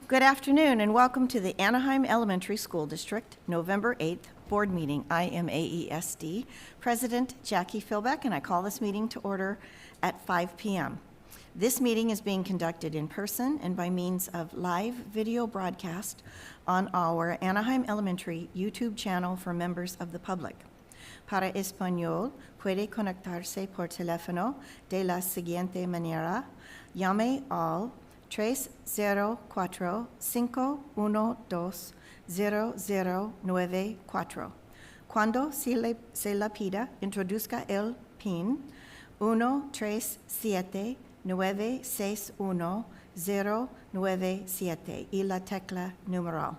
Good afternoon and welcome to the Anaheim Elementary School District, November 8th Board Meeting. I am AESD President Jackie Philbeck, and I call this meeting to order at 5 p.m. This meeting is being conducted in person and by means of live video broadcast on our Anaheim Elementary YouTube channel for members of the public. Para español, puede conectarse por teléfono de la siguiente manera. Llame al 304-512-0094. Cuando se la pida, introduzca el PIN 137-961-097 y la tecla numeral.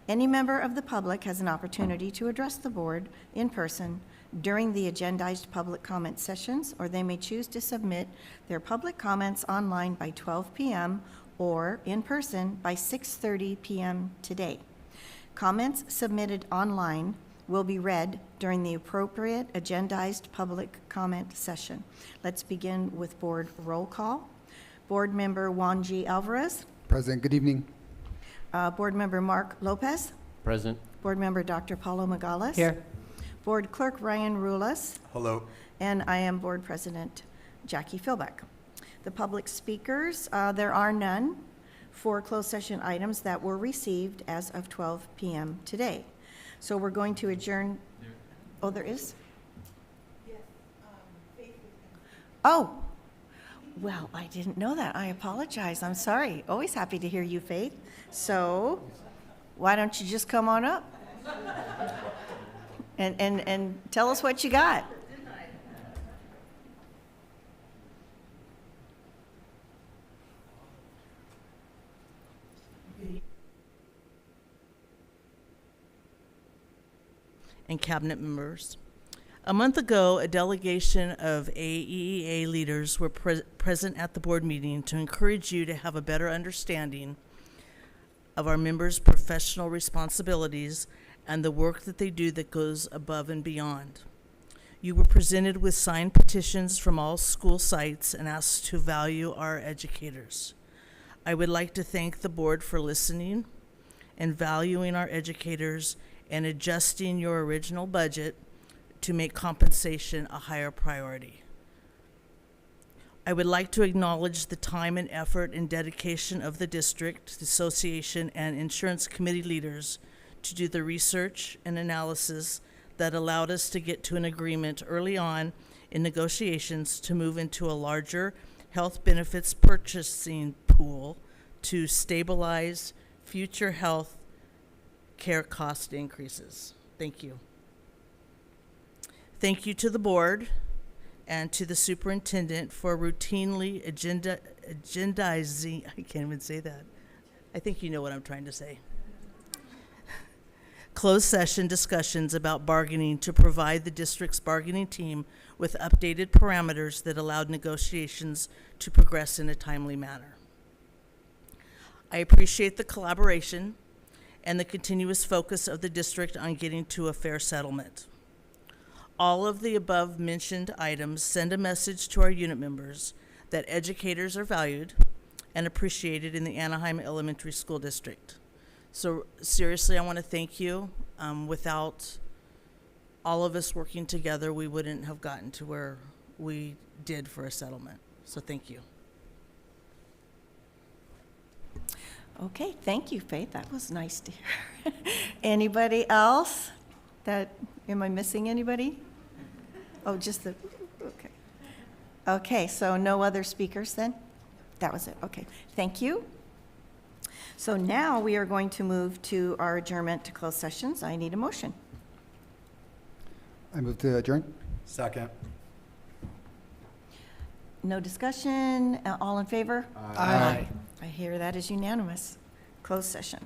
Any member of the public has an opportunity to address the board in person during the agendized public comment sessions, or they may choose to submit their public comments online by 12 p.m. or in person by 6:30 p.m. today. Comments submitted online will be read during the appropriate agendized public comment session. Let's begin with board roll call. Board member Juan G. Alvarez. President, good evening. Board member Mark Lopez. Present. Board member Dr. Paulo Magales. Here. Board clerk Ryan Rulas. Hello. And I am board president Jackie Philbeck. The public speakers, there are none for closed session items that were received as of 12 p.m. today. So we're going to adjourn. Oh, there is? Yes. Oh, well, I didn't know that. I apologize. I'm sorry. Always happy to hear you, Faith. So why don't you just come on up and tell us what you got. And cabinet members. A month ago, a delegation of AEEA leaders were present at the board meeting to encourage you to have a better understanding of our members' professional responsibilities and the work that they do that goes above and beyond. You were presented with signed petitions from all school sites and asked to value our educators. I would like to thank the board for listening and valuing our educators and adjusting your original budget to make compensation a higher priority. I would like to acknowledge the time and effort and dedication of the district, the association, and insurance committee leaders to do the research and analysis that allowed us to get to an agreement early on in negotiations to move into a larger health benefits purchasing pool to stabilize future health care cost increases. Thank you. Thank you to the board and to the superintendent for routinely agendizing, I can't even say that. I think you know what I'm trying to say. Closed session discussions about bargaining to provide the district's bargaining team with updated parameters that allowed negotiations to progress in a timely manner. I appreciate the collaboration and the continuous focus of the district on getting to a fair settlement. All of the above mentioned items send a message to our unit members that educators are valued and appreciated in the Anaheim Elementary School District. So seriously, I want to thank you. Without all of us working together, we wouldn't have gotten to where we did for a settlement. So thank you. Okay, thank you, Faith. That was nice to hear. Anybody else? Am I missing anybody? Oh, just the, okay. Okay, so no other speakers then? That was it, okay. Thank you. So now we are going to move to our adjournment to closed sessions. I need a motion. I move to adjourn. Second. No discussion, all in favor? Aye. I hear that is unanimous. Closed session.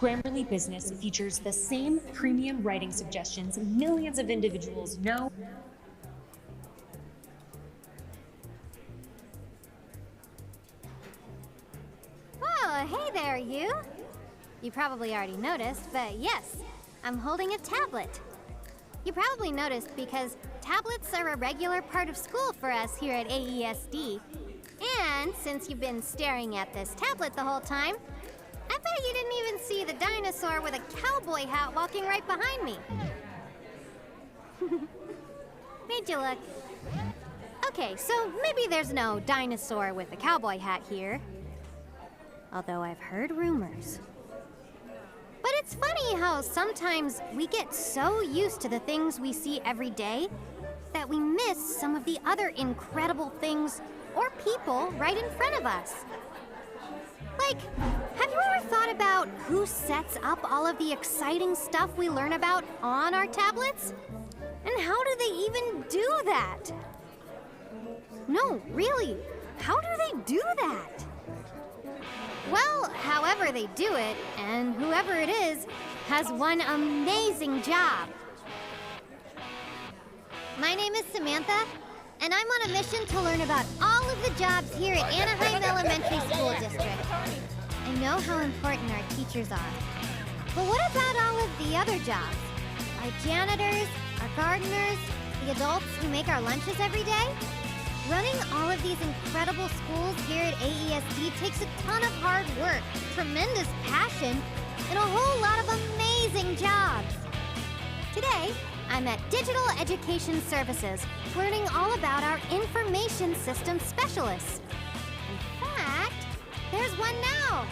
Grammarly Business features the same premium writing suggestions millions of individuals know. Oh, hey there, you. You probably already noticed, but yes, I'm holding a tablet. You probably noticed because tablets are a regular part of school for us here at AESD. And since you've been staring at this tablet the whole time, I bet you didn't even see the dinosaur with a cowboy hat walking right behind me. Made you look. Okay, so maybe there's no dinosaur with a cowboy hat here. Although I've heard rumors. But it's funny how sometimes we get so used to the things we see every day that we miss some of the other incredible things or people right in front of us. Like, have you ever thought about who sets up all of the exciting stuff we learn about on our tablets? And how do they even do that? No, really, how do they do that? Well, however they do it, and whoever it is, has one amazing job. My name is Samantha, and I'm on a mission to learn about all of the jobs here at Anaheim Elementary School District. I know how important our teachers are. But what about all of the other jobs? Our janitors, our gardeners, the adults who make our lunches every day? Running all of these incredible schools here at AESD takes a ton of hard work, tremendous passion, and a whole lot of amazing jobs. Today, I'm at Digital Education Services, learning all about our information system specialists. In fact, there's one now.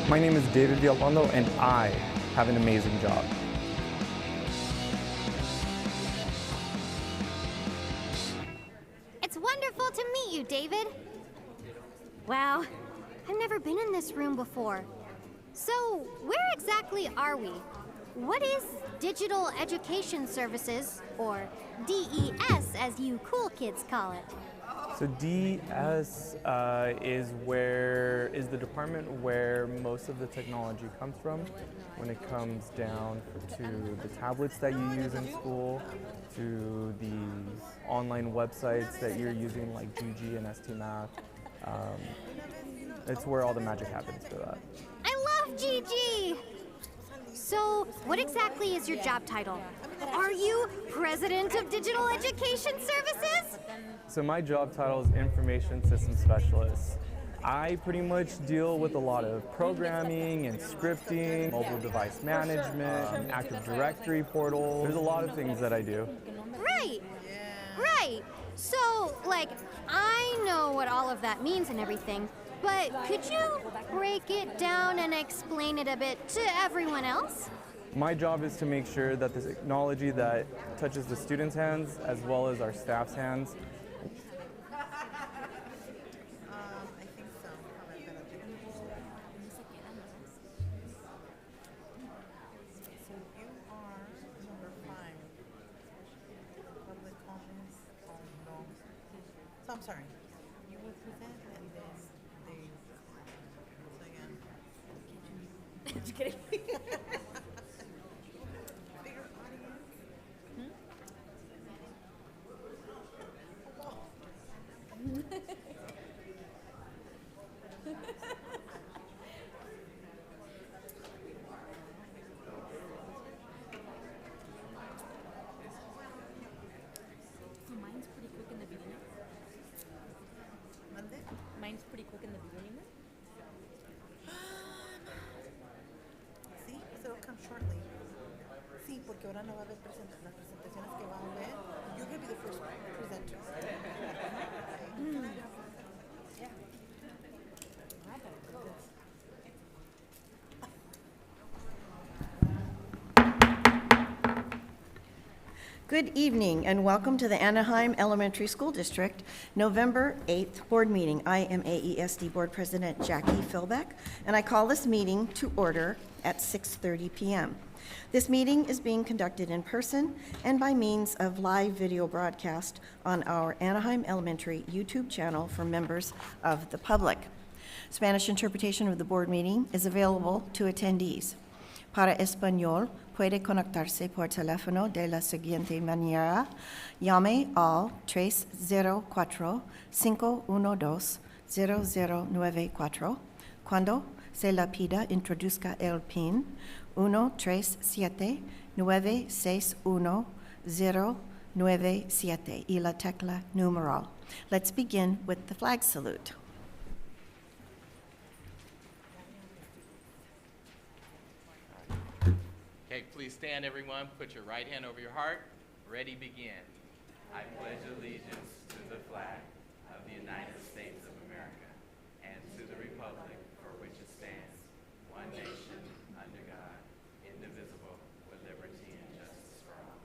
My name is David Villalpando, and I have an amazing job. It's wonderful to meet you, David. Wow, I've never been in this room before. So, where exactly are we? What is Digital Education Services, or DES as you cool kids call it? So DS is the department where most of the technology comes from when it comes down to the tablets that you use in school, to the online websites that you're using like GG and STMath. It's where all the magic happens for that. I love GG! So, what exactly is your job title? Are you President of Digital Education Services? So my job title is Information System Specialist. I pretty much deal with a lot of programming and scripting, mobile device management, Active Directory portal. There's a lot of things that I do. Right, right. So, like, I know what all of that means and everything, but could you break it down and explain it a bit to everyone else? My job is to make sure that the technology that touches the students' hands as well as our staff's hands. I'm sorry. You will present and then they. So yeah. Just kidding. Bigger audience. So mine's pretty quick in the beginning. Mine's pretty quick in the beginning. Sí, eso will come shortly. Sí, porque ahora no va a haber las presentaciones que van a ver. You're going to be the first presenter. Yeah. Good evening and welcome to the Anaheim Elementary School District November 8th Board Meeting. I am AESD Board President Jackie Philbeck, and I call this meeting to order at 6:30 p.m. This meeting is being conducted in person and by means of live video broadcast on our Anaheim Elementary YouTube channel for members of the public. Spanish interpretation of the board meeting is available to attendees. Para español, puede conectarse por teléfono de la siguiente manera. Llame al 304-512-0094. Cuando se la pida, introduzca el PIN 137-961-097 y la tecla numeral. Let's begin with the flag salute. Okay, please stand, everyone. Put your right hand over your heart. Ready, begin. I pledge allegiance to the flag of the United States of America and to the republic for which it stands, one nation, under God, indivisible, with liberty and justice for all.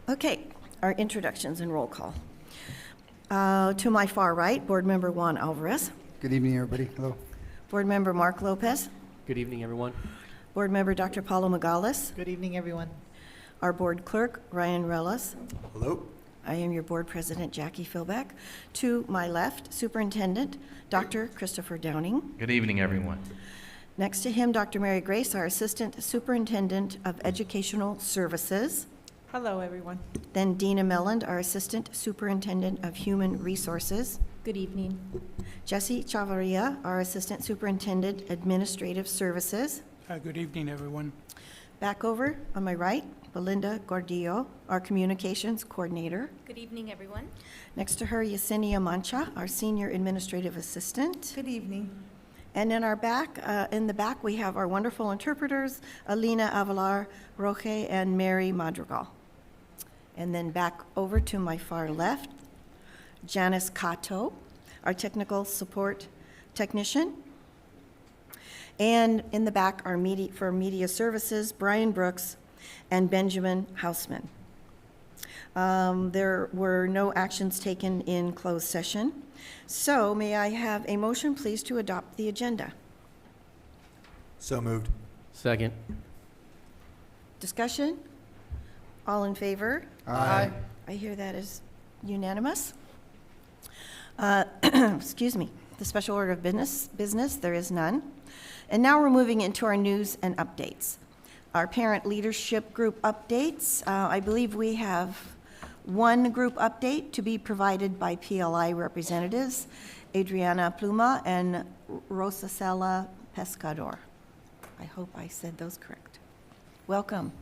Okay, our introductions and roll call. To my far right, Board Member Juan Alvarez. Good evening, everybody. Hello. Board Member Mark Lopez. Good evening, everyone. Board Member Dr. Paulo Magales. Good evening, everyone. Our Board Clerk, Ryan Relas. Hello. I am your Board President, Jackie Philbeck. To my left, Superintendent, Dr. Christopher Downing. Good evening, everyone. Next to him, Dr. Mary Grace, our Assistant Superintendent of Educational Services. Hello, everyone. Then Dina Melland, our Assistant Superintendent of Human Resources. Good evening. Jesse Chavarria, our Assistant Superintendent, Administrative Services. Good evening, everyone. Back over on my right, Belinda Gordillo, our Communications Coordinator. Good evening, everyone. Next to her, Yesenia Mancha, our Senior Administrative Assistant. Good evening. And in the back, we have our wonderful interpreters, Alina Avalar, Roque, and Mary Madrigal. And then back over to my far left, Janice Cato, our Technical Support Technician. And in the back, our Media Services, Brian Brooks and Benjamin Hausman. There were no actions taken in closed session. So may I have a motion, please, to adopt the agenda? So moved. Second. Discussion? All in favor? Aye. I hear that is unanimous. Excuse me. The special order of business, there is none. And now we're moving into our news and updates. Our parent leadership group updates. I believe we have one group update to be provided by PLI representatives, Adriana Pluma and Rosacela Pescador. I hope I said those correct. Welcome.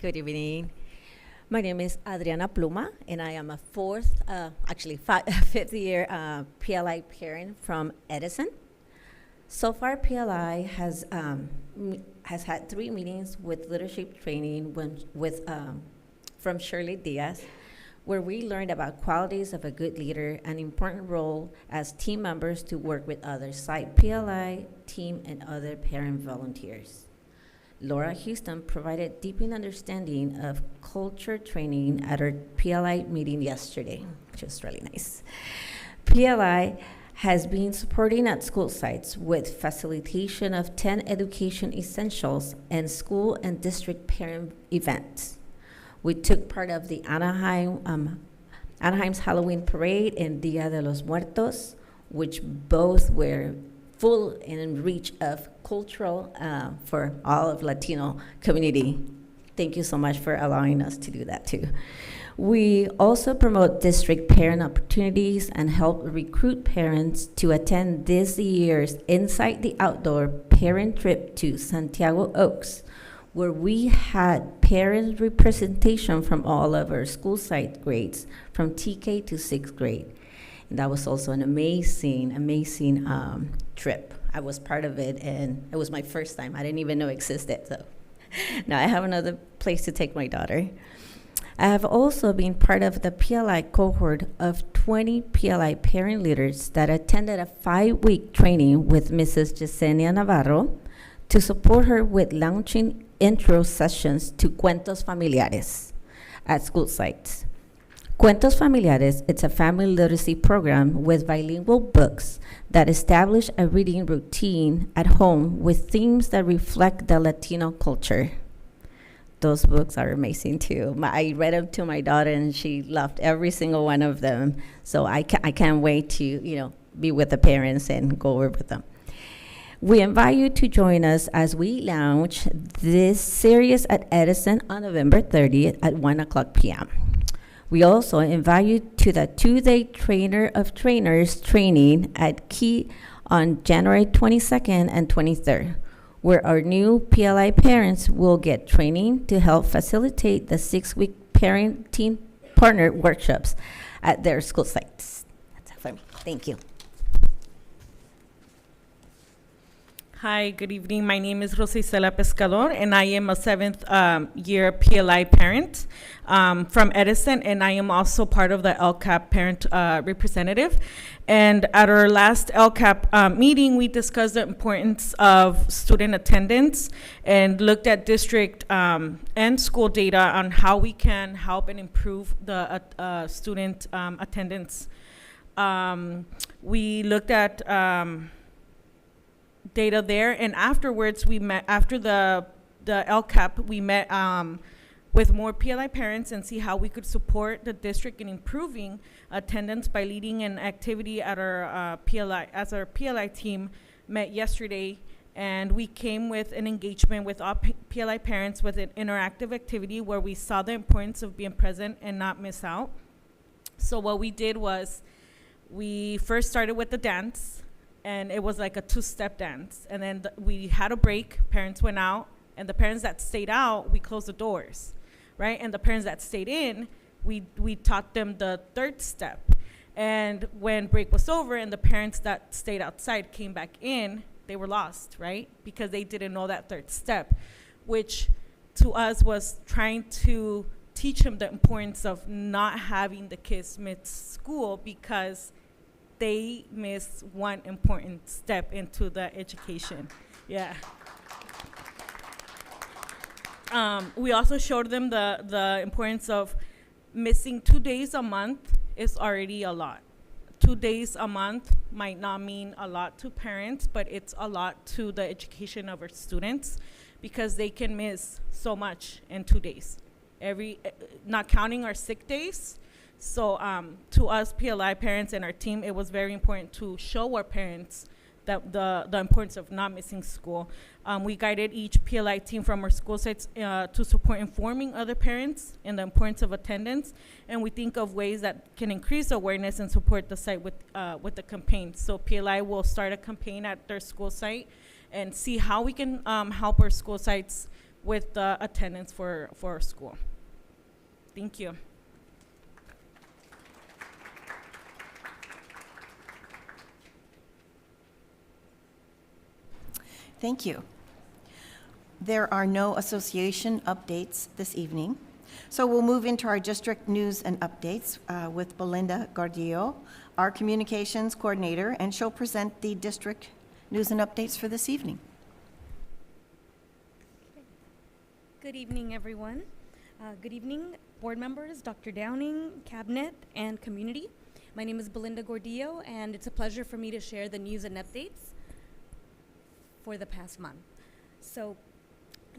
Good evening. My name is Adriana Pluma, and I am a fifth year PLI parent from Edison. So far, PLI has had 3 meetings with leadership training from Shirley Diaz, where we learned about qualities of a good leader and important role as team members to work with others, site PLI, team, and other parent volunteers. Laura Houston provided deepening understanding of culture training at our PLI meeting yesterday, which was really nice. PLI has been supporting at school sites with facilitation of 10 education essentials and school and district parent events. We took part of the Anaheim's Halloween Parade and Dia de los Muertos, which both were full in reach of cultural for all of Latino community. Thank you so much for allowing us to do that too. We also promote district parent opportunities and help recruit parents to attend this year's Inside the Outdoor parent trip to Santiago Oaks, where we had parent representation from all of our school site grades from TK to 6th grade. And that was also an amazing trip. I was part of it, and it was my first time. I didn't even know it existed. So now I have another place to take my daughter. I have also been part of the PLI cohort of 20 PLI parent leaders that attended a 5-week training with Mrs. Yesenia Navarro to support her with launching intro sessions to Cuentos Familiares at school sites. Cuentos Familiares, it's a family literacy program with bilingual books that establish a reading routine at home with themes that reflect the Latino culture. Those books are amazing too. I read them to my daughter, and she loved every single one of them. So I can't wait to, be with the parents and go over with them. We invite you to join us as we launch this series at Edison on November 30th at 1:00 p.m. We also invite you to the 2-day Trainer of Trainers training at Key on January 22nd and 23rd, where our new PLI parents will get training to help facilitate the 6-week parenting partner workshops at their school sites. That's it for me. Thank you. Hi, good evening. My name is Rosicela Pescador, and I am a 7th year PLI parent from Edison, and I am also part of the LCAP parent representative. And at our last LCAP meeting, we discussed the importance of student attendance and looked at district and school data on how we can help and improve the student attendance. We looked at data there, and afterwards we met, after the LCAP, we met with more PLI parents and see how we could support the district in improving attendance by leading an activity at our PLI, as our PLI team met yesterday, and we came with an engagement with all PLI parents with an interactive activity where we saw the importance of being present and not miss out. So what we did was we first started with the dance, and it was like a 2-step dance. And then we had a break, parents went out, and the parents that stayed out, we closed the doors, right? And the parents that stayed in, we taught them the 3rd step. And when break was over and the parents that stayed outside came back in, they were lost, right? Because they didn't know that 3rd step, which to us was trying to teach them the importance of not having the kids miss school because they miss one important step into the education. Yeah. We also showed them the importance of missing 2 days a month is already a lot. 2 days a month might not mean a lot to parents, but it's a lot to the education of our students because they can miss so much in 2 days. Not counting our sick days. So to us PLI parents and our team, it was very important to show our parents that the importance of not missing school. We guided each PLI team from our school sites to support informing other parents in the importance of attendance, and we think of ways that can increase awareness and support the site with the campaign. So PLI will start a campaign at their school site and see how we can help our school sites with the attendance for our school. Thank you. Thank you. There are no association updates this evening, so we'll move into our district news and updates with Belinda Gordillo, our communications coordinator, and she'll present the district news and updates for this evening. Good evening, everyone. Good evening, board members, Dr. Downing, cabinet, and community. My name is Belinda Gordillo, and it's a pleasure for me to share the news and updates for the past month. So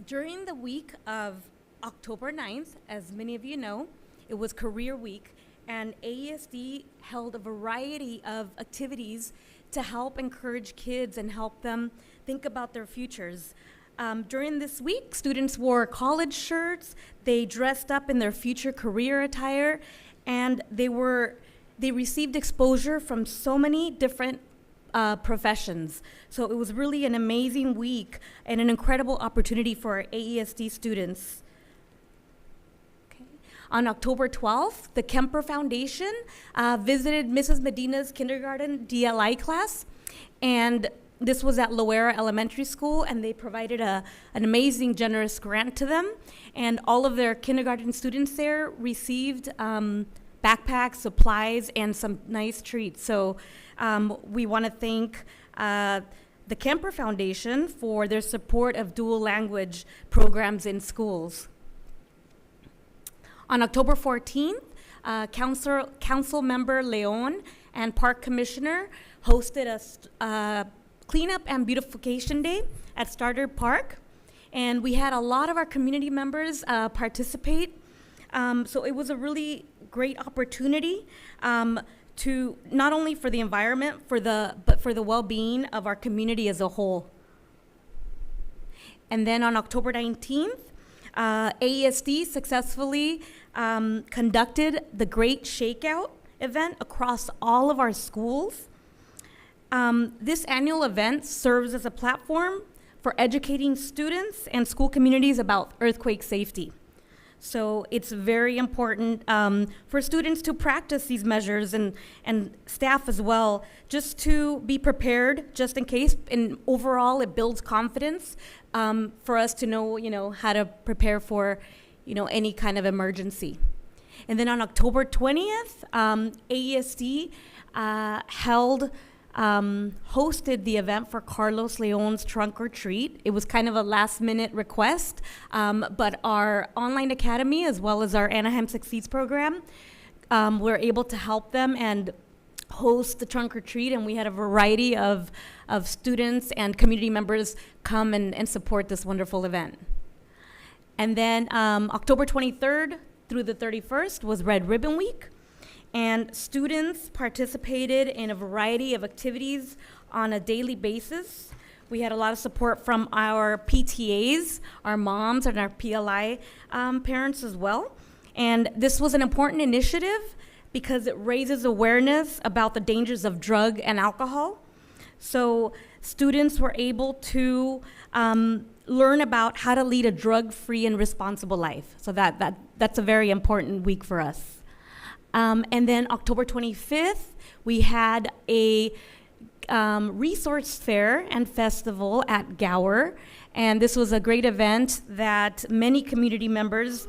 during the week of October 9th, as many of you know, it was Career Week, and AESD held a variety of activities to help encourage kids and help them think about their futures. During this week, students wore college shirts, they dressed up in their future career attire, and they received exposure from so many different professions. So it was really an amazing week and an incredible opportunity for our AESD students. Okay. On October 12th, the Kemper Foundation visited Mrs. Medina's kindergarten DLI class, and This was at Loera Elementary School, and they provided an amazing, generous grant to them. And all of their kindergarten students there received backpacks, supplies, and some nice treats. So we want to thank the Kemper Foundation for their support of dual language programs in schools. On October 14th, Council Member Leon and Park Commissioner hosted a cleanup and beautification day at Starter Park, and we had a lot of our community members participate. So it was a really great opportunity to not only for the environment, but for the well-being of our community as a whole. And then on October 19th, AESD successfully conducted the Great Shakeout event across all of our schools. This annual event serves as a platform for educating students and school communities about earthquake safety. So it's very important for students to practice these measures and staff as well, just to be prepared just in case. And overall, it builds confidence for us to know, how to prepare for, any kind of emergency. And then on October 20th, AESD hosted the event for Carlos Leon's Trunk or Treat. It was kind of a last-minute request, but our online academy, as well as our Anaheim Succeeds program, were able to help them and host the Trunk or Treat, and we had a variety of students and community members come and support this wonderful event. And then October 23rd through the 31st was Red Ribbon Week. And students participated in a variety of activities on a daily basis. We had a lot of support from our PTAs, our moms, and our PLI parents as well. And this was an important initiative because it raises awareness about the dangers of drug and alcohol. So students were able to learn about how to lead a drug-free and responsible life. So that's a very important week for us. And then October 25th, we had a resource fair and festival at Gower. And this was a great event that many community members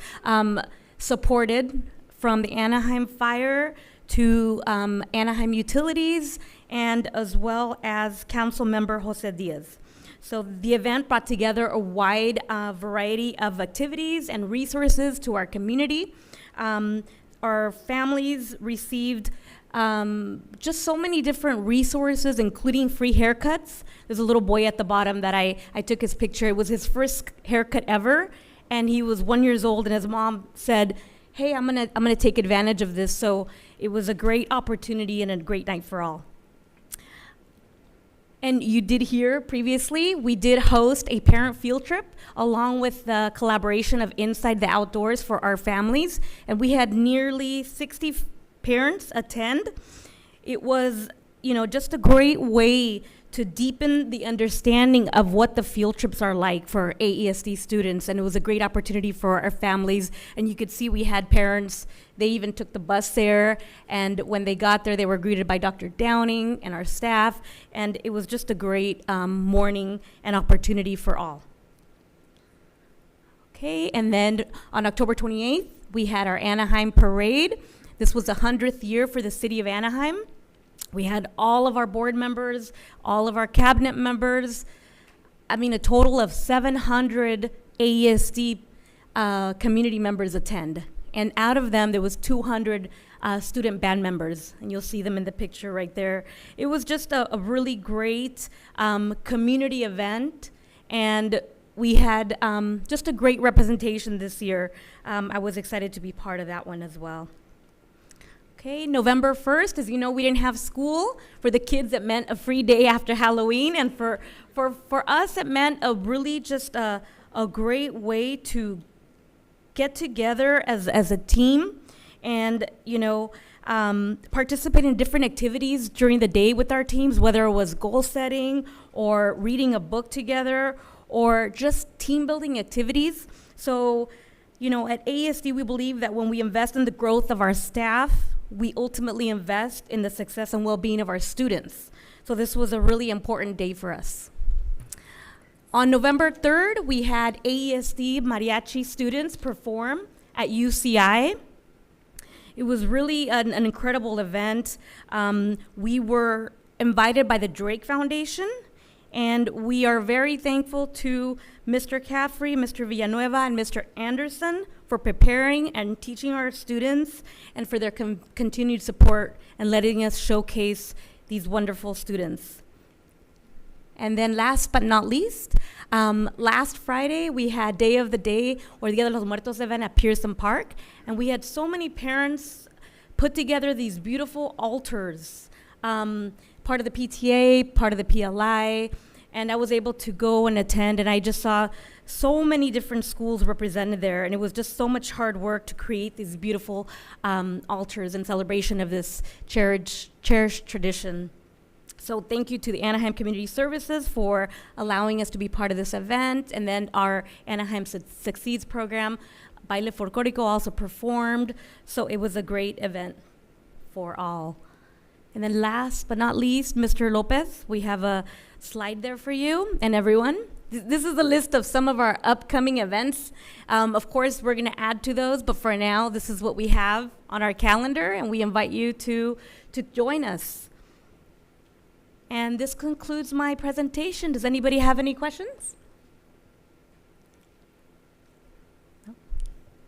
supported, from the Anaheim Fire to Anaheim Utilities, and as well as Council Member Jose Diaz. So the event brought together a wide variety of activities and resources to our community. Our families received just so many different resources, including free haircuts. There's a little boy at the bottom that I took his picture. It was his first haircut ever, and he was 1 year old, and his mom said, "Hey, I'm gonna take advantage of this." So it was a great opportunity and a great night for all. And you did hear previously, we did host a parent field trip along with the collaboration of Inside the Outdoors for our families. And we had nearly 60 parents attend. It was, just a great way to deepen the understanding of what the field trips are like for AESD students. And it was a great opportunity for our families. And you could see we had parents, they even took the bus there. And when they got there, they were greeted by Dr. Downing and our staff. And it was just a great morning and opportunity for all. Okay, and then on October 28th, we had our Anaheim Parade. This was the 100th year for the city of Anaheim. We had all of our board members, all of our cabinet members, a total of 700 AESD community members attend. And out of them, there was 200 student band members, and you'll see them in the picture right there. It was just a really great community event, and we had just a great representation this year. I was excited to be part of that one as well. Okay, November 1st, as you know, we didn't have school. For the kids, it meant a free day after Halloween. And for us, it meant really just a great way to get together as a team and, participate in different activities during the day with our teams, whether it was goal setting or reading a book together or just team building activities. So, at AESD, we believe that when we invest in the growth of our staff, we ultimately invest in the success and well-being of our students. So this was a really important day for us. On November 3rd, we had AESD mariachi students perform at UCI. It was really an incredible event. We were invited by the Drake Foundation, and we are very thankful to Mr. Caffrey, Mr. Villanueva, and Mr. Anderson for preparing and teaching our students and for their continued support and letting us showcase these wonderful students. And then last but not least, last Friday, we had Day of the Day, or Dia de los Muertos event at Pearson Park, and we had so many parents put together these beautiful altars, part of the PTA, part of the PLI, and I was able to go and attend, and I just saw so many different schools represented there, and it was just so much hard work to create these beautiful altars in celebration of this cherished tradition. So thank you to the Anaheim Community Services for allowing us to be part of this event, and then our Anaheim Succeeds program. Baile Folclórico also performed, so it was a great event for all. And then last but not least, Mr. Lopez, we have a slide there for you and everyone. This is a list of some of our upcoming events. Of course, we're gonna add to those, but for now, this is what we have on our calendar, and we invite you to join us. And this concludes my presentation. Does anybody have any questions? No?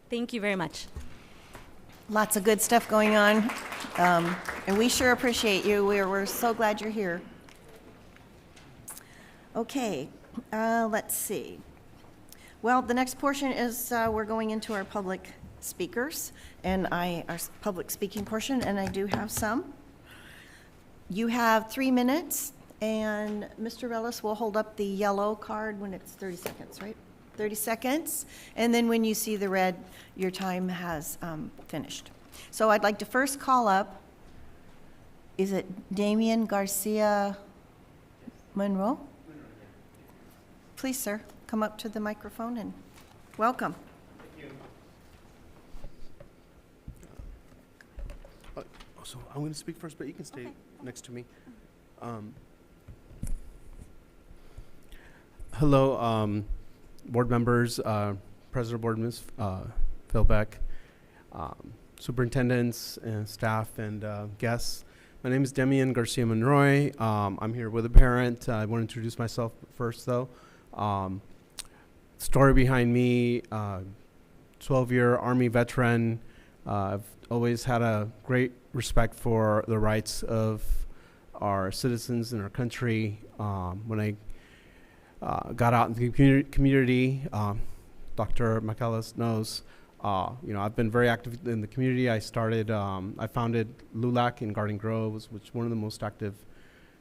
Thank you very much. Lots of good stuff going on, and we sure appreciate you. We're so glad you're here. Okay, let's see. Well, the next portion is we're going into our public speakers, and our public speaking portion, and I do have some. You have 3 minutes, and Mr. Rellis will hold up the yellow card when it's 30 seconds, right? 30 seconds, and then when you see the red, your time has finished. So I'd like to first call up, is it Damian Garcia Monroe? Please, sir, come up to the microphone and welcome. So I'm going to speak first, but you can stay next to me. Hello, board members, President of Board Ms. Phil Beck, superintendents and staff and guests. My name is Damian Garcia Monroy. I'm here with a parent. I want to introduce myself first, though. Story behind me, 12-year Army veteran. I've always had a great respect for the rights of our citizens in our country. When I got out in the community, Dr. Michaelis knows, I've been very active in the community. I founded LULAC in Garden Grove, which is one of the most active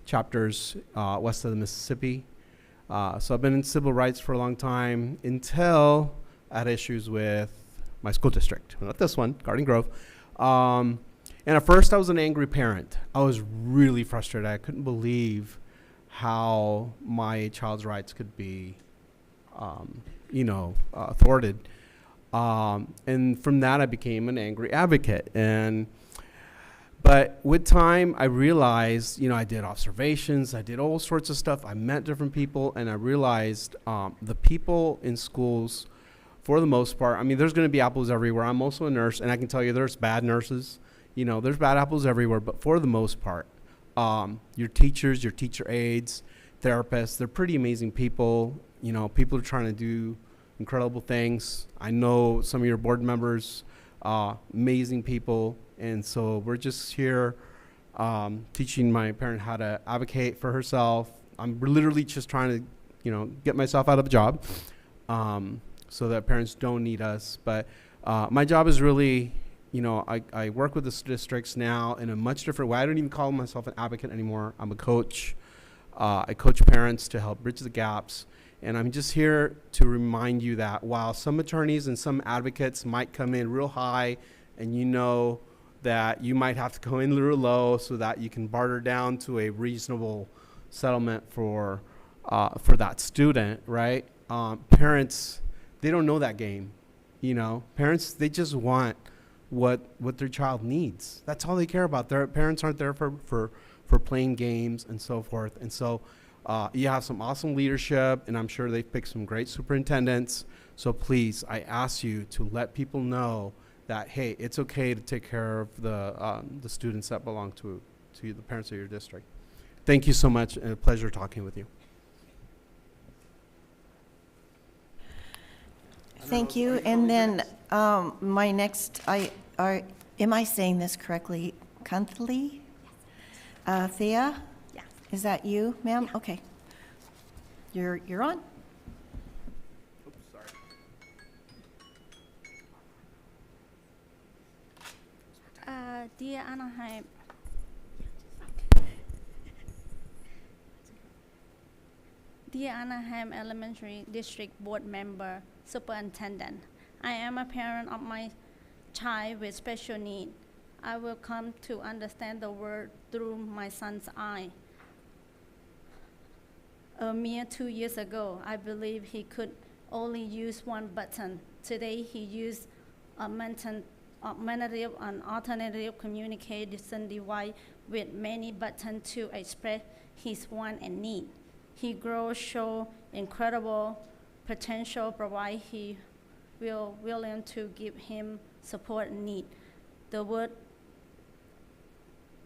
chapters west of the Mississippi. So I've been in civil rights for a long time until I had issues with my school district. Not this one, Garden Grove. And at first I was an angry parent. I was really frustrated. I couldn't believe how my child's rights could be, thwarted. And from that I became an angry advocate. But with time, I realized, I did observations, I did all sorts of stuff. I met different people, and I realized the people in schools, for the most part, there's going to be apples everywhere. I'm also a nurse, and I can tell you there's bad nurses. There's bad apples everywhere, but for the most part, your teachers, your teacher aides, therapists, they're pretty amazing people. People are trying to do incredible things. I know some of your board members, amazing people. And so we're just here teaching my parent how to advocate for herself. I'm literally just trying to, get myself out of a job so that parents don't need us. But my job is really, I work with the districts now in a much different way. I don't even call myself an advocate anymore. I'm a coach. I coach parents to help bridge the gaps. And I'm just here to remind you that while some attorneys and some advocates might come in real high, and that you might have to go in real low so that you can barter down to a reasonable settlement for that student, right? Parents, they don't know that game. Parents, they just want what their child needs. That's all they care about. Their parents aren't there for playing games and so forth. And so you have some awesome leadership, and I'm sure they've picked some great superintendents. So please, I ask you to let people know that, hey, it's okay to take care of the students that belong to the parents of your district. Thank you so much, and a pleasure talking with you. Thank you. And then my next, am I saying this correctly? Kunthli? Thea? Yes. Is that you, ma'am? Okay. You're on. Oops, sorry. Dear Anaheim, Dear Anaheim Elementary District Board Member, Superintendent, I am a parent of my child with special need. I will come to understand the world through my son's eye. A mere 2 years ago, I believe he could only use one button. Today, he used augmentative and alternative communication device with many buttons to express his want and need. He grows show incredible potential, provided he will willing to give him support and need. The word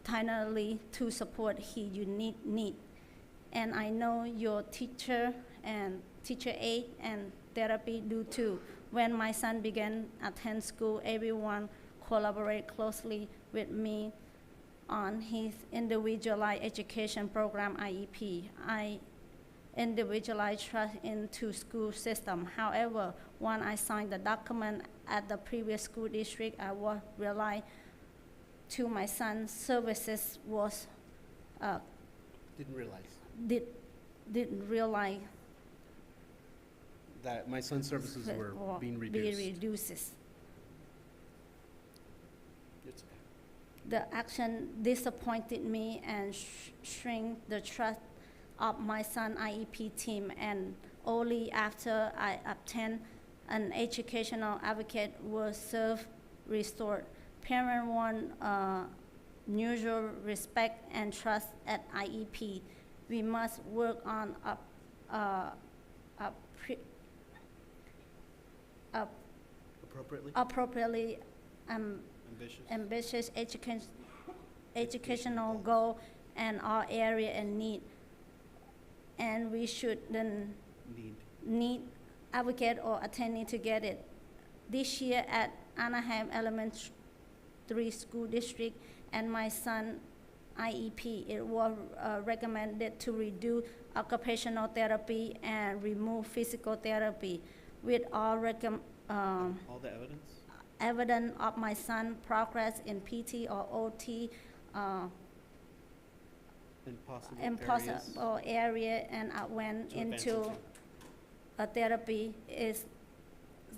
tirelessly to support his unique need. And I know your teacher and teacher aid and therapy do too. When my son began attend school, everyone collaborate closely with me on his individualized education program, IEP. I individualized trust into school system. However, when I signed the document at the previous school district, I was rely to my son's services was didn't realize that my son's services were being reduced. Be reduces. It's okay. The action disappointed me and shrink the trust of my son IEP team, and only after I obtained an educational advocate was served restored. Parents want mutual respect and trust at IEP. We must work on appropriately ambitious educational goal and our area and need. And we should then need advocate or attorney to get it. This year at Anaheim Elementary School District and my son IEP, it was recommended to reduce occupational therapy and remove physical therapy. With all all the evidence of my son progress in PT or OT impossible area, and I went into a therapy is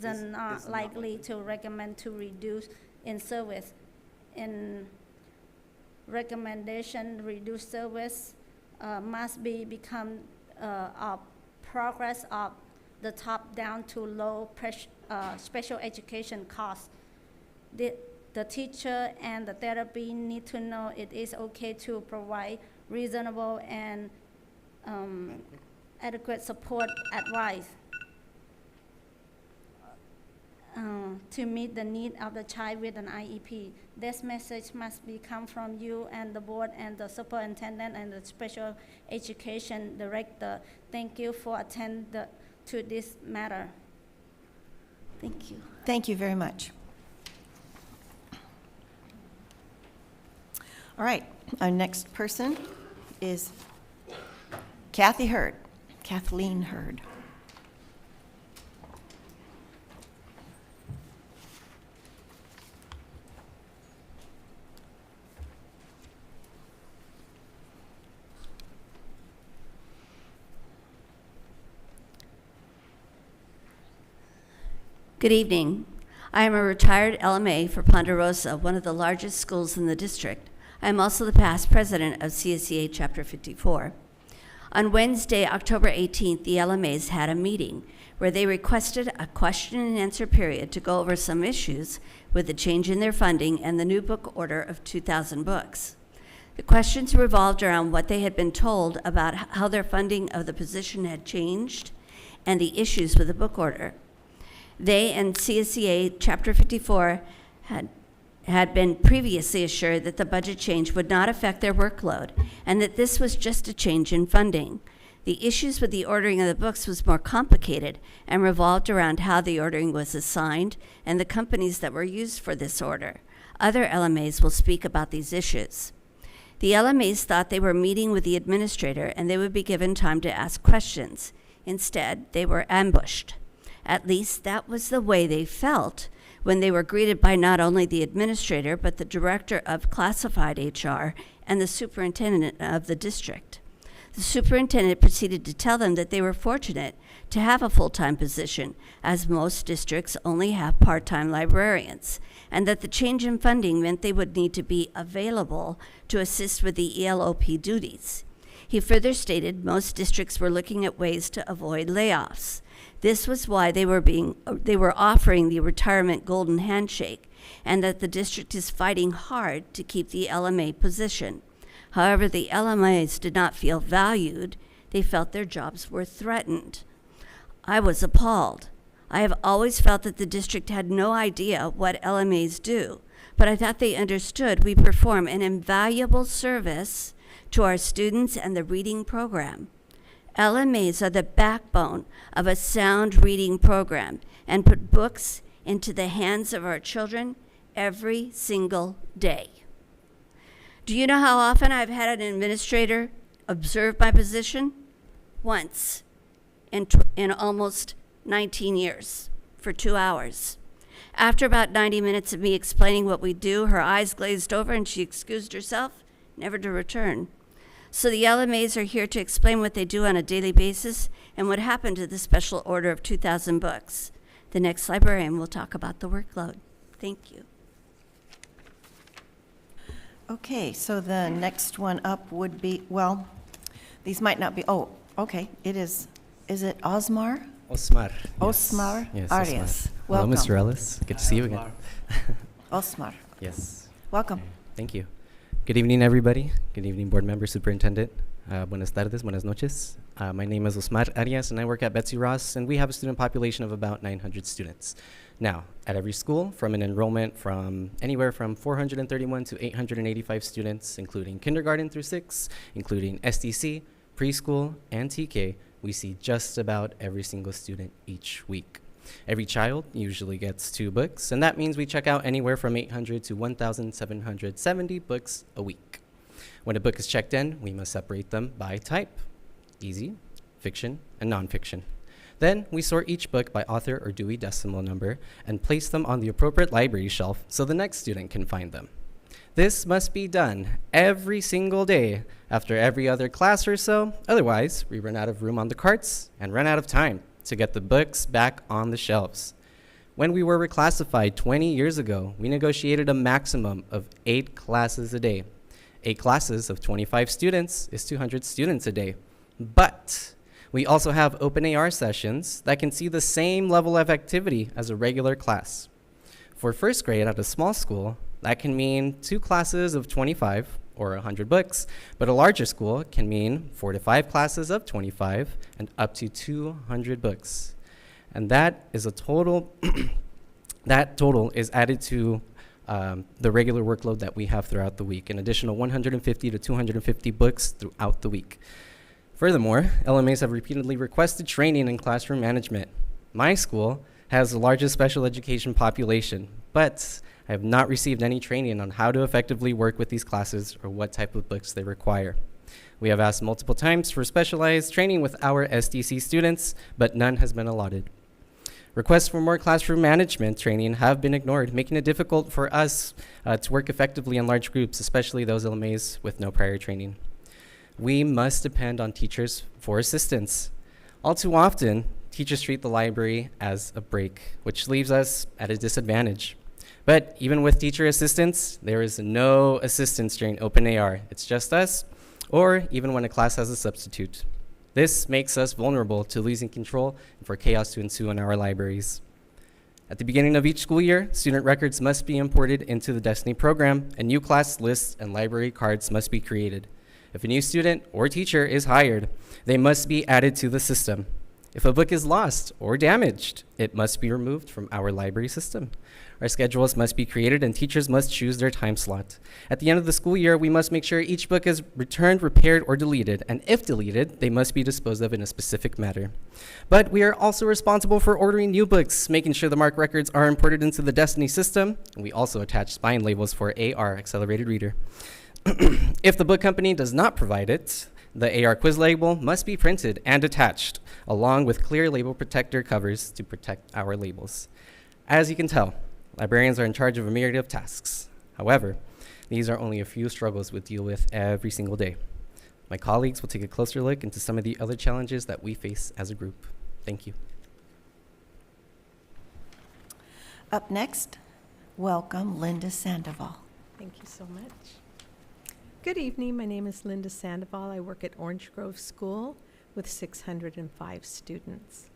not likely to recommend to reduce in service. In recommendation, reduce service must be become a progress of the top down to low special education costs. The teacher and the therapy need to know it is okay to provide reasonable and adequate support advice to meet the need of the child with an IEP. This message must be come from you and the board and the superintendent and the special education director. Thank you for attending to this matter. Thank you. Thank you very much. All right, our next person is Kathleen Hurd. Good evening. I am a retired LMA for Ponderosa, one of the largest schools in the district. I am also the past president of CSEA Chapter 54. On Wednesday, October 18th, the LMAs had a meeting where they requested a question and answer period to go over some issues with the change in their funding and the new book order of 2,000 books. The questions revolved around what they had been told about how their funding of the position had changed and the issues with the book order. They and CSEA Chapter 54 had been previously assured that the budget change would not affect their workload and that this was just a change in funding. The issues with the ordering of the books was more complicated and revolved around how the ordering was assigned and the companies that were used for this order. Other LMAs will speak about these issues. The LMAs thought they were meeting with the administrator and they would be given time to ask questions. Instead, they were ambushed. At least that was the way they felt when they were greeted by not only the administrator, but the director of classified HR and the superintendent of the district. The superintendent proceeded to tell them that they were fortunate to have a full-time position, as most districts only have part-time librarians, and that the change in funding meant they would need to be available to assist with the ELOP duties. He further stated most districts were looking at ways to avoid layoffs. This was why they were offering the retirement golden handshake, and that the district is fighting hard to keep the LMA position. However, the LMAs did not feel valued. They felt their jobs were threatened. I was appalled. I have always felt that the district had no idea what LMAs do, but I thought they understood we perform an invaluable service to our students and the reading program. LMAs are the backbone of a sound reading program and put books into the hands of our children every single day. Do you know how often I've had an administrator observe my position? Once in almost 19 years for 2 hours. After about 90 minutes of me explaining what we do, her eyes glazed over and she excused herself, never to return. So the LMAs are here to explain what they do on a daily basis and what happened to the special order of 2,000 books. The next librarian will talk about the workload. Thank you. Okay, so the next one up would be, well, these might not be, oh, okay, it is it Osmar? Osmar. Osmar Yes, Arias. Osmar. Hello, Welcome. Mr. Ellis. Good to see you again. Osmar. Yes. Welcome. Thank you. Good evening, everybody. Good evening, board member, superintendent. Buenas tardes, buenas noches. My name is Osmar Arias, and I work at Betsy Ross, and we have a student population of about 900 students. Now, at every school, from an enrollment from anywhere from 431 to 885 students, including kindergarten through 6, including SDC, preschool, and TK, we see just about every single student each week. Every child usually gets 2 books, and that means we check out anywhere from 800 to 1,770 books a week. When a book is checked in, we must separate them by type: easy, fiction, and nonfiction. Then we sort each book by author or Dewey Decimal Number and place them on the appropriate library shelf so the next student can find them. This must be done every single day after every other class or so. Otherwise, we run out of room on the carts and run out of time to get the books back on the shelves. When we were reclassified 20 years ago, we negotiated a maximum of 8 classes a day. 8 classes of 25 students is 200 students a day. But we also have open AR sessions that can see the same level of activity as a regular class. For first grade at a small school, that can mean 2 classes of 25 or 100 books, but a larger school can mean 4 to 5 classes of 25 and up to 200 books. And that is a total, that total is added to the regular workload that we have throughout the week, an additional 150 to 250 books throughout the week. Furthermore, LMAs have repeatedly requested training in classroom management. My school has the largest special education population, but I have not received any training on how to effectively work with these classes or what type of books they require. We have asked multiple times for specialized training with our SDC students, but none has been allotted. Requests for more classroom management training have been ignored, making it difficult for us to work effectively in large groups, especially those LMAs with no prior training. We must depend on teachers for assistance. All too often, teachers treat the library as a break, which leaves us at a disadvantage. But even with teacher assistance, there is no assistance during open AR. It's just us, or even when a class has a substitute. This makes us vulnerable to losing control and for chaos to ensue in our libraries. At the beginning of each school year, student records must be imported into the Destiny program, and new class lists and library cards must be created. If a new student or teacher is hired, they must be added to the system. If a book is lost or damaged, it must be removed from our library system. Our schedules must be created and teachers must choose their time slot. At the end of the school year, we must make sure each book is returned, repaired, or deleted, and if deleted, they must be disposed of in a specific manner. But we are also responsible for ordering new books, making sure the MARC records are imported into the Destiny system, and we also attach spine labels for AR, Accelerated Reader. If the book company does not provide it, the AR quiz label must be printed and attached, along with clear label protector covers to protect our labels. As you can tell, librarians are in charge of a myriad of tasks. However, these are only a few struggles we deal with every single day. My colleagues will take a closer look into some of the other challenges that we face as a group. Thank you. Up next, welcome Linda Sandoval. Thank you so much. Good evening. My name is Linda Sandoval. I work at Orange Grove School with 605 students.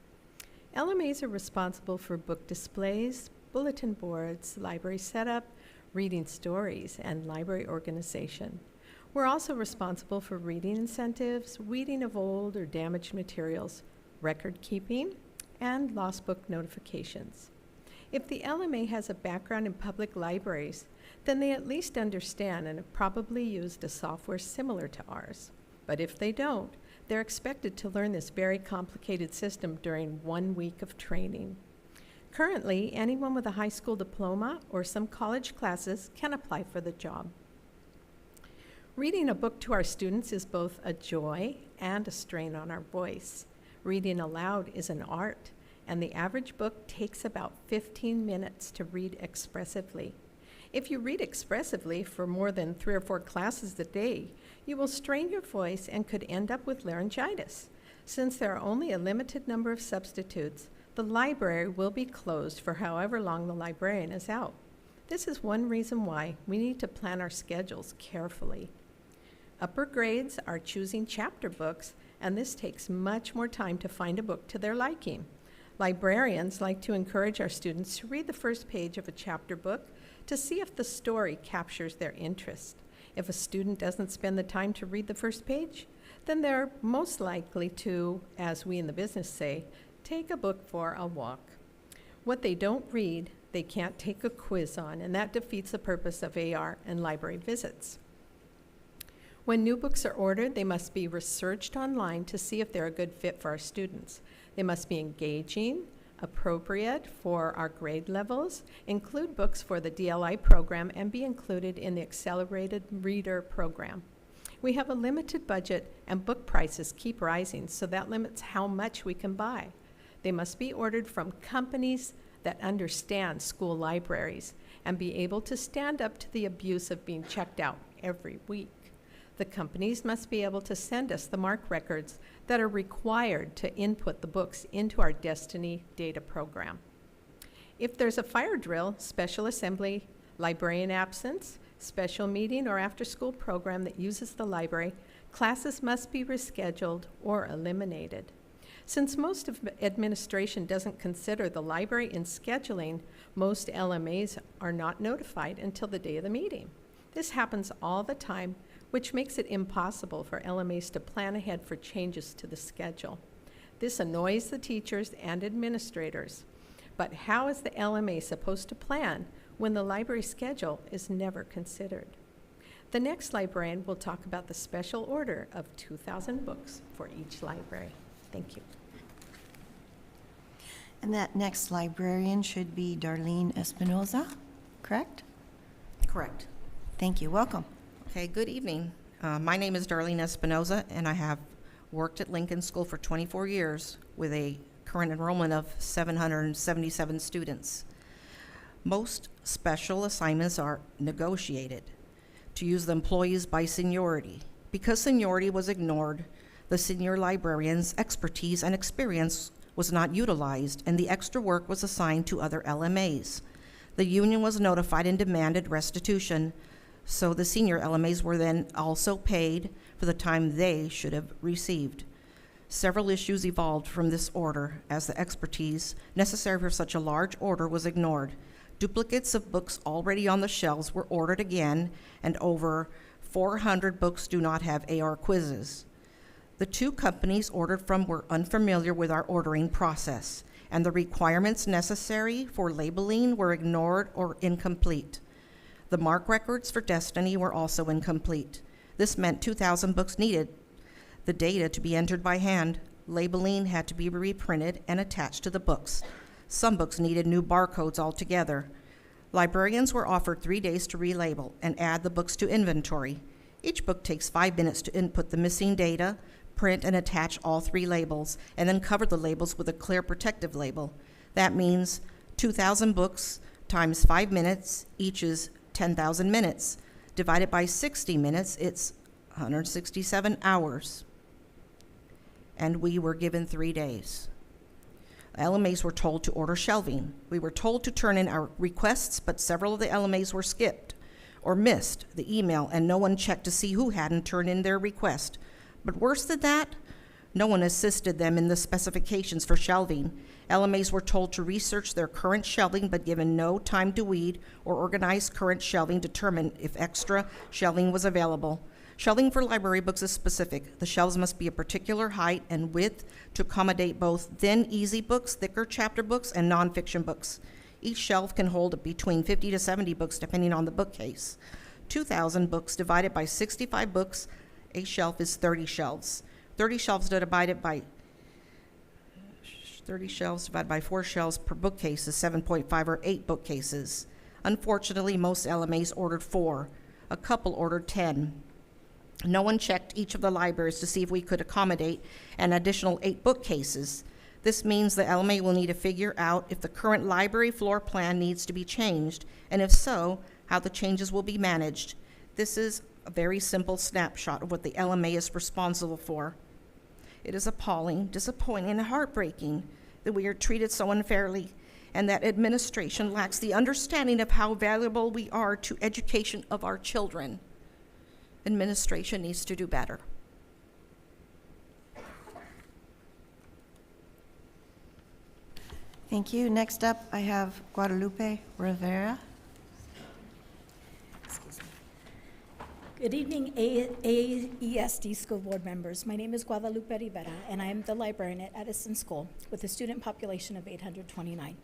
LMAs are responsible for book displays, bulletin boards, library setup, reading stories, and library organization. We're also responsible for reading incentives, weeding of old or damaged materials, record keeping, and lost book notifications. If the LMA has a background in public libraries, then they at least understand and have probably used a software similar to ours. But if they don't, they're expected to learn this very complicated system during 1 week of training. Currently, anyone with a high school diploma or some college classes can apply for the job. Reading a book to our students is both a joy and a strain on our voice. Reading aloud is an art, and the average book takes about 15 minutes to read expressively. If you read expressively for more than 3 or 4 classes a day, you will strain your voice and could end up with laryngitis. Since there are only a limited number of substitutes, the library will be closed for however long the librarian is out. This is one reason why we need to plan our schedules carefully. Upper grades are choosing chapter books, and this takes much more time to find a book to their liking. Librarians like to encourage our students to read the first page of a chapter book to see if the story captures their interest. If a student doesn't spend the time to read the first page, then they're most likely to, as we in the business say, take a book for a walk. What they don't read, they can't take a quiz on, and that defeats the purpose of AR and library visits. When new books are ordered, they must be researched online to see if they're a good fit for our students. They must be engaging, appropriate for our grade levels, include books for the DLI program, and be included in the Accelerated Reader program. We have a limited budget, and book prices keep rising, so that limits how much we can buy. They must be ordered from companies that understand school libraries and be able to stand up to the abuse of being checked out every week. The companies must be able to send us the MARC records that are required to input the books into our Destiny data program. If there's a fire drill, special assembly, librarian absence, special meeting, or after-school program that uses the library, classes must be rescheduled or eliminated. Since most of administration doesn't consider the library in scheduling, most LMAs are not notified until the day of the meeting. This happens all the time, which makes it impossible for LMAs to plan ahead for changes to the schedule. This annoys the teachers and administrators. But how is the LMA supposed to plan when the library schedule is never considered? The next librarian will talk about the special order of 2,000 books for each library. Thank you. And that next librarian should be Darlene Espinoza, correct? Correct. Thank you. Welcome. Okay, good evening. My name is Darlene Espinoza, and I have worked at Lincoln School for 24 years with a current enrollment of 777 students. Most special assignments are negotiated to use the employees by seniority. Because seniority was ignored, the senior librarian's expertise and experience was not utilized, and the extra work was assigned to other LMAs. The union was notified and demanded restitution, so the senior LMAs were then also paid for the time they should have received. Several issues evolved from this order, as the expertise necessary for such a large order was ignored. Duplicates of books already on the shelves were ordered again, and over 400 books do not have AR quizzes. The two companies ordered from were unfamiliar with our ordering process, and the requirements necessary for labeling were ignored or incomplete. The mark records for Destiny were also incomplete. This meant 2,000 books needed the data to be entered by hand. Labeling had to be reprinted and attached to the books. Some books needed new barcodes altogether. Librarians were offered 3 days to relabel and add the books to inventory. Each book takes 5 minutes to input the missing data, print and attach all 3 labels, and then cover the labels with a clear protective label. That means 2,000 books times 5 minutes, each is 10,000 minutes. Divided by 60 minutes, it's 167 hours. And we were given 3 days. LMAs were told to order shelving. We were told to turn in our requests, but several of the LMAs were skipped or missed the email, and no one checked to see who hadn't turned in their request. But worse than that, no one assisted them in the specifications for shelving. LMAs were told to research their current shelving, but given no time to weed or organize current shelving, determine if extra shelving was available. Shelving for library books is specific. The shelves must be a particular height and width to accommodate both thin, easy books, thicker chapter books, and nonfiction books. Each shelf can hold between 50 to 70 books, depending on the bookcase. 2,000 books divided by 65 books, a shelf is 30 shelves. 30 shelves divided by 4 shelves per bookcase is 7.5 or 8 bookcases. Unfortunately, most LMAs ordered 4. A couple ordered 10. No one checked each of the libraries to see if we could accommodate an additional 8 bookcases. This means the LMA will need to figure out if the current library floor plan needs to be changed, and if so, how the changes will be managed. This is a very simple snapshot of what the LMA is responsible for. It is appalling, disappointing, and heartbreaking that we are treated so unfairly, and that administration lacks the understanding of how valuable we are to education of our children. Administration needs to do better. Thank you. Next up, I have Guadalupe Rivera. Good evening, AESD school board members. My name is Guadalupe Rivera, and I am the librarian at Edison School with a student population of 829.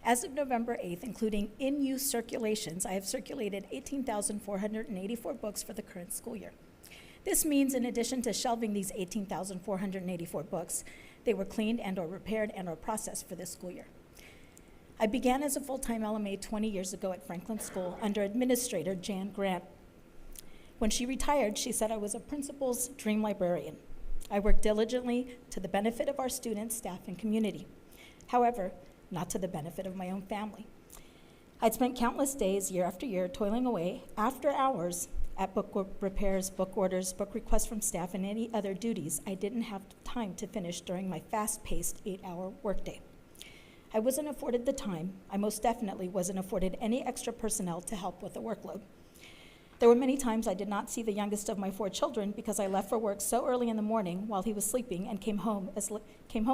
As of November 8th, including in-use circulations, I have circulated 18,484 books for the current school year. This means in addition to shelving these 18,484 books, they were cleaned and or repaired and or processed for this school year. I began as a full-time LMA 20 years ago at Franklin School under Administrator Jan Grant. When she retired, she said I was a principal's dream librarian. I worked diligently to the benefit of our students, staff, and community. However, not to the benefit of my own family. I'd spent countless days, year after year, toiling away after hours at book repairs, book orders, book requests from staff, and any other duties I didn't have time to finish during my fast-paced 8-hour workday. I wasn't afforded the time. I most definitely wasn't afforded any extra personnel to help with the workload. There were many times I did not see the youngest of my 4 children because I left for work so early in the morning while he was sleeping and came home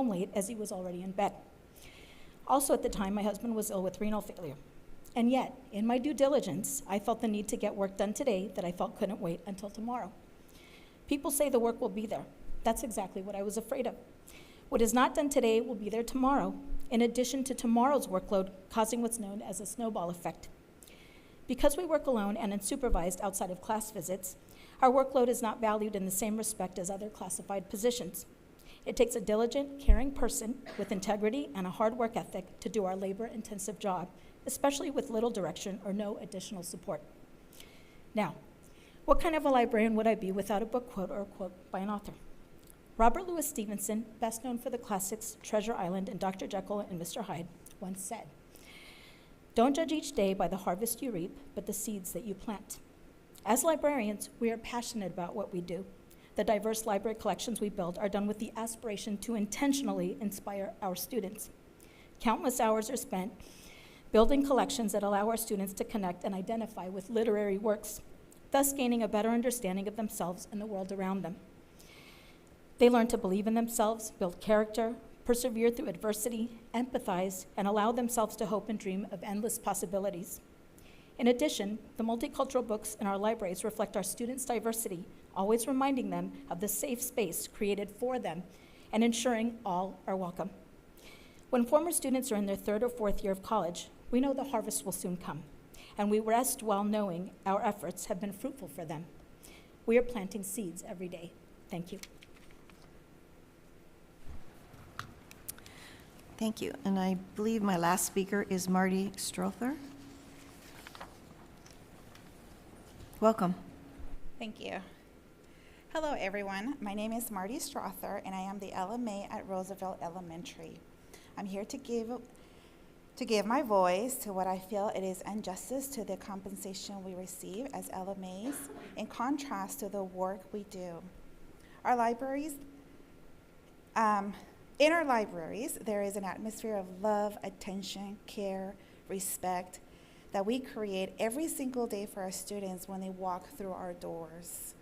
late as he was already in bed. Also at the time, my husband was ill with renal failure. And yet, in my due diligence, I felt the need to get work done today that I felt couldn't wait until tomorrow. People say the work will be there. That's exactly what I was afraid of. What is not done today will be there tomorrow, in addition to tomorrow's workload, causing what's known as a snowball effect. Because we work alone and unsupervised outside of class visits, our workload is not valued in the same respect as other classified positions. It takes a diligent, caring person with integrity and a hard work ethic to do our labor-intensive job, especially with little direction or no additional support. Now, what kind of a librarian would I be without a book quote or a quote by an author? Robert Louis Stevenson, best known for the classics Treasure Island and Dr. Jekyll and Mr. Hyde, once said, "Don't judge each day by the harvest you reap, but the seeds that you plant." As librarians, we are passionate about what we do. The diverse library collections we build are done with the aspiration to intentionally inspire our students. Countless hours are spent building collections that allow our students to connect and identify with literary works, thus gaining a better understanding of themselves and the world around them. They learn to believe in themselves, build character, persevere through adversity, empathize, and allow themselves to hope and dream of endless possibilities. In addition, the multicultural books in our libraries reflect our students' diversity, always reminding them of the safe space created for them and ensuring all are welcome. When former students are in their 3rd or 4th year of college, we know the harvest will soon come, and we rest well knowing our efforts have been fruitful for them. We are planting seeds every day. Thank you. Thank you. And I believe my last speaker is Marty Strother. Welcome. Thank you. Hello, everyone. My name is Marty Strother, and I am the LMA at Roosevelt Elementary. I'm here to give my voice to what I feel it is injustice to the compensation we receive as LMAs in contrast to the work we do. Our libraries, in our libraries, there is an atmosphere of love, attention, care, respect that we create every single day for our students when they walk through our doors.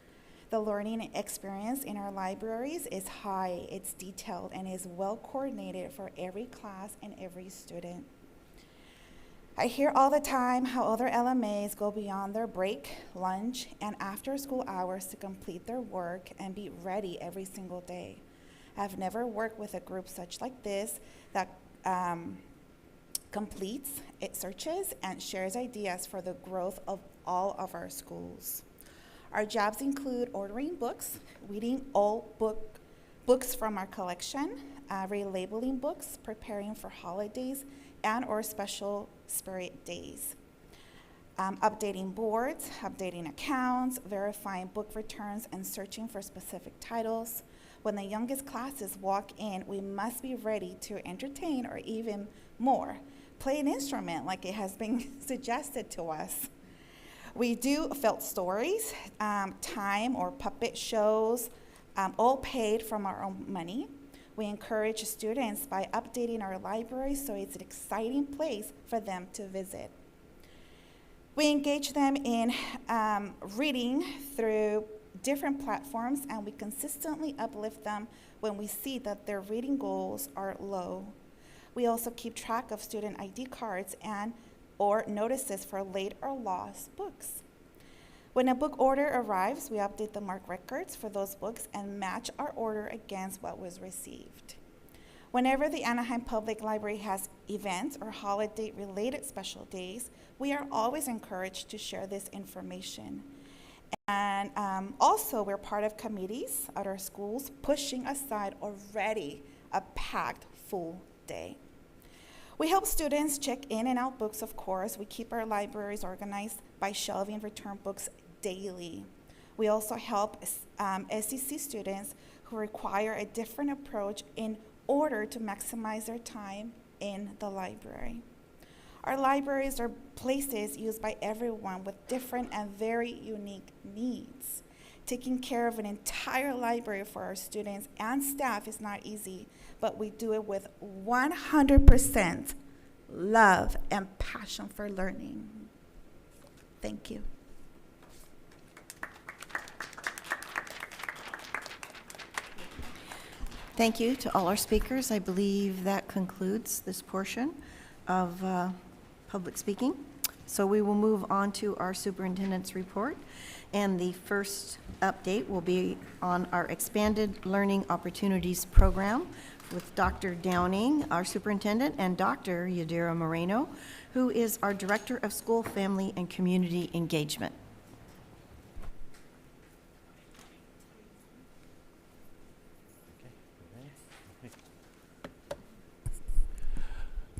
The learning experience in our libraries is high, it's detailed, and is well coordinated for every class and every student. I hear all the time how other LMAs go beyond their break, lunch, and after school hours to complete their work and be ready every single day. I've never worked with a group such like this that completes, it searches, and shares ideas for the growth of all of our schools. Our jobs include ordering books, reading all books from our collection, relabeling books, preparing for holidays and or special spirit days, updating boards, updating accounts, verifying book returns, and searching for specific titles. When the youngest classes walk in, we must be ready to entertain or even more, play an instrument like it has been suggested to us. We do felt stories, time or puppet shows, all paid from our own money. We encourage students by updating our library so it's an exciting place for them to visit. We engage them in reading through different platforms, and we consistently uplift them when we see that their reading goals are low. We also keep track of student ID cards and or notices for late or lost books. When a book order arrives, we update the MARC records for those books and match our order against what was received. Whenever the Anaheim Public Library has events or holiday-related special days, we are always encouraged to share this information. And also, we're part of committees at our schools pushing aside already a packed full day. We help students check in and out books, of course. We keep our libraries organized by shelving return books daily. We also help SEC students who require a different approach in order to maximize their time in the library. Our libraries are places used by everyone with different and very unique needs. Taking care of an entire library for our students and staff is not easy, but we do it with 100% love and passion for learning. Thank you. Thank you to all our speakers. I believe that concludes this portion of public speaking. So we will move on to our superintendent's report. And the first update will be on our Expanded Learning Opportunities Program with Dr. Downing, our superintendent, and Dr. Yadira Moreno, who is our Director of School, Family, and Community Engagement.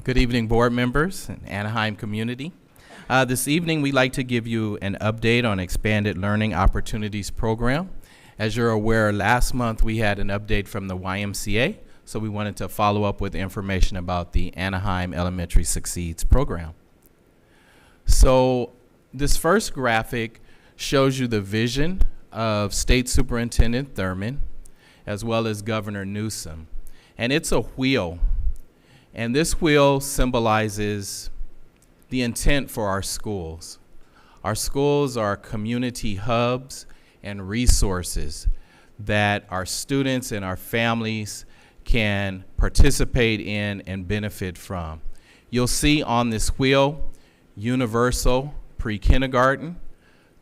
Good evening, board members and Anaheim community. This evening, we'd like to give you an update on Expanded Learning Opportunities Program. As you're aware, last month we had an update from the YMCA, so we wanted to follow up with information about the Anaheim Elementary Succeeds program. So this first graphic shows you the vision of State Superintendent Thurman, as well as Governor Newsom. And it's a wheel. And this wheel symbolizes the intent for our schools. Our schools are community hubs and resources that our students and our families can participate in and benefit from. You'll see on this wheel universal pre-kindergarten,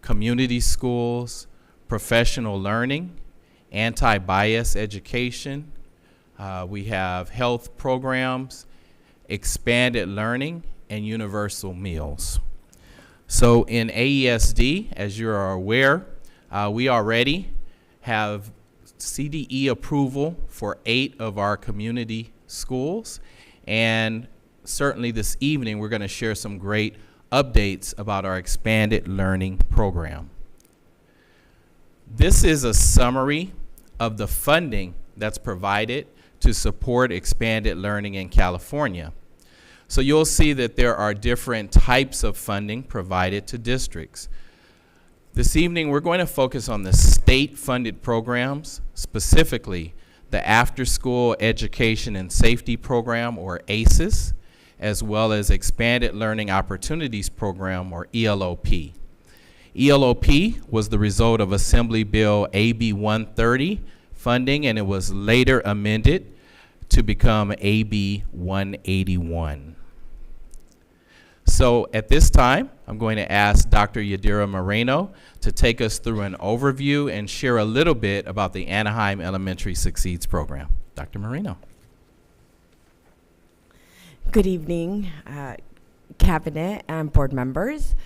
community schools, professional learning, anti-bias education. We have health programs, expanded learning, and universal meals. So in AESD, as you are aware, we already have CDE approval for 8 of our community schools, and certainly this evening we're going to share some great updates about our expanded learning program. This is a summary of the funding that's provided to support expanded learning in California. So you'll see that there are different types of funding provided to districts. This evening, we're going to focus on the state-funded programs, specifically the After School Education and Safety Program, or ACES, as well as Expanded Learning Opportunities Program, or ELOP. ELOP was the result of Assembly Bill AB 130 funding, and it was later amended to become AB 181. So at this time, I'm going to ask Dr. Yadira Moreno to take us through an overview and share a little bit about the Anaheim Elementary Succeeds program. Dr. Moreno. Good evening, Cabinet and board members.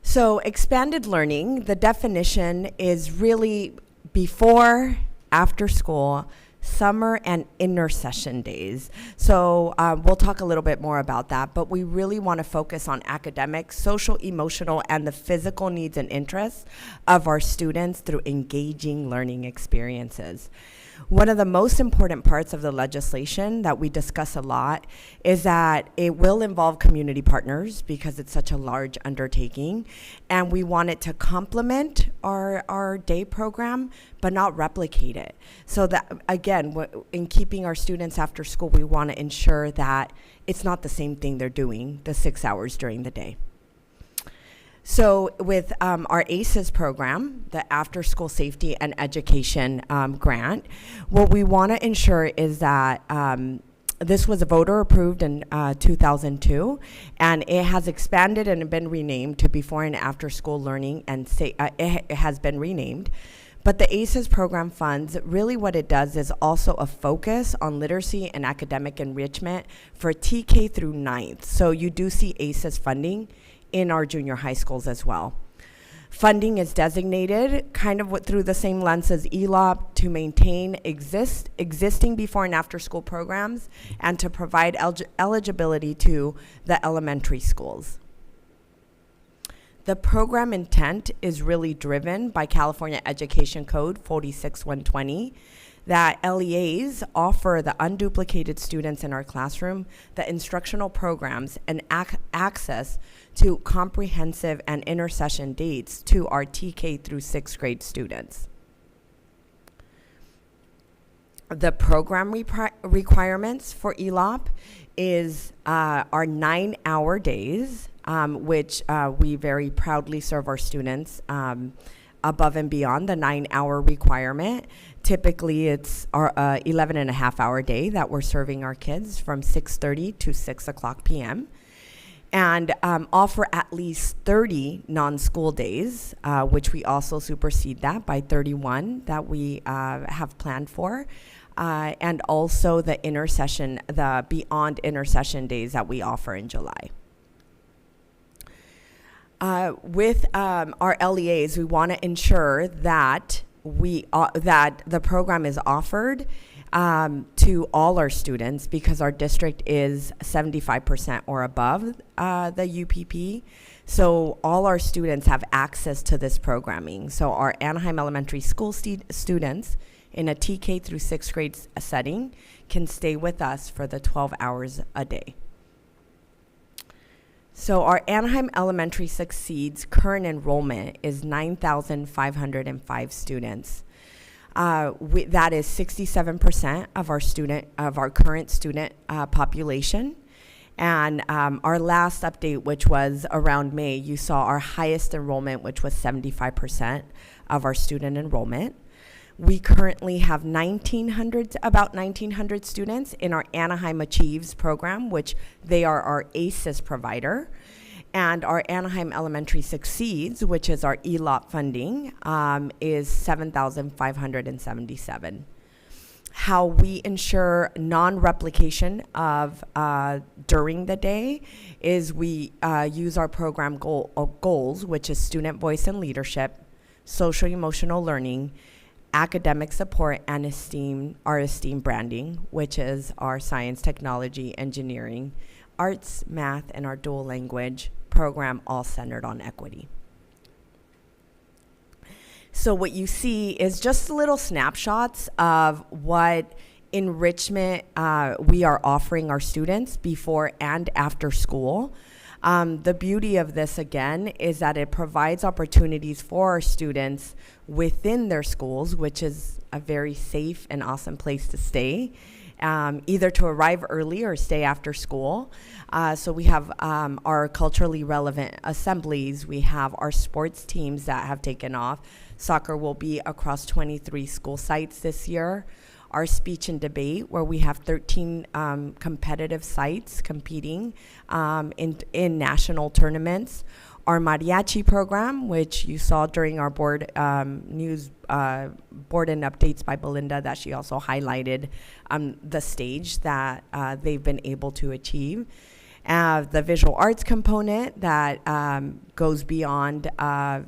So expanded learning, the definition is really before, after school, summer and intercession days. So we'll talk a little bit more about that, but we really want to focus on academic, social, emotional, and the physical needs and interests of our students through engaging learning experiences. One of the most important parts of the legislation that we discuss a lot is that it will involve community partners because it's such a large undertaking, and we want it to complement our day program but not replicate it. So that, again, in keeping our students after school, we want to ensure that it's not the same thing they're doing the 6 hours during the day. So with our ACES program, the After School Safety and Education grant, what we want to ensure is that this was voter approved in 2002, and it has expanded and been renamed to Before and After School Learning, and it has been renamed. But the ACES program funds, really what it does is also a focus on literacy and academic enrichment for TK through 9th. So you do see ACES funding in our junior high schools as well. Funding is designated kind of through the same lens as ELOP to maintain existing before and after school programs and to provide eligibility to the elementary schools. The program intent is really driven by California Education Code 46120, that LEAs offer the unduplicated students in our classroom the instructional programs and access to comprehensive and intercession dates to our TK through 6th grade students. The program requirements for ELOP is our 9-hour days, which we very proudly serve our students above and beyond the 9-hour requirement. Typically, it's our 11.5-hour day that we're serving our kids from 6:30 to 6 o'clock p.m. And offer at least 30 non-school days, which we also supersede that by 31 that we have planned for. And also the intercession, the beyond intercession days that we offer in July. With our LEAs, we want to ensure that that the program is offered to all our students because our district is 75% or above the UPP. So all our students have access to this programming. So our Anaheim Elementary School students in a TK through 6th grade setting can stay with us for the 12 hours a day. So our Anaheim Elementary Succeeds current enrollment is 9,505 students. That is 67% of our current student population. And our last update, which was around May, you saw our highest enrollment, which was 75% of our student enrollment. We currently have about 1,900 students in our Anaheim Achieves program, which they are our ACES provider. And our Anaheim Elementary Succeeds, which is our ELOP funding, is 7,577. How we ensure non-replication of during the day is we use our program goals, which is student voice and leadership, social emotional learning, academic support, and our esteem branding, which is our science, technology, engineering, arts, math, and our dual language program, all centered on equity. So what you see is just little snapshots of what enrichment we are offering our students before and after school. The beauty of this, again, is that it provides opportunities for our students within their schools, which is a very safe and awesome place to stay, either to arrive early or stay after school. So we have our culturally relevant assemblies. We have our sports teams that have taken off. Soccer will be across 23 school sites this year. Our speech and debate, where we have 13 competitive sites competing in national tournaments. Our mariachi program, which you saw during our board news board and updates by Belinda, that she also highlighted the stage that they've been able to achieve. The visual arts component that goes beyond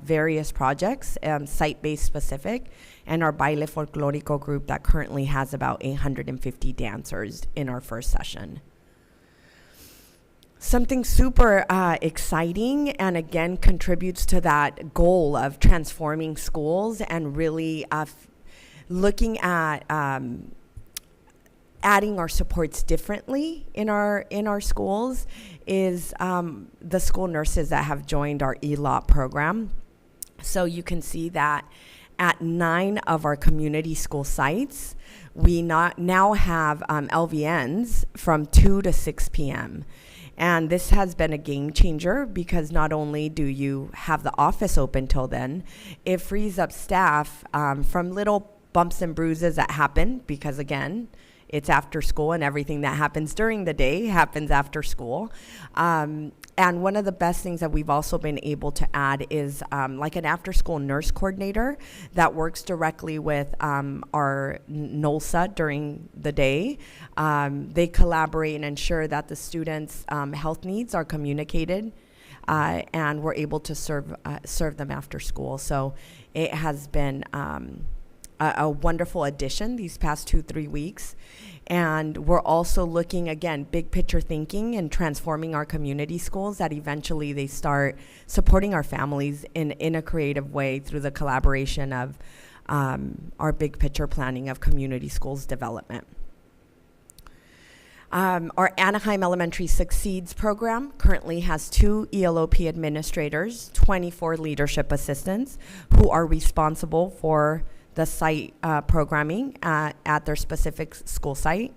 various projects, site-based specific, and our baile folklorico group that currently has about 850 dancers in our first session. Something super exciting, and again contributes to that goal of transforming schools and really looking at adding our supports differently in our schools, is the school nurses that have joined our ELOP program. So you can see that at 9 of our community school sites, we now have LVNs from 2 to 6 p.m. And this has been a game changer, because not only do you have the office open till then, it frees up staff from little bumps and bruises that happen, because again, it's after school, and everything that happens during the day happens after school. And one of the best things that we've also been able to add is like an after-school nurse coordinator that works directly with our NOLSA during the day. They collaborate and ensure that the students' health needs are communicated, and we're able to serve them after school. So it has been a wonderful addition these past 2-3 weeks. And we're also looking, again, big picture thinking and transforming our community schools, that eventually they start supporting our families in a creative way through the collaboration of our big picture planning of community schools development. Our Anaheim Elementary Succeeds program currently has 2 ELOP administrators, 24 leadership assistants who are responsible for the site programming at their specific school site,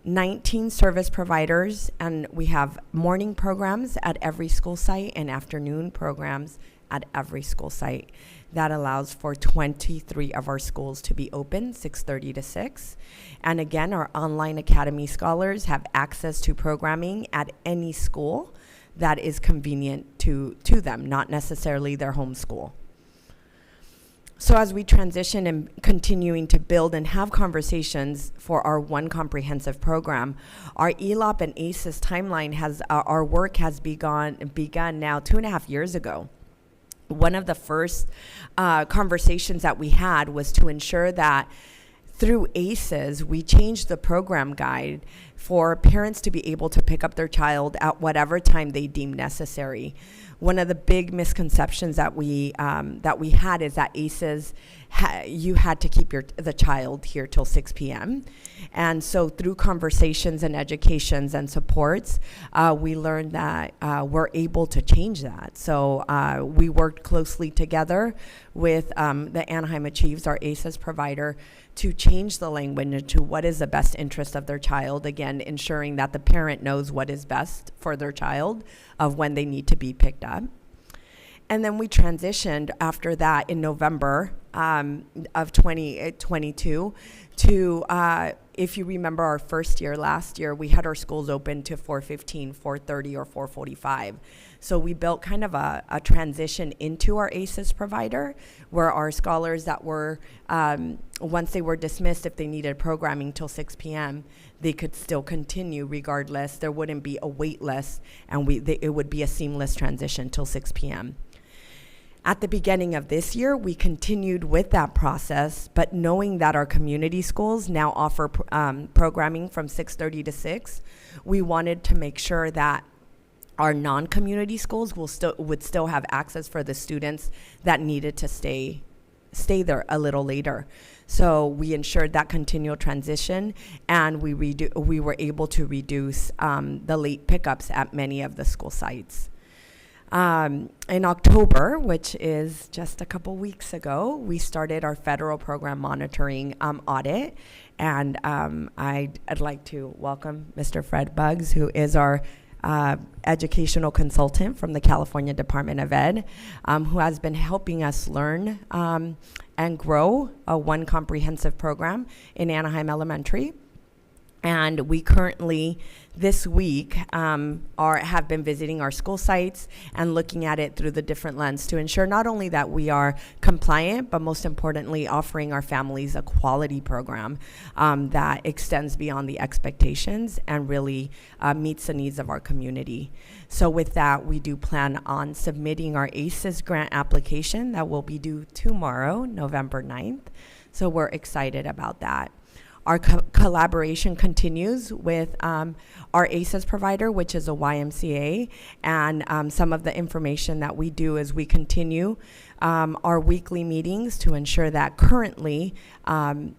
19 service providers, and we have morning programs at every school site and afternoon programs at every school site. That allows for 23 of our schools to be open, 6:30 to 6. And again, our online academy scholars have access to programming at any school that is convenient to them, not necessarily their home school. So as we transition and continuing to build and have conversations for our one comprehensive program, our ELOP and ACES timeline our work has begun now 2.5 years ago. One of the first conversations that we had was to ensure that through ACES, we changed the program guide for parents to be able to pick up their child at whatever time they deem necessary. One of the big misconceptions that we had is that ACES, you had to keep the child here till 6 p.m. And so through conversations and educations and supports, we learned that we're able to change that. So we worked closely together with the Anaheim Achieves, our ACES provider, to change the language into what is the best interest of their child, again, ensuring that the parent knows what is best for their child of when they need to be picked up. And then we transitioned after that in November of 2022 to, if you remember our first year, last year, we had our schools open to 4:15, 4:30, or 4:45. So we built kind of a transition into our ACES provider, where our scholars that were, once they were dismissed, if they needed programming till 6 p.m., they could still continue regardless. There wouldn't be a wait list, and it would be a seamless transition till 6 p.m. At the beginning of this year, we continued with that process, but knowing that our community schools now offer programming from 6:30 to 6, we wanted to make sure that our non-community schools would still have access for the students that needed to stay there a little later. So we ensured that continual transition, and we were able to reduce the late pickups at many of the school sites. In October, which is just a couple weeks ago, we started our federal program monitoring audit, and I'd like to welcome Mr. Fred Buggs, who is our educational consultant from the California Department of Ed, who has been helping us learn and grow one comprehensive program in Anaheim Elementary. And we currently, this week, have been visiting our school sites and looking at it through the different lens to ensure not only that we are compliant, but most importantly, offering our families a quality program that extends beyond the expectations and really meets the needs of our community. So with that, we do plan on submitting our ACES grant application that will be due tomorrow, November 9th. So we're excited about that. Our collaboration continues with our ACES provider, which is a YMCA, and some of the information that we do is we continue our weekly meetings to ensure that currently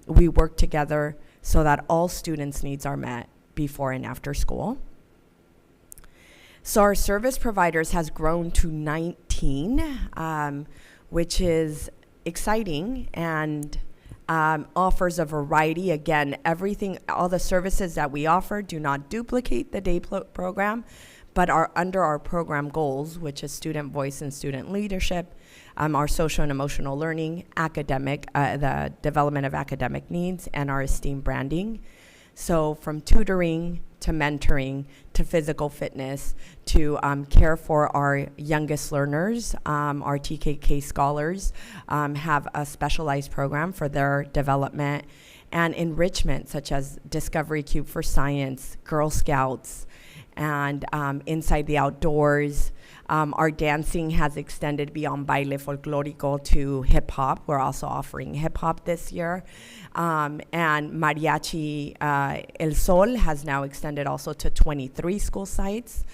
we work together so that all students' needs are met before and after school. So our service providers has grown to 19, which is exciting and offers a variety. Again, all the services that we offer do not duplicate the day program, but are under our program goals, which is student voice and student leadership, our social and emotional learning, the development of academic needs, and our esteem branding. So from tutoring to mentoring to physical fitness to care for our youngest learners, our TKK scholars have a specialized program for their development and enrichment, such as Discovery Cube for Science, Girl Scouts, and Inside the Outdoors. Our dancing has extended beyond baile folclórico to hip hop. We're also offering hip hop this year. And Mariachi El Sol has now extended also to 23 school sites.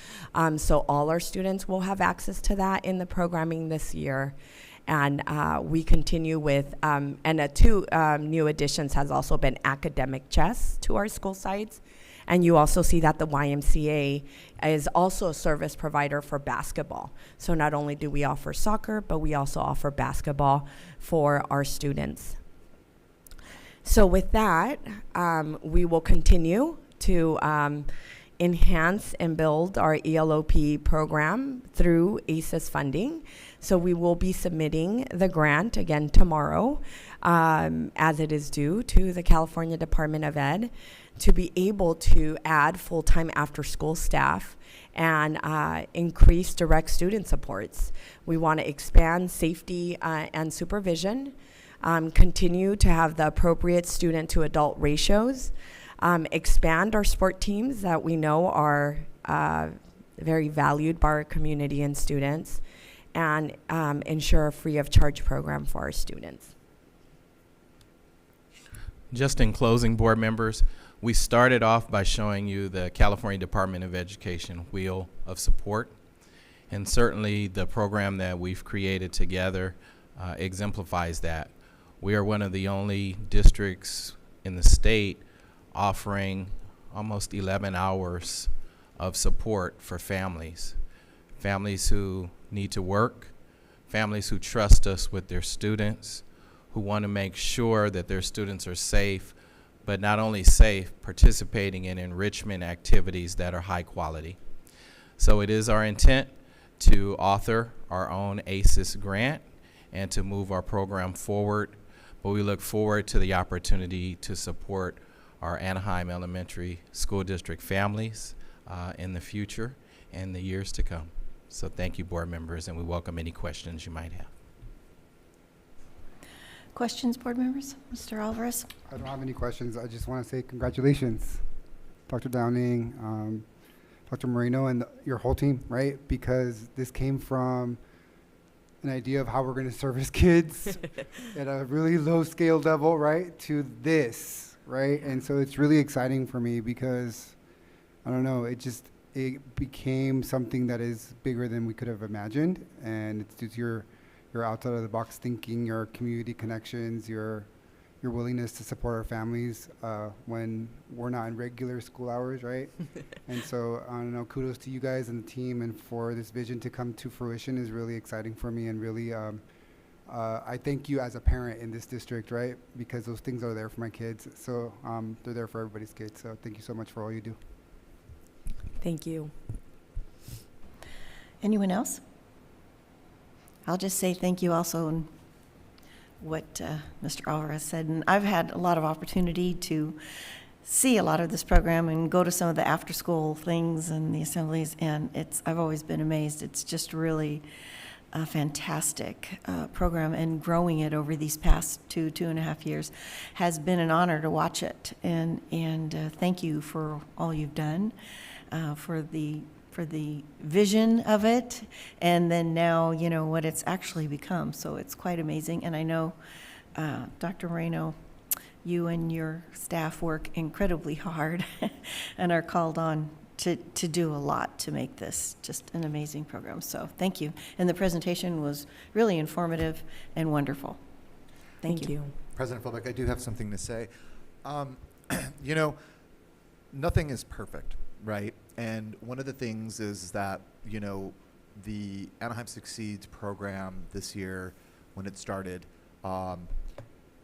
So all our students will have access to that in the programming this year. And we continue with, and two new additions has also been academic chess to our school sites. And you also see that the YMCA is also a service provider for basketball. So not only do we offer soccer, but we also offer basketball for our students. So with that, we will continue to enhance and build our ELOP program through ACES funding. So we will be submitting the grant again tomorrow, as it is due to the California Department of Ed, to be able to add full-time after-school staff and increase direct student supports. We want to expand safety and supervision, continue to have the appropriate student-to-adult ratios, expand our sport teams that we know are very valued by our community and students, and ensure a free-of-charge program for our students. Just in closing, board members, we started off by showing you the California Department of Education wheel of support, and certainly the program that we've created together exemplifies that. We are one of the only districts in the state offering almost 11 hours of support for families who need to work, families who trust us with their students, who want to make sure that their students are safe, but not only safe, participating in enrichment activities that are high quality. So it is our intent to author our own ACES grant and to move our program forward. But we look forward to the opportunity to support our Anaheim Elementary School District families in the future and the years to come. So thank you, board members, and we welcome any questions you might have. Questions, board members? Mr. Alvarez? I don't have any questions. I just want to say congratulations, Dr. Downing, Dr. Moreno, and your whole team, right? Because this came from an idea of how we're going to service kids at a really low scale level, right, to this, right? And so it's really exciting for me because, I don't know, it became something that is bigger than we could have imagined. And it's due to your outside of the box thinking, your community connections, your willingness to support our families when we're not in regular school hours, right? And so, I don't know, kudos to you guys and the team, and for this vision to come to fruition is really exciting for me, and really, I thank you as a parent in this district, right? Because those things are there for my kids, so they're there for everybody's kids, so thank you so much for all you do. Thank you. Anyone else? I'll just say thank you also in what Mr. Alvarez said. And I've had a lot of opportunity to see a lot of this program and go to some of the after-school things and the assemblies, and I've always been amazed. It's just really a fantastic program, and growing it over these past 2.5 years has been an honor to watch it. And thank you for all you've done, for the vision of it, and then now, you know, what it's actually become. So it's quite amazing. And I know, Dr. Moreno, you and your staff work incredibly hard and are called on to do a lot to make this just an amazing program. So thank you. And the presentation was really informative and wonderful. Thank you. President Philbeck, I do have something to say. You know, nothing is perfect, right? And one of the things is that, you know, the Anaheim Succeeds program this year, when it started,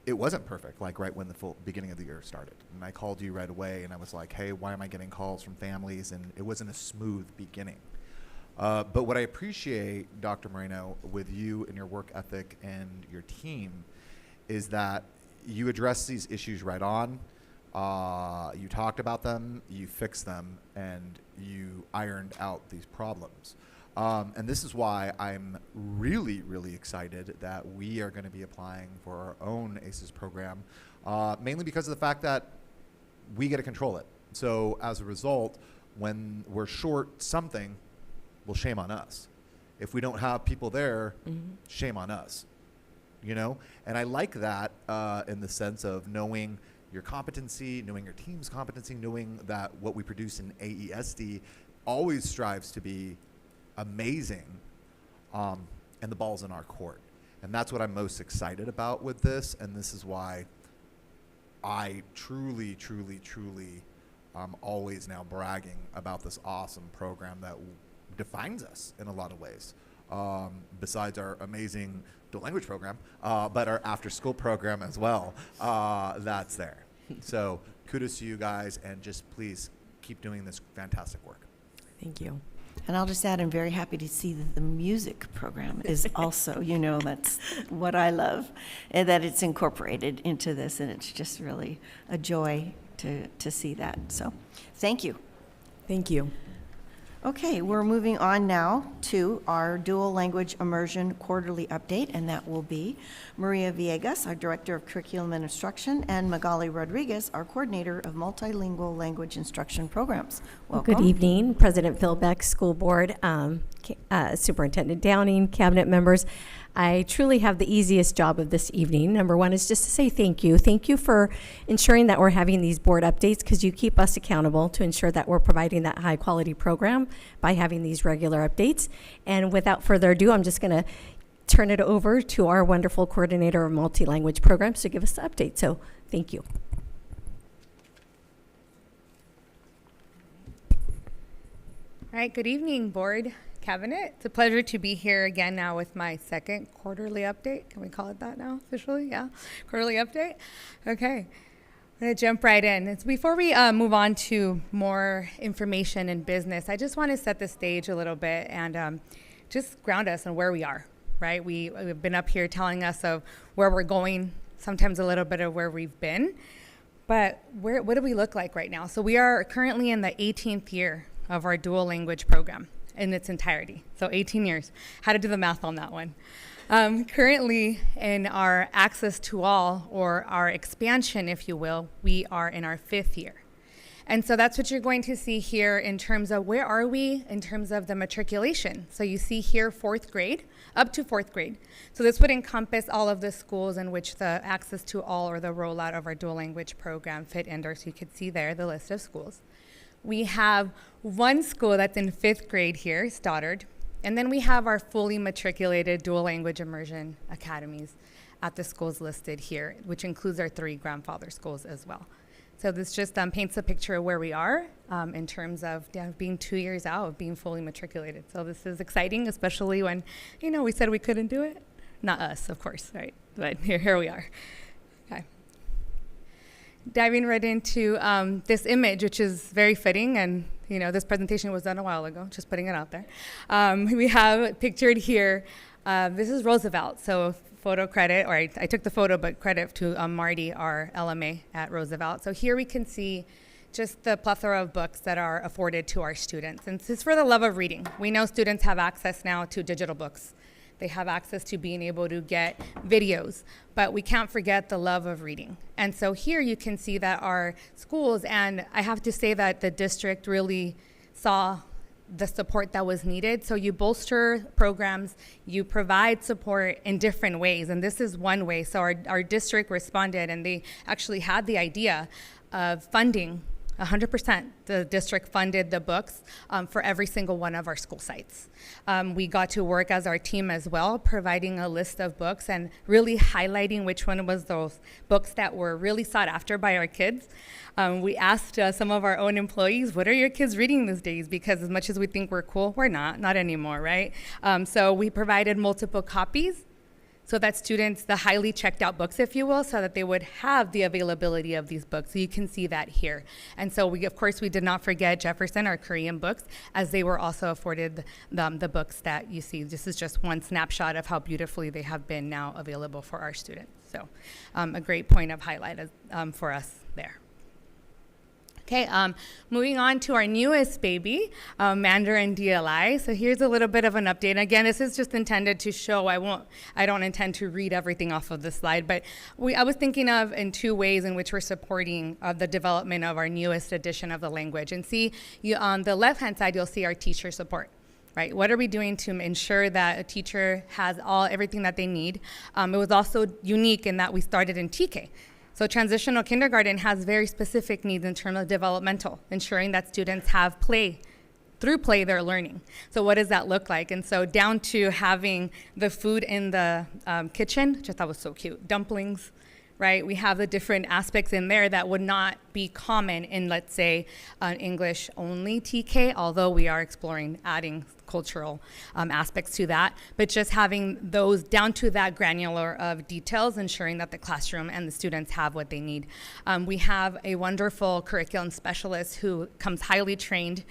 it wasn't perfect, like right when the full beginning of the year started. And I called you right away, and I was like, hey, why am I getting calls from families? And it wasn't a smooth beginning. But what I appreciate, Dr. Moreno, with you and your work ethic and your team is that you address these issues right on. You talked about them, you fixed them, and you ironed out these problems. And this is why I'm really, really excited that we are going to be applying for our own ACES program, mainly because of the fact that we get to control it. So as a result, when we're short something, well, shame on us. If we don't have people there, shame on us, you know? And I like that in the sense of knowing your competency, knowing your team's competency, knowing that what we produce in AESD always strives to be amazing, and the ball's in our court. And that's what I'm most excited about with this, and this is why I truly, truly, truly always now bragging about this awesome program that defines us in a lot of ways. Besides our amazing dual language program, but our after-school program as well, that's there. So kudos to you guys, and just please keep doing this fantastic work. Thank you. And I'll just add, I'm very happy to see that the music program is also, you know, that's what I love, and that it's incorporated into this, and it's just really a joy to see that. So thank you. Thank you. Okay, we're moving on now to our dual language immersion quarterly update, and that will be Maria Villegas, our Director of Curriculum and Instruction, and Magali Rodriguez, our Coordinator of Multilingual Language Instruction Programs. Welcome. Good evening, President Philbeck, School Board, Superintendent Downing, Cabinet members. I truly have the easiest job of this evening. Number one is just to say thank you. Thank you for ensuring that we're having these board updates, because you keep us accountable to ensure that we're providing that high quality program by having these regular updates. And without further ado, I'm just going to turn it over to our wonderful coordinator of multi-language programs to give us the update. So thank you. All right, good evening, Board, Cabinet. It's a pleasure to be here again now with my second quarterly update. Can we call it that now officially? Yeah, quarterly update. Okay, I'm gonna jump right in. Before we move on to more information and business, I just want to set the stage a little bit and just ground us on where we are. right? We've been up here telling us of where we're going, sometimes a little bit of where we've been. But what do we look like right now? So we are currently in the 18th year of our dual language program in its entirety. So 18 years. How to do the math on that one. Currently in our access to all, or our expansion, if you will, we are in our 5th year. And so that's what you're going to see here in terms of where are we in terms of the matriculation. So you see here 4th grade, up to 4th grade. So this would encompass all of the schools in which the access to all or the rollout of our dual language program fit under. So you could see there the list of schools. We have one school that's in 5th grade here, Stoddard. And then we have our fully matriculated dual language immersion academies at the schools listed here, which includes our 3 grandfather schools as well. So this just paints a picture of where we are in terms of being 2 years out of being fully matriculated. So this is exciting, especially when, we said we couldn't do it. Not us, of course, right? But here we are. Okay. Diving right into this image, which is very fitting, and this presentation was done a while ago, just putting it out there. We have pictured here, this is Roosevelt, so photo credit, or I took the photo, but credit to Marty, our LMA at Roosevelt. So here we can see just the plethora of books that are afforded to our students. And this is for the love of reading. We know students have access now to digital books. They have access to being able to get videos, but we can't forget the love of reading. And so here you can see that our schools, and I have to say that the district really saw the support that was needed. So you bolster programs, you provide support in different ways, and this is one way. So our district responded, and they actually had the idea of funding 100%. The district funded the books for every single one of our school sites. We got to work as our team as well, providing a list of books and really highlighting which one was those books that were really sought after by our kids. We asked some of our own employees, what are your kids reading these days? Because as much as we think we're cool, we're not anymore, right? So we provided multiple copies so that students, the highly checked out books, if you will, so that they would have the availability of these books. So you can see that here. And so we, of course, we did not forget Jefferson, our Korean books, as they were also afforded the books that you see. This is just one snapshot of how beautifully they have been now available for our students. So a great point of highlight for us there. Okay, moving on to our newest baby, Mandarin DLI. So here's a little bit of an update. Again, this is just intended to show, I don't intend to read everything off of the slide, but I was thinking of in 2 ways in which we're supporting the development of our newest edition of the language. And see, on the left-hand side, you'll see our teacher support. Right? What are we doing to ensure that a teacher has everything that they need? It was also unique in that we started in TK. So transitional kindergarten has very specific needs in terms of developmental, ensuring that students have play. Through play, they're learning. So what does that look like? And so down to having the food in the kitchen, which I thought was so cute, dumplings, right? We have the different aspects in there that would not be common in, let's say, English only TK, although we are exploring adding cultural aspects to that, but just having those down to that granular of details, ensuring that the classroom and the students have what they need. We have a wonderful curriculum specialist who comes highly trained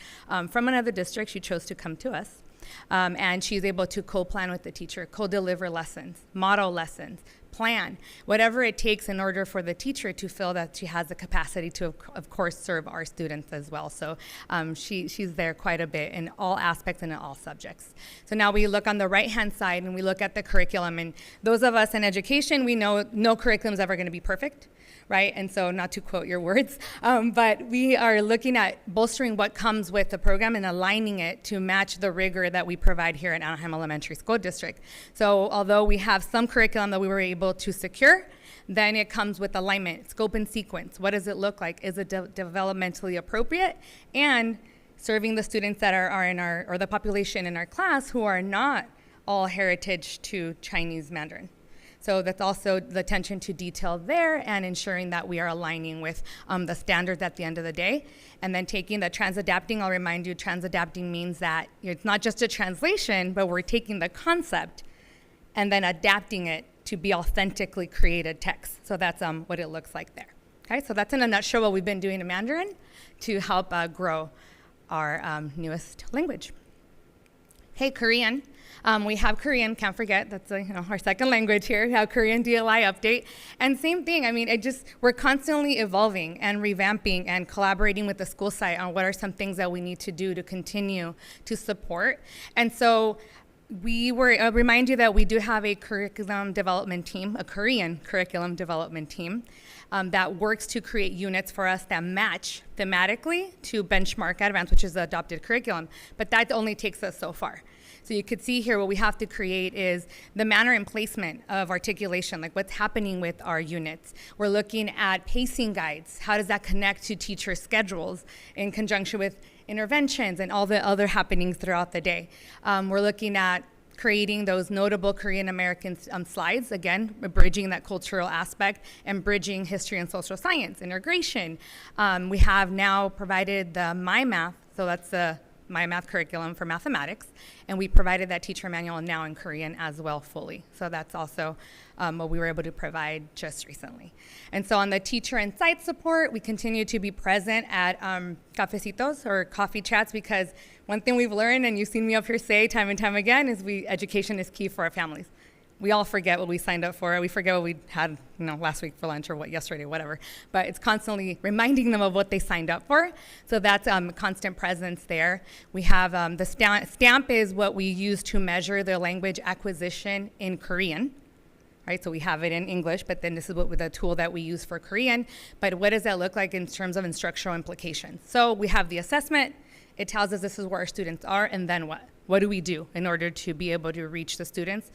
from another district. She chose to come to us. And she's able to co-plan with the teacher, co-deliver lessons, model lessons, plan, whatever it takes in order for the teacher to feel that she has the capacity to, of course, serve our students as well. So she's there quite a bit in all aspects and in all subjects. So now we look on the right-hand side and we look at the curriculum. And those of us in education, we know no curriculum is ever going to be perfect, right? And so not to quote your words, but we are looking at bolstering what comes with the program and aligning it to match the rigor that we provide here at Anaheim Elementary School District. So although we have some curriculum that we were able to secure, then it comes with alignment, scope and sequence. What does it look like? Is it developmentally appropriate? And serving the students that are in our, or the population in our class who are not all heritage to Chinese Mandarin. So that's also the attention to detail there and ensuring that we are aligning with the standards at the end of the day. And then taking the transadapting, I'll remind you, transadapting means that it's not just a translation, but we're taking the concept and then adapting it to be authentically created text. So that's what it looks like there. Okay, so that's in a nutshell what we've been doing in Mandarin to help grow our newest language. Hey, Korean. We have Korean, can't forget, that's our second language here. We have Korean DLI update. And same thing, I mean, we're constantly evolving and revamping and collaborating with the school site on what are some things that we need to do to continue to support. And so we were, remind you that we do have a curriculum development team, a Korean curriculum development team that works to create units for us that match thematically to benchmark Advance, which is the adopted curriculum. But that only takes us so far. So you could see here what we have to create is the manner and placement of articulation, like what's happening with our units. We're looking at pacing guides. How does that connect to teacher schedules in conjunction with interventions and all the other happenings throughout the day? We're looking at creating those notable Korean American slides, again, bridging that cultural aspect and bridging history and social science, integration. We have now provided the My Math, so that's the My Math curriculum for mathematics, and we provided that teacher manual now in Korean as well fully. So that's also what we were able to provide just recently. And so on the teacher and site support, we continue to be present at cafecitos or coffee chats, because one thing we've learned, and you've seen me up here say time and time again, is education is key for our families. We all forget what we signed up for. We forget what we had, last week for lunch or yesterday, whatever. But it's constantly reminding them of what they signed up for. So that's constant presence there. We have the stamp is what we use to measure their language acquisition in Korean. Right, so we have it in English, but then this is the tool that we use for Korean. But what does that look like in terms of instructional implications? So we have the assessment. It tells us this is where our students are, and then what? What do we do in order to be able to reach the students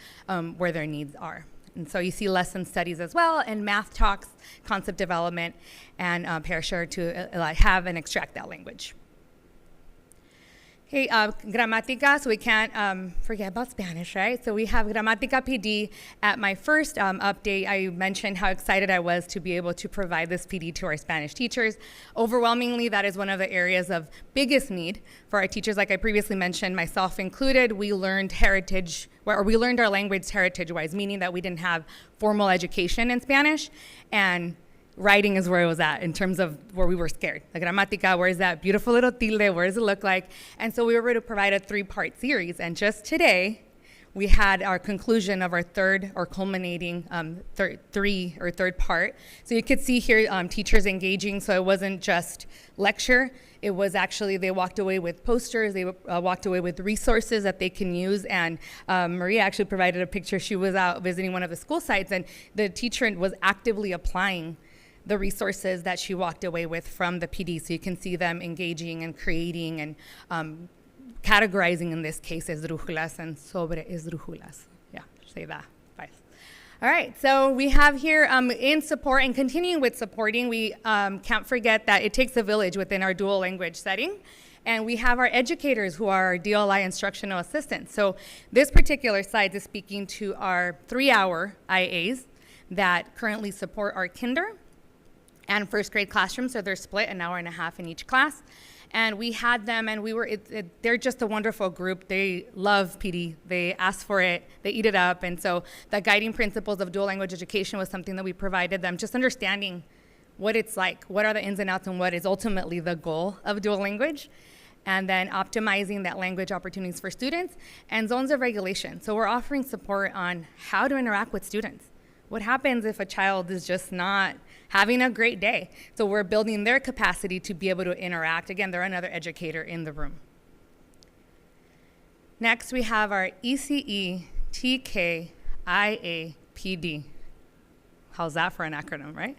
where their needs are? And so you see lesson studies as well, and math talks, concept development, and PairShare to have and extract that language. Okay, Gramática, so we can't forget about Spanish, right? So we have Gramática PD. At my first update, I mentioned how excited I was to be able to provide this PD to our Spanish teachers. Overwhelmingly, that is one of the areas of biggest need for our teachers. Like I previously mentioned, myself included, we learned our language heritage-wise, meaning that we didn't have formal education in Spanish, and writing is where it was at in terms of where we were scared. The gramática, where is that beautiful little tilde, where does it look like? And so we were able to provide a 3-part series. And just today, we had our conclusion of our third or culminating third part. So you could see here teachers engaging. So it wasn't just lecture. It was actually, they walked away with posters. They walked away with resources that they can use. And Maria actually provided a picture. She was out visiting one of the school sites, and the teacher was actively applying the resources that she walked away with from the PD. So you can see them engaging and creating and categorizing, in this case, esdrújulas and sobre esdrújulas. Yeah, say that. Bye. All right, so we have here in support and continuing with supporting, we can't forget that it takes a village within our dual language setting. And we have our educators who are our DLI instructional assistants. So this particular slide is speaking to our 3-hour IAs that currently support our kinder and first grade classrooms, so they're split an hour and a half in each class. And we had them, and they're just a wonderful group. They love PD. They ask for it. They eat it up. And so the guiding principles of dual language education was something that we provided them, just understanding what it's like, what are the ins and outs, and what is ultimately the goal of dual language. And then optimizing that language opportunities for students and zones of regulation. So we're offering support on how to interact with students. What happens if a child is just not having a great day? So we're building their capacity to be able to interact. Again, they're another educator in the room. Next, we have our ECE, TK, IA, PD. How's that for an acronym, right?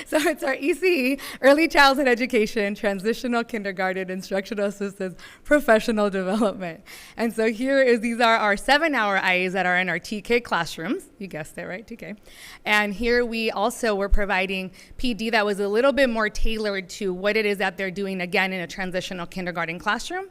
So it's our ECE, Early Childhood Education, Transitional Kindergarten, Instructional Assistance, Professional Development. And so these are our 7-hour IAs that are in our TK classrooms. You guessed it, right, TK. And here we also were providing PD that was a little bit more tailored to what it is that they're doing, again, in a transitional kindergarten classroom.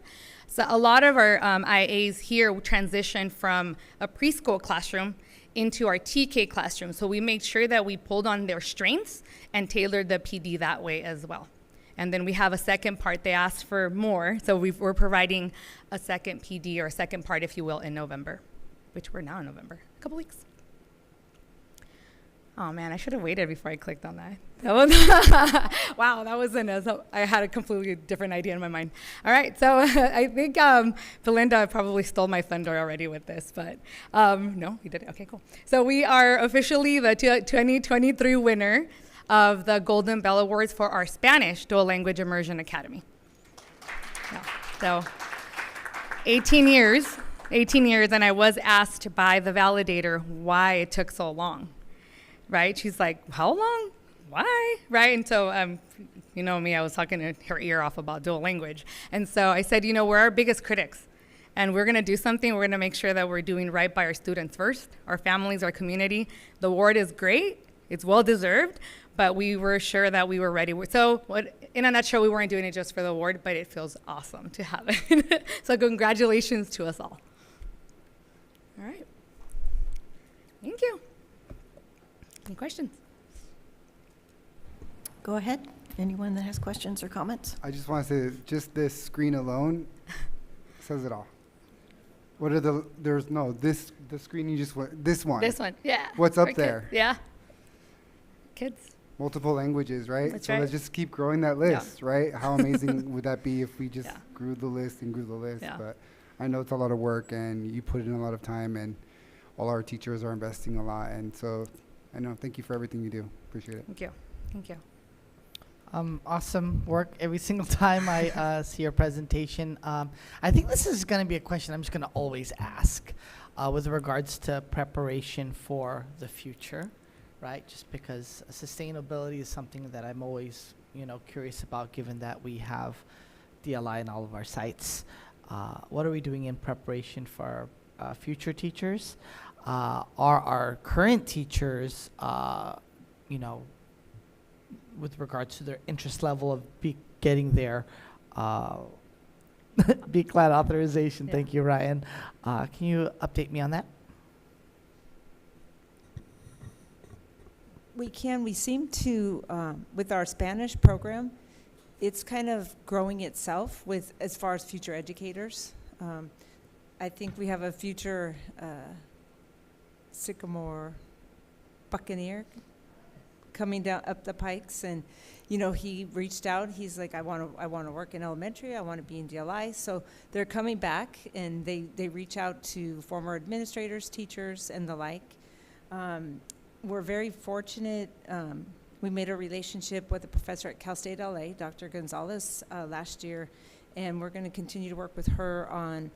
So a lot of our IAs here transition from a preschool classroom into our TK classroom. So we made sure that we pulled on their strengths and tailored the PD that way as well. And then we have a second part. They asked for more, so we're providing a second PD, or a second part, if you will, in November, which we're now in November, a couple weeks. Oh man, I should have waited before I clicked on that. That was wow, that wasn't as I had a completely different idea in my mind. All right, so I think Belinda probably stole my thunder already with this, but no, he didn't. Okay, cool. So we are officially the 2023 winner of the Golden Bell Awards for our Spanish Dual Language Immersion Academy. Yeah. So 18 years, and I was asked by the validator why it took so long. Right? She's like, how long? Why? Right? And so, you know me, I was talking her ear off about dual language. And so I said, you know, we're our biggest critics. And we're going to do something. We're going to make sure that we're doing right by our students first, our families, our community. The award is great. It's well-deserved. But we were sure that we were ready. So in a nutshell, we weren't doing it just for the award, but it feels awesome to have it. So congratulations to us all. All right. Thank you. Any questions? Go ahead. Anyone that has questions or comments? I just want to say, just this screen alone says it all. What are the, the screen you just went, this one. This one, yeah. What's up For there? Kids. Yeah. Kids. Multiple languages, right? That's so right. let's just keep growing that list, right? How amazing would that be if we just grew the list and grew the list? Yeah. But I know it's a lot of work and you put in a lot of time and all our teachers are investing a lot. And so I know, thank you for everything you do. Appreciate it. Thank you. Thank you. Awesome work every single time I see your presentation. I think this is going to be a question I'm just going to always ask with regards to preparation for the future, right? Just because sustainability is something that I'm always, curious about, given that we have DLI in all of our sites. What are we doing in preparation for our future teachers? Are our current teachers, with regards to their interest level of getting their BCLAD authorization? Thank you, Ryan. Can you update me on that? We can. We seem to, with our Spanish program, it's kind of growing itself with as far as future educators. I think we have a future Sycamore Buccaneer coming down up the pikes, and he reached out. He's like, I want to work in elementary. I want to be in DLI. So they're coming back, and they reach out to former administrators, teachers, and the like. We're very fortunate. We made a relationship with a professor at Cal State LA, Dr. Gonzalez, last year, and we're going to continue to work with her on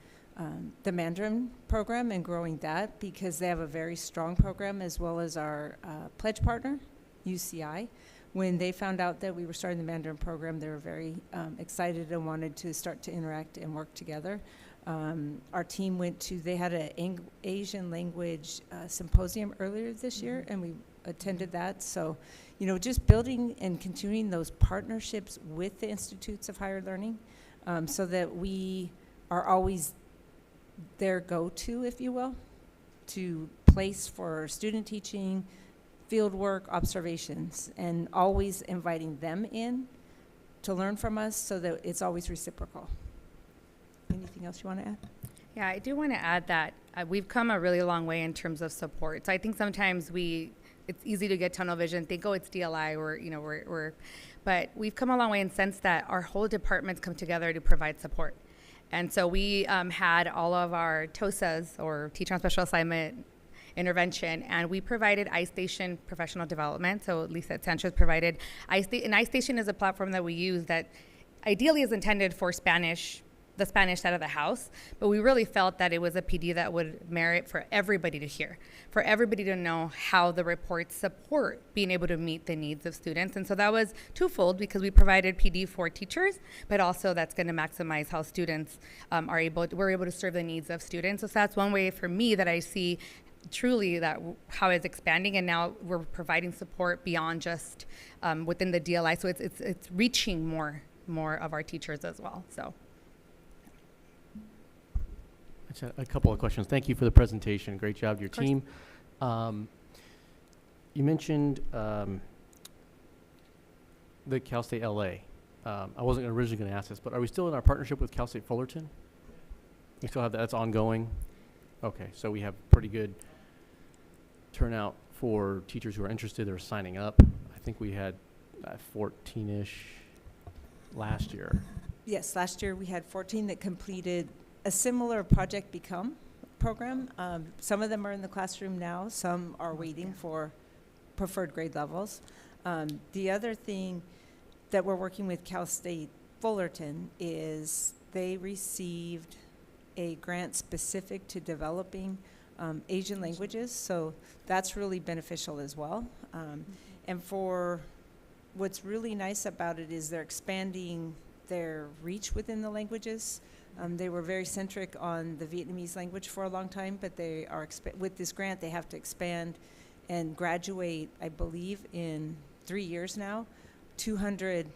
the Mandarin program and growing that, because they have a very strong program, as well as our pledge partner, UCI. When they found out that we were starting the Mandarin program, they were very excited and wanted to start to interact and work together. Our team they had an Asian language symposium earlier this year, and we attended that. So, just building and continuing those partnerships with the institutes of higher learning, so that we are always their go-to, if you will, to place for student teaching, field work, observations, and always inviting them in to learn from us, so that it's always reciprocal. Anything else you want to add? Yeah, I do want to add that we've come a really long way in terms of support. So I think sometimes it's easy to get tunnel vision, think, oh, it's DLI, but we've come a long way in the sense that our whole departments come together to provide support. And so we had all of our TOSAs, or teacher on special assignment intervention, and we provided iStation professional development. So Lisa Sanchez provided and iStation is a platform that we use that ideally is intended for the Spanish side of the house, but we really felt that it was a PD that would merit for everybody to hear, for everybody to know how the reports support being able to meet the needs of students. And so that was twofold, because we provided PD for teachers, but also that's going to maximize how students we're able to serve the needs of students. So that's one way for me that I see truly that how it's expanding, and now we're providing support beyond just within the DLI. So it's reaching more of our teachers as well. So. A couple of questions. Thank you for the presentation. Great job, your team. You mentioned the Cal State LA. I wasn't originally going to ask this, but are we still in our partnership with Cal State Fullerton? We still have that. That's ongoing. Okay, so we have pretty good turnout for teachers who are interested or signing up. I think we had 14-ish last year. Yes, last year we had 14 that completed a similar Project Become program. Some of them are in the classroom now. Some are waiting for preferred grade levels. The other thing that we're working with Cal State Fullerton is they received a grant specific to developing Asian languages, so that's really beneficial as well. And for what's really nice about it is they're expanding their reach within the languages. They were very centric on the Vietnamese language for a long time, but they are with this grant they have to expand and graduate, I believe, in 3 years now, 200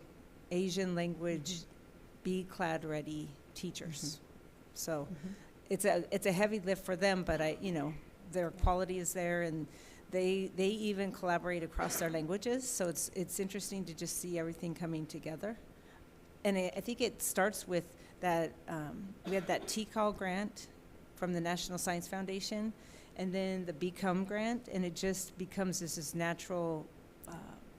Asian language B-clad ready teachers. So it's a heavy lift for them, but their quality is there, and they even collaborate across their languages. So it's interesting to just see everything coming together. And I think it starts with that we had that TCAL grant from the National Science Foundation, and then the Become grant, and it just becomes this natural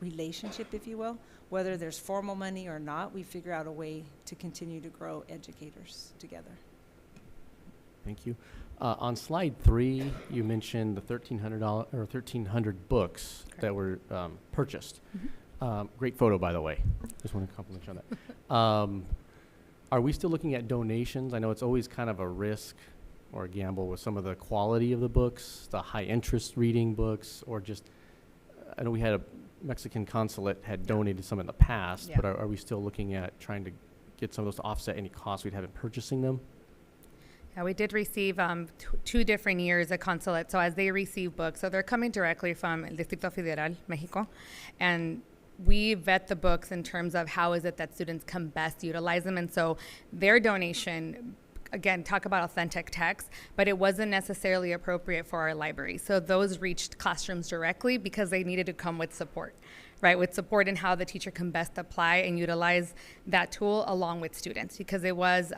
relationship, if you will. Whether there's formal money or not, we figure out a way to continue to grow educators together. Thank you. On slide 3, you mentioned the $1,300 books that were purchased. Great photo, by the way. Just want to compliment you on that. Are we still looking at donations? I know it's always kind of a risk or a gamble with some of the quality of the books, the high interest reading books, or just, I know we had a Mexican consulate had donated some in the past, but are we still looking at trying to get some of those to offset any costs we'd have in purchasing them? Yeah, we did receive 2 different years a consulate. So as they receive books, so they're coming directly from El Distrito Federal, Mexico, and we vet the books in terms of how is it that students can best utilize them. And so their donation, again, talk about authentic text, but it wasn't necessarily appropriate for our library. So those reached classrooms directly because they needed to come with support, right? With support in how the teacher can best apply and utilize that tool along with students, because it was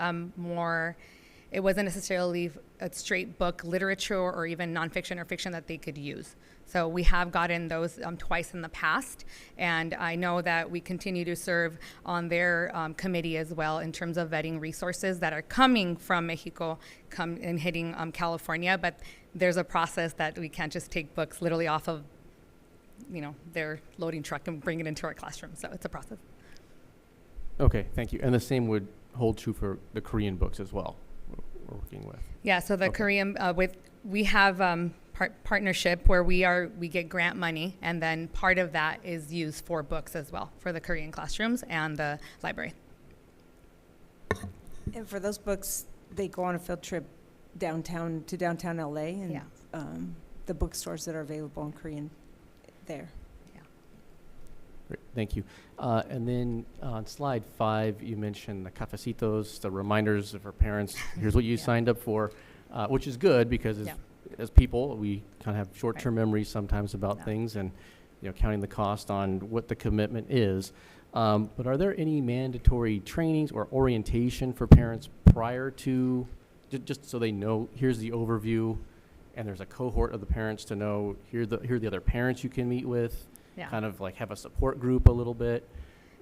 it wasn't necessarily a straight book literature or even nonfiction or fiction that they could use. So we have gotten those twice in the past, and I know that we continue to serve on their committee as well in terms of vetting resources that are coming from Mexico and hitting California, but there's a process that we can't just take books literally off of their loading truck and bring it into our classroom. So it's a process. Okay, thank you. And the same would hold true for the Korean books as well we're working with. Yeah, so the Korean, we have partnership where we get grant money, and then part of that is used for books as well for the Korean classrooms and the library. And for those books, they go on a field trip downtown LA, and the bookstores that are available in Korean there. Great, thank you. And then on slide 5, you mentioned the cafecitos, the reminders for parents. Here's what you signed up for, which is good because as people, we kind of have short-term memories sometimes about things, and counting the cost on what the commitment is. But are there any mandatory trainings or orientation for parents prior to, just so they know, here's the overview, and there's a cohort of the parents to know, here are the other parents you can meet with? Kind of like have a support group a little bit.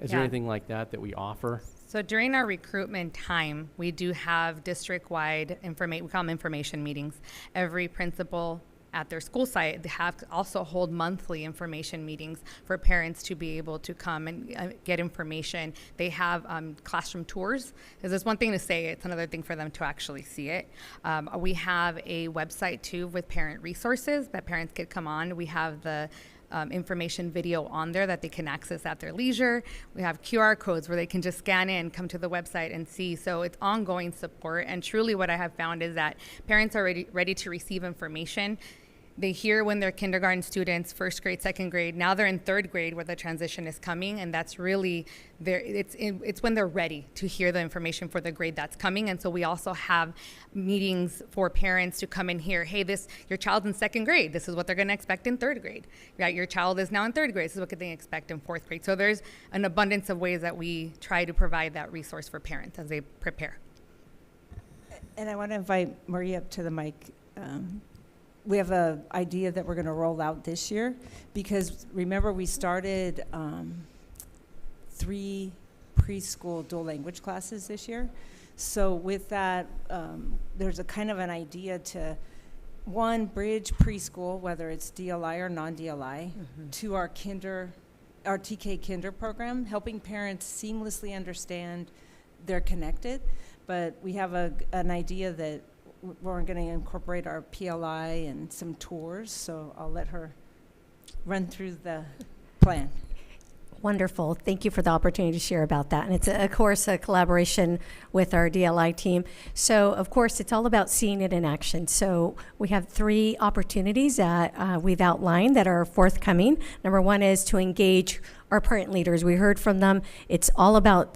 Is there anything like that we offer? So during our recruitment time, we do have district-wide we call them information meetings. Every principal at their school site, they have to also hold monthly information meetings for parents to be able to come and get information. They have classroom tours. There's one thing to say, it's another thing for them to actually see it. We have a website too with parent resources that parents could come on. We have the information video on there that they can access at their leisure. We have QR codes where they can just scan in, come to the website and see. So it's ongoing support. And truly what I have found is that parents are ready to receive information. They hear when they're kindergarten students, first grade, second grade. Now they're in third grade where the transition is coming, and that's really it's when they're ready to hear the information for the grade that's coming. And so we also have meetings for parents to come and hear, hey, your child's in second grade. This is what they're going to expect in third grade. Right? Your child is now in third grade. This is what they expect in fourth grade. So there's an abundance of ways that we try to provide that resource for parents as they prepare. And I want to invite Maria up to the mic. we have a idea that we're going to roll out this year, because remember we started 3 preschool dual language classes this year. So with that, there's a kind of an idea to, one, bridge preschool, whether it's DLI or non-DLI, to our TK Kinder program, helping parents seamlessly understand they're connected. But we have an idea that we're going to incorporate our PLI and some tours, so I'll let her run through the plan. Wonderful. Thank you for the opportunity to share about that. And it's, of course, a collaboration with our DLI team. So, of course, it's all about seeing it in action. So we have 3 opportunities that we've outlined that are forthcoming. Number 1 is to engage our parent leaders. We heard from them. It's all about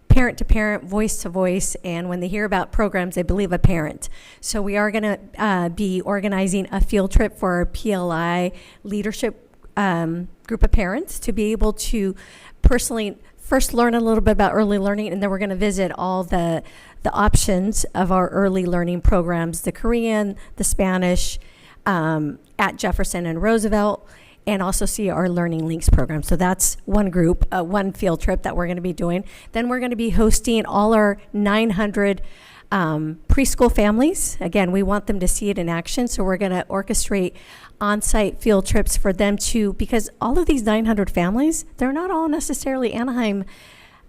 parent to parent, voice to voice, and when they hear about programs, they believe a parent. So we are going to be organizing a field trip for our PLI leadership group of parents to be able to personally first learn a little bit about early learning, and then we're going to visit all the options of our early learning programs, the Korean, the Spanish, at Jefferson and Roosevelt, and also see our Learning Links program. So that's one group, one field trip that we're going to be doing. Then we're going to be hosting all our 900 preschool families. Again, we want them to see it in action, so we're going to orchestrate on-site field trips for them to, because all of these 900 families, they're not all necessarily Anaheim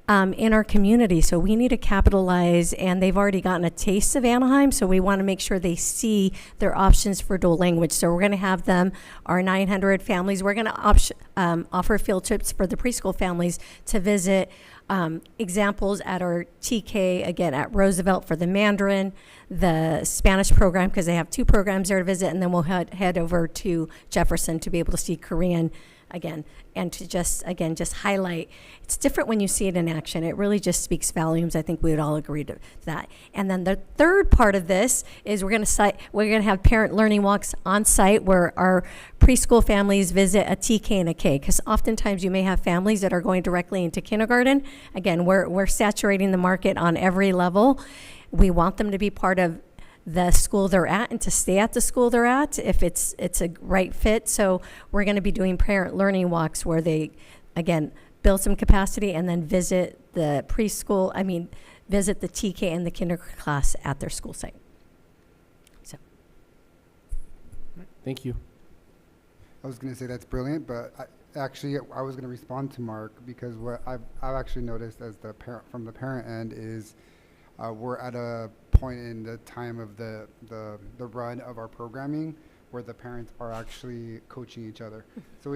in our community, so we need to capitalize, and they've already gotten a taste of Anaheim, so we want to make sure they see their options for dual language. So we're going to have them, our 900 families, we're going to offer field trips for the preschool families to visit examples at our TK, again, at Roosevelt for the Mandarin, the Spanish program, because they have 2 programs there to visit, and then we'll head over to Jefferson to be able to see Korean again, and to just highlight, it's different when you see it in action. It really just speaks volumes. I think we would all agree to that. And then the third part of this is we're going to have parent learning walks on site where our preschool families visit a TK and a K, because oftentimes you may have families that are going directly into kindergarten. Again, we're saturating the market on every level. We want them to be part of the school they're at and to stay at the school they're at if it's a right fit. So we're going to be doing parent learning walks where they, again, build some capacity and then visit the visit the TK and the kindergarten class at their school site. So. Thank you. I was going to say that's brilliant, but I was going to respond to Mark, because what I've actually noticed as the parent, from the parent end, is we're at a point in the time of the run of our programming where the parents are actually coaching each other. So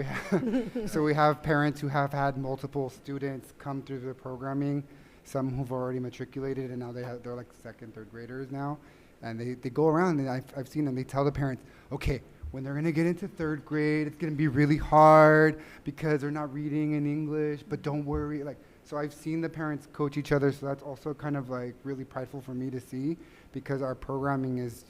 we have parents who have had multiple students come through the programming, some who've already matriculated, and now they're like 2nd, 3rd graders now, and they go around, and I've seen them. They tell the parents, okay, when they're gonna get into 3rd grade, it's gonna be really hard because they're not reading in English, but don't worry, like. So I've seen the parents coach each other, so that's also kind of like really prideful for me to see, because our programming is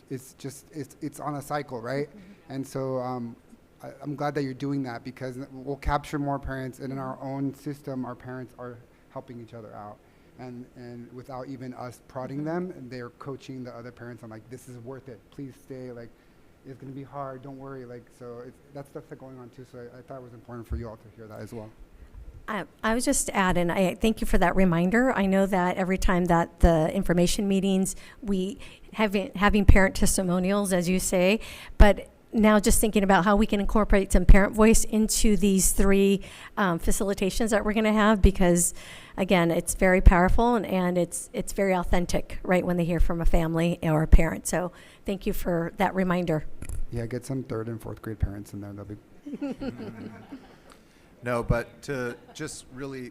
on a cycle, right? Mm-hmm. And so I'm glad that you're doing that, because we'll capture more parents, and in our own system, our parents are helping each other out. And without even us prodding them, they're coaching the other parents on like, this is worth it, please stay, like, it's gonna be hard, don't worry, like, so that stuff's going on too, so I thought it was important for you all to hear that as well. I was just adding, I thank you for that reminder. I know that every time that the information meetings, we having parent testimonials, as you say, but now just thinking about how we can incorporate some parent voice into these 3 facilitations that we're going to have, because again, it's very powerful and it's very authentic, right, when they hear from a family or a parent. So thank you for that reminder. Yeah, get some 3rd and 4th grade parents in there. That'll be. No, but to just really,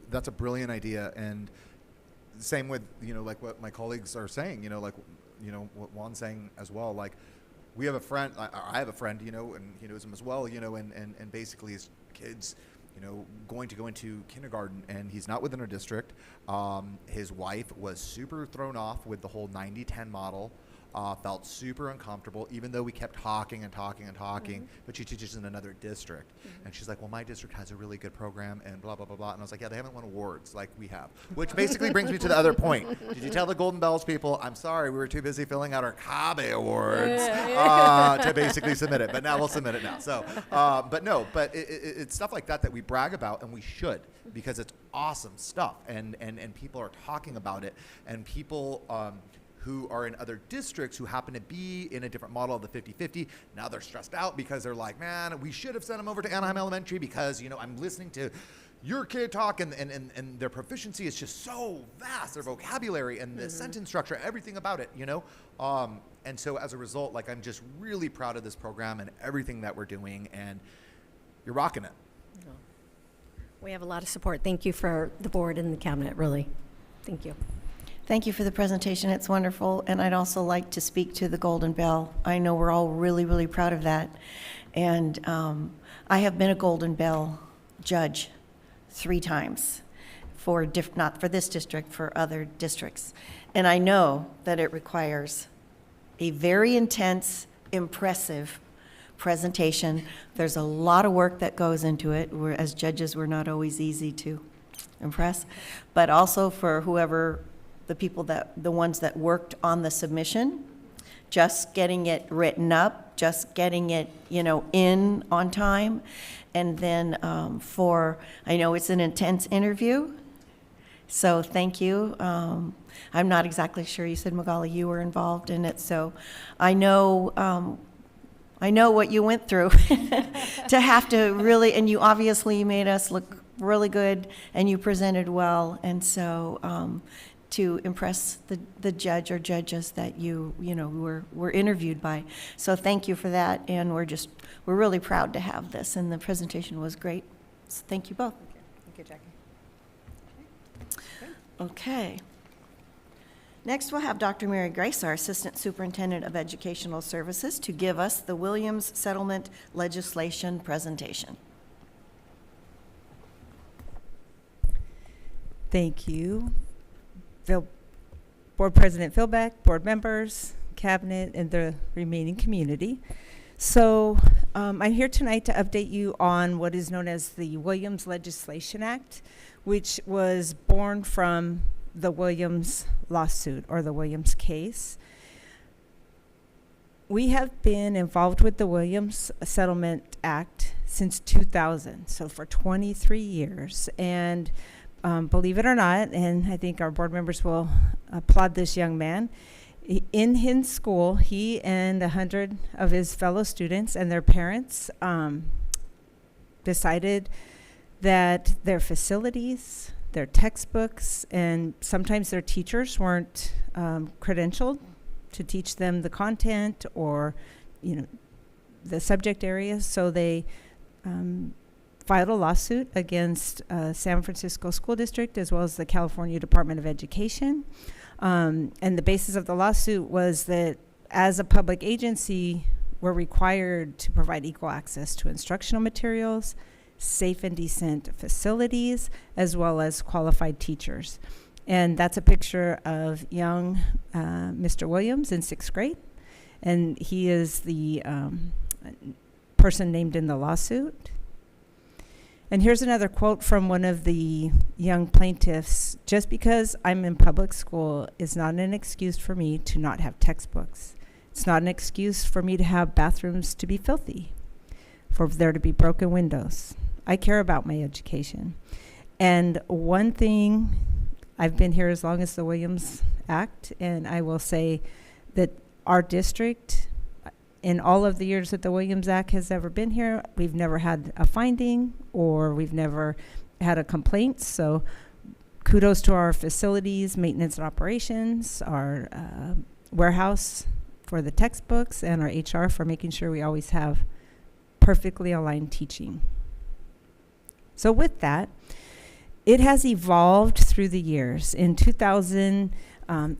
that's a brilliant idea. And same with, like what my colleagues are saying, what Juan's saying as well. Like, we have a friend, I have a friend, and he knows him as well, and basically his kids, going to go into kindergarten, and he's not within our district. His wife was super thrown off with the whole 90-10 model. felt super uncomfortable, even though we kept talking and talking and talking, but she teaches in another district. And she's like, well, my district has a really good program and blah, blah, blah, blah. And I was like, yeah, they haven't won awards like we have, which basically brings me to the other point. Did you tell the Golden Bells people, I'm sorry, we were too busy filling out our CABE awards to basically submit it, but now we'll submit it now. So, but it's stuff like that we brag about, and we should, because it's awesome stuff, and people are talking about it, and people who are in other districts who happen to be in a different model of the 50-50, now they're stressed out because they're like, man, we should have sent them over to Anaheim Elementary because, I'm listening to your kid talk, and their proficiency is just so vast, their vocabulary and the sentence structure, everything about it, and so as a result, like, I'm just really proud of this program and everything that we're doing, and you're rocking it. We have a lot of support. Thank you for the board and the cabinet, really. Thank you. Thank you for the presentation. It's wonderful. And I'd also like to speak to the Golden Bell. I know we're all really, really proud of that. And I have been a Golden Bell judge 3 times not for this district, for other districts. And I know that it requires a very intense, impressive presentation. There's a lot of work that goes into it. As judges, we're not always easy to impress, but also for the ones that worked on the submission, just getting it written up, just getting it, in on time. And then I know it's an intense interview, so thank you. I'm not exactly sure, you said, Magali, you were involved in it, so I know what you went through to have to really, and you obviously made us look really good, and you presented well, and so to impress the judge or judges that you were interviewed by. So thank you for that, and we're really proud to have this, and the presentation was great. So thank you both. Thank you, Jackie. Okay. Next, we'll have Dr. Mary Grace, our Assistant Superintendent of Educational Services, to give us the Williams Settlement Legislation presentation. Thank you. Board President Philbeck, board members, cabinet, and the remaining community. So I'm here tonight to update you on what is known as the Williams Legislation Act, which was born from the Williams lawsuit, or the Williams case. We have been involved with the Williams Settlement Act since 2000, so for 23 years. And believe it or not, and I think our board members will applaud this young man, in his school, he and 100 of his fellow students and their parents decided that their facilities, their textbooks, and sometimes their teachers weren't credentialed to teach them the content or, the subject areas. So they filed a lawsuit against San Francisco School District as well as the California Department of Education. And the basis of the lawsuit was that as a public agency, we're required to provide equal access to instructional materials, safe and decent facilities, as well as qualified teachers. And that's a picture of young Mr. Williams in 6th grade. And he is the person named in the lawsuit. And here's another quote from one of the young plaintiffs. Just because I'm in public school is not an excuse for me to not have textbooks. It's not an excuse for me to have bathrooms to be filthy, for there to be broken windows. I care about my education. And one thing, I've been here as long as the Williams Act, and I will say that our district, in all of the years that the Williams Act has ever been here, we've never had a finding or we've never had a complaint. So kudos to our facilities, maintenance and operations, our warehouse for the textbooks, and our HR for making sure we always have perfectly aligned teaching. So with that, it has evolved through the years. In 2000,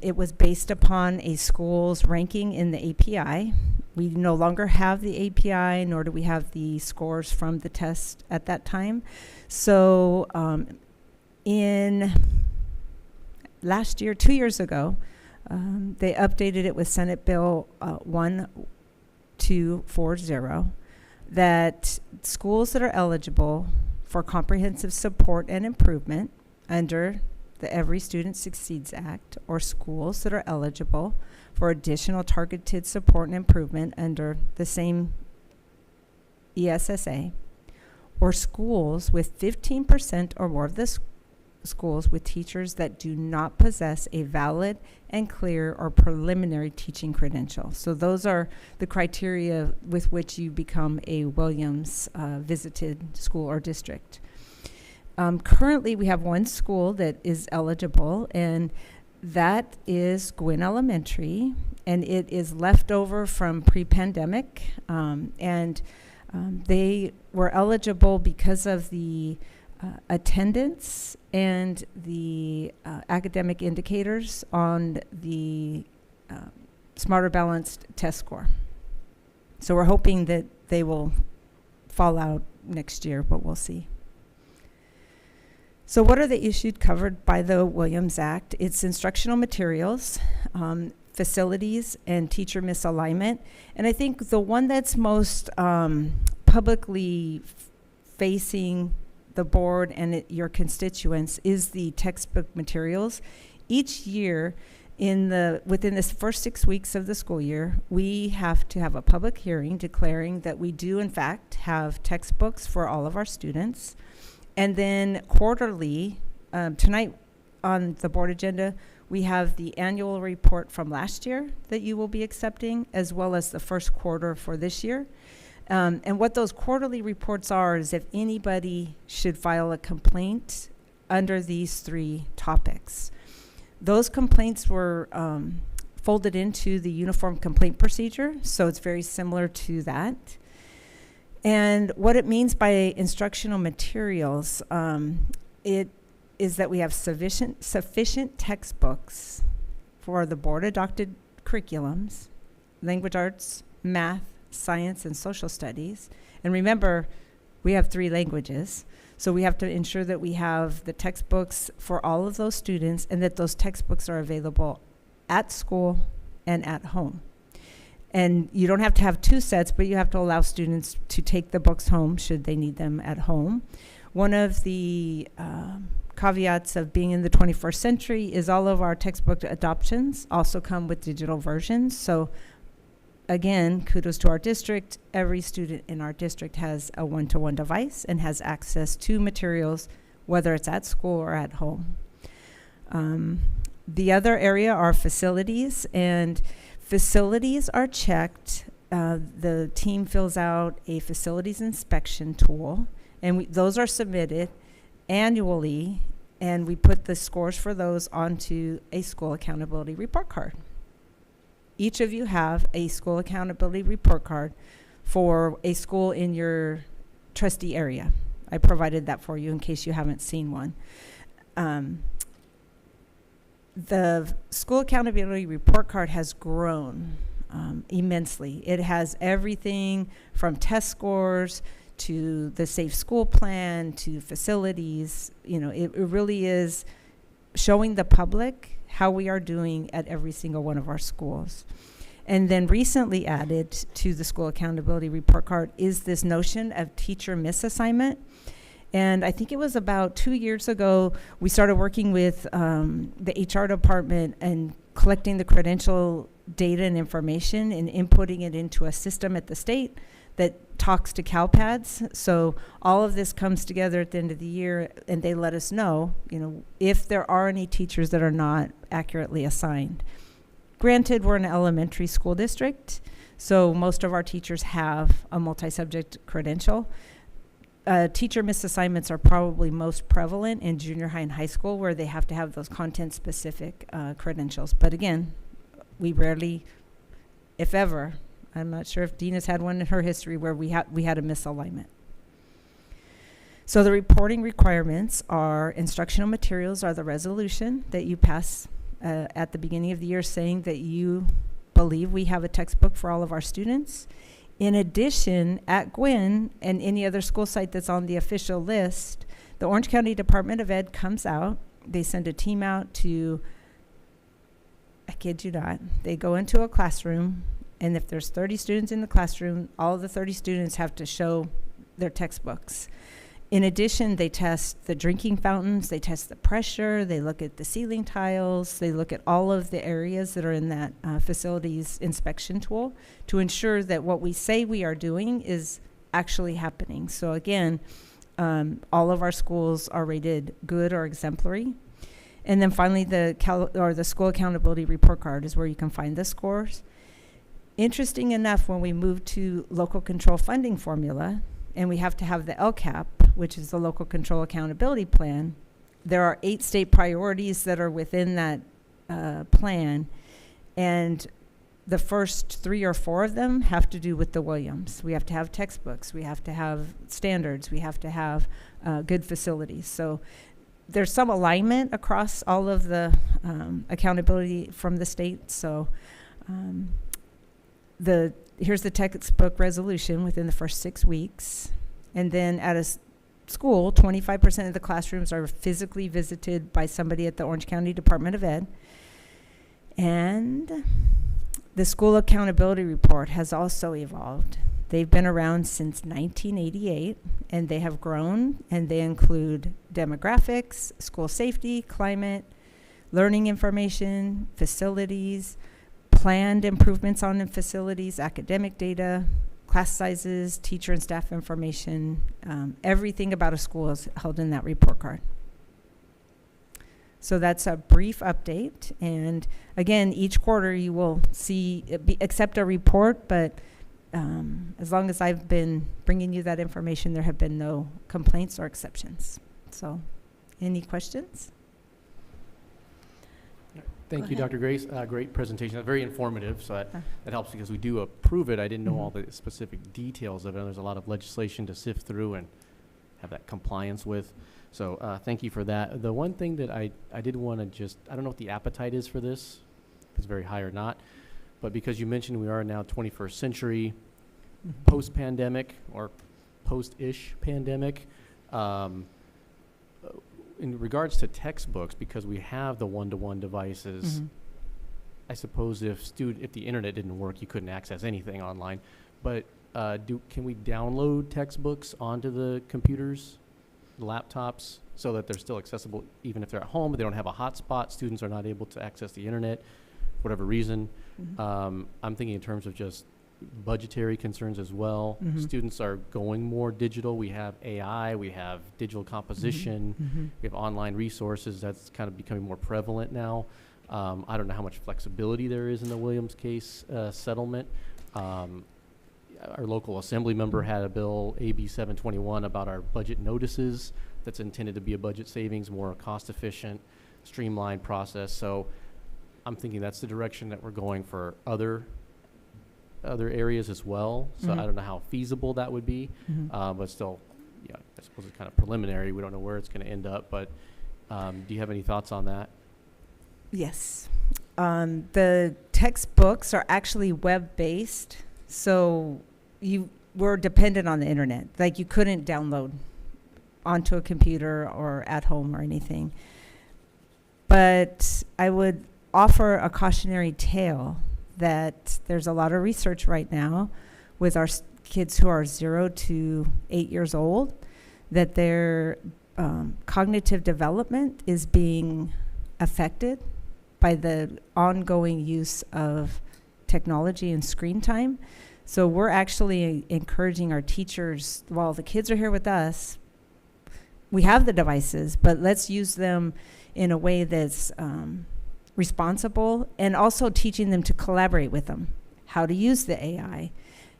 it was based upon a school's ranking in the API. We no longer have the API, nor do we have the scores from the test at that time. So in last year, 2 years ago, They updated it with Senate Bill 1240 that schools that are eligible for comprehensive support and improvement under the Every Student Succeeds Act, or schools that are eligible for additional targeted support and improvement under the same ESSA, or schools with 15% or more of the schools with teachers that do not possess a valid and clear or preliminary teaching credential. So those are the criteria with which you become a Williams visited school or district. Currently, we have one school that is eligible, and that is Gwynn Elementary, and it is left over from pre-pandemic, they were eligible because of the attendance and the academic indicators on the Smarter Balanced test score. So we're hoping that they will fall out next year, but we'll see. So what are the issues covered by the Williams Act? It's instructional materials, facilities, and teacher misalignment. And I think the one that's most publicly facing the board and your constituents is the textbook materials. Each year, within this first 6 weeks of the school year, we have to have a public hearing declaring that we do in fact have textbooks for all of our students. And then quarterly, tonight on the board agenda, we have the annual report from last year that you will be accepting, as well as the first quarter for this year. And what those quarterly reports are is if anybody should file a complaint under these 3 topics. Those complaints were folded into the uniform complaint procedure, so it's very similar to that. And what it means by instructional materials, it is that we have sufficient textbooks for the board-adopted curriculums, language arts, math, science, and social studies. And remember, we have 3 languages, so we have to ensure that we have the textbooks for all of those students and that those textbooks are available at school and at home. And you don't have to have 2 sets, but you have to allow students to take the books home should they need them at home. One of the caveats of being in the 21st century is all of our textbook adoptions also come with digital versions. So again, kudos to our district. Every student in our district has a one-to-one device and has access to materials, whether it's at school or at home. The other area are facilities, and facilities are checked. The team fills out a facilities inspection tool, and those are submitted annually, and we put the scores for those onto a school accountability report card. Each of you have a school accountability report card for a school in your trustee area. I provided that for you in case you haven't seen one. The school accountability report card has grown immensely. It has everything from test scores to the safe school plan to facilities. You know, it really is showing the public how we are doing at every single one of our schools. And then recently added to the school accountability report card is this notion of teacher misassignment. And I think it was about 2 years ago, we started working with the HR department and collecting the credential data and information and inputting it into a system at the state that talks to CalPads. So all of this comes together at the end of the year, and they let us know, if there are any teachers that are not accurately assigned. Granted, we're an elementary school district, so most of our teachers have a multi-subject credential. Teacher misassignments are probably most prevalent in junior high and high school, where they have to have those content-specific credentials. But again, we rarely, if ever, I'm not sure if Dina's had one in her history where we had a misalignment. So the reporting requirements are instructional materials are the resolution that you pass at the beginning of the year saying that you believe we have a textbook for all of our students. In addition, at Gwynn and any other school site that's on the official list, the Orange County Department of Ed comes out. They send a team out to I kid you not, they go into a classroom, and if there's 30 students in the classroom, all of the 30 students have to show their textbooks. In addition, they test the drinking fountains, they test the pressure, they look at the ceiling tiles, they look at all of the areas that are in that facilities inspection tool to ensure that what we say we are doing is actually happening. So again, all of our schools are rated good or exemplary. And then finally, the school accountability report card is where you can find the scores. Interesting enough, when we move to local control funding formula, and we have to have the LCAP, which is the Local Control Accountability Plan, there are 8 state priorities that are within that plan, and the first 3 or 4 of them have to do with the Williams. We have to have textbooks, we have to have standards, we have to have good facilities. So there's some alignment across all of the accountability from the state. So here's the textbook resolution within the first 6 weeks. And then at a school, 25% of the classrooms are physically visited by somebody at the Orange County Department of Ed. And the school accountability report has also evolved. They've been around since 1988, and they have grown, and they include demographics, school safety, climate, learning information, facilities, planned improvements on the facilities, academic data, class sizes, teacher and staff information. Everything about a school is held in that report card. So that's a brief update. And again, each quarter you will see, accept a report, but as long as I've been bringing you that information, there have been no complaints or exceptions. So any questions? Thank you, Dr. Grace. Great presentation. Very informative, so that helps because we do approve it. I didn't know all the specific details of it. There's a lot of legislation to sift through and have that compliance with. So thank you for that. The one thing that I did want to just, I don't know what the appetite is for this, if it's very high or not, but because you mentioned we are now 21st century, post-pandemic or post-ish pandemic, in regards to textbooks, because we have the one-to-one devices, I suppose if the internet didn't work, you couldn't access anything online. But can we download textbooks onto the computers, laptops, so that they're still accessible even if they're at home, but they don't have a hotspot, students are not able to access the internet, for whatever reason? I'm thinking in terms of just budgetary concerns as well. Students are going more digital. We have AI, we have digital composition, we have online resources. That's kind of becoming more prevalent now. I don't know how much flexibility there is in the Williams case settlement. Our local assembly member had a bill, AB 721, about our budget notices that's intended to be a budget savings, more cost efficient, streamlined process. So I'm thinking that's the direction that we're going for other areas as well. So I don't know how feasible that would be, but still, yeah, I suppose it's kind of preliminary. We don't know where it's going to end up, but do you have any thoughts on that? Yes. The textbooks are actually web-based, so you were dependent on the internet. Like you couldn't download onto a computer or at home or anything. But I would offer a cautionary tale that there's a lot of research right now with our kids who are 0 to 8 years old, that their cognitive development is being affected by the ongoing use of technology and screen time. So we're actually encouraging our teachers, while the kids are here with us, we have the devices, but let's use them in a way that's responsible, and also teaching them to collaborate with them, how to use the AI,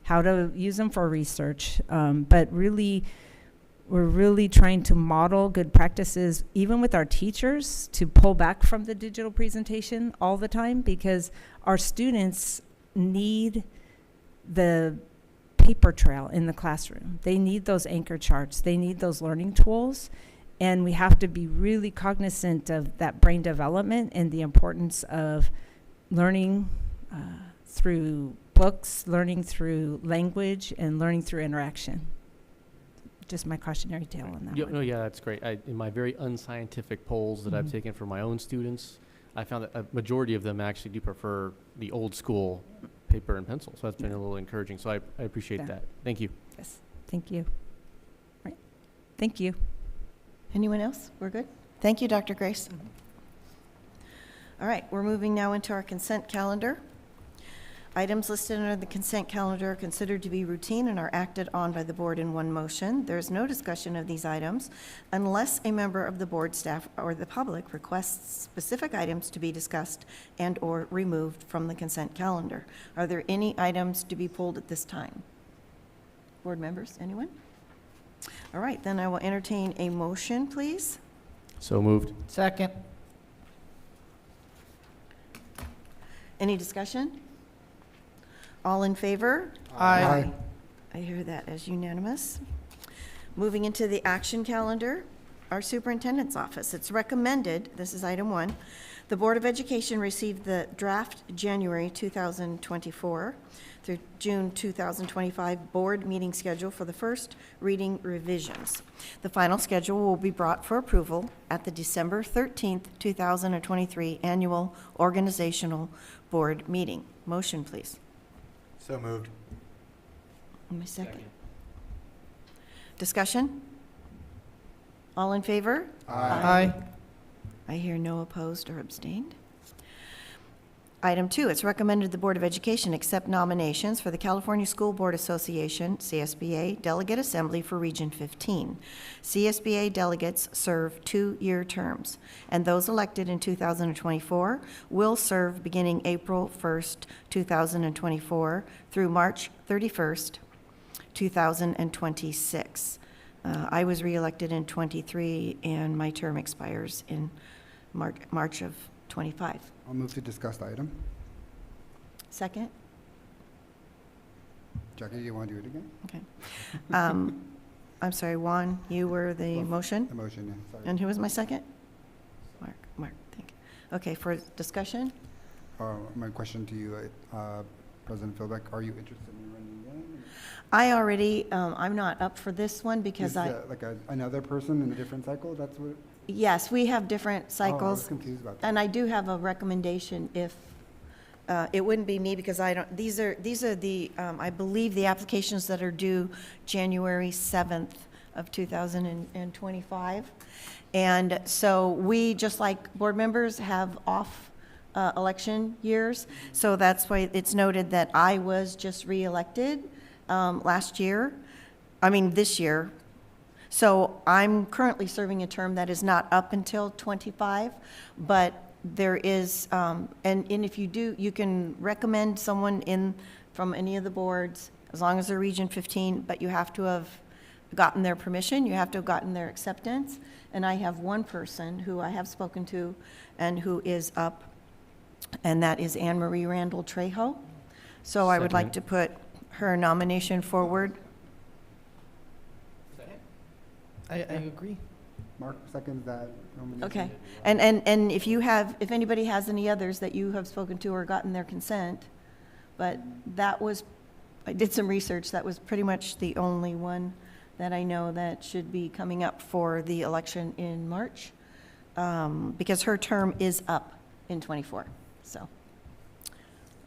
how to use them for research. But really, we're really trying to model good practices, even with our teachers, to pull back from the digital presentation all the time, because our students need the paper trail in the classroom. They need those anchor charts. They need those learning tools. And we have to be really cognizant of that brain development and the importance of learning through books, learning through language, and learning through interaction. Just my cautionary tale on that one. No, yeah, that's great. In my very unscientific polls that I've taken for my own students, I found that a majority of them actually do prefer the old school paper and pencil. So that's been a little encouraging. So I appreciate Yeah. that. Thank you. Yes, thank you. Right, thank you. Anyone else? We're good? Thank you, Dr. Grace. All right, we're moving now into our consent calendar. Items listed under the consent calendar are considered to be routine and are acted on by the board in one motion. There is no discussion of these items unless a member of the board, staff, or the public requests specific items to be discussed and/or removed from the consent calendar. Are there any items to be pulled at this time? Board members, anyone? All right, then I will entertain a motion, please. So moved. Second. Any discussion? All in favor? Aye. Aye. I hear that as unanimous. Moving into the action calendar, our superintendent's office. It's recommended, this is item 1, the Board of Education received the draft January 2024 through June 2025 board meeting schedule for the first reading revisions. The final schedule will be brought for approval at the December 13th, 2023 annual organizational board meeting. Motion, please. So moved. My second. Discussion? All in favor? Aye. I hear no opposed or abstained. Item 2, it's recommended the Board of Education accept nominations for the California School Board Association, CSBA, Delegate Assembly for Region 15. CSBA delegates serve 2-year terms, and those elected in 2024 will serve beginning April 1st, 2024 through March 31st, 2026. I was reelected in 23, and my term expires in March of 25. I'll move to discuss the item. Second? Jackie, do you want to do it again? Okay. I'm sorry, Juan, you were the motion? The motion, yeah, sorry. And who was my second? Mark, thank you. Okay, for discussion? My question to you, President Philbeck, are you interested in running again? I already, I'm not up for this one because Is like another person in a different cycle? That's what? Yes, we have different cycles. Oh, I was confused about that. And I do have a recommendation if, it wouldn't be me because I don't, these are the, I believe the applications that are due January 7th of 2025. And so we, just like board members, have off election years. So that's why it's noted that I was just reelected this year. So I'm currently serving a term that is not up until 25, but there is, and if you do, you can recommend someone in from any of the boards, as long as they're Region 15, but you have to have gotten their permission, you have to have gotten their acceptance. And I have one person who I have spoken to and who is up, and that is Anne Marie Randall Trejo. So I would like to put her nomination forward. I agree. Mark seconds that nomination. Okay, and if anybody has any others that you have spoken to or gotten their consent, but that was, I did some research, that was pretty much the only one that I know that should be coming up for the election in March, because her term is up in 24, so.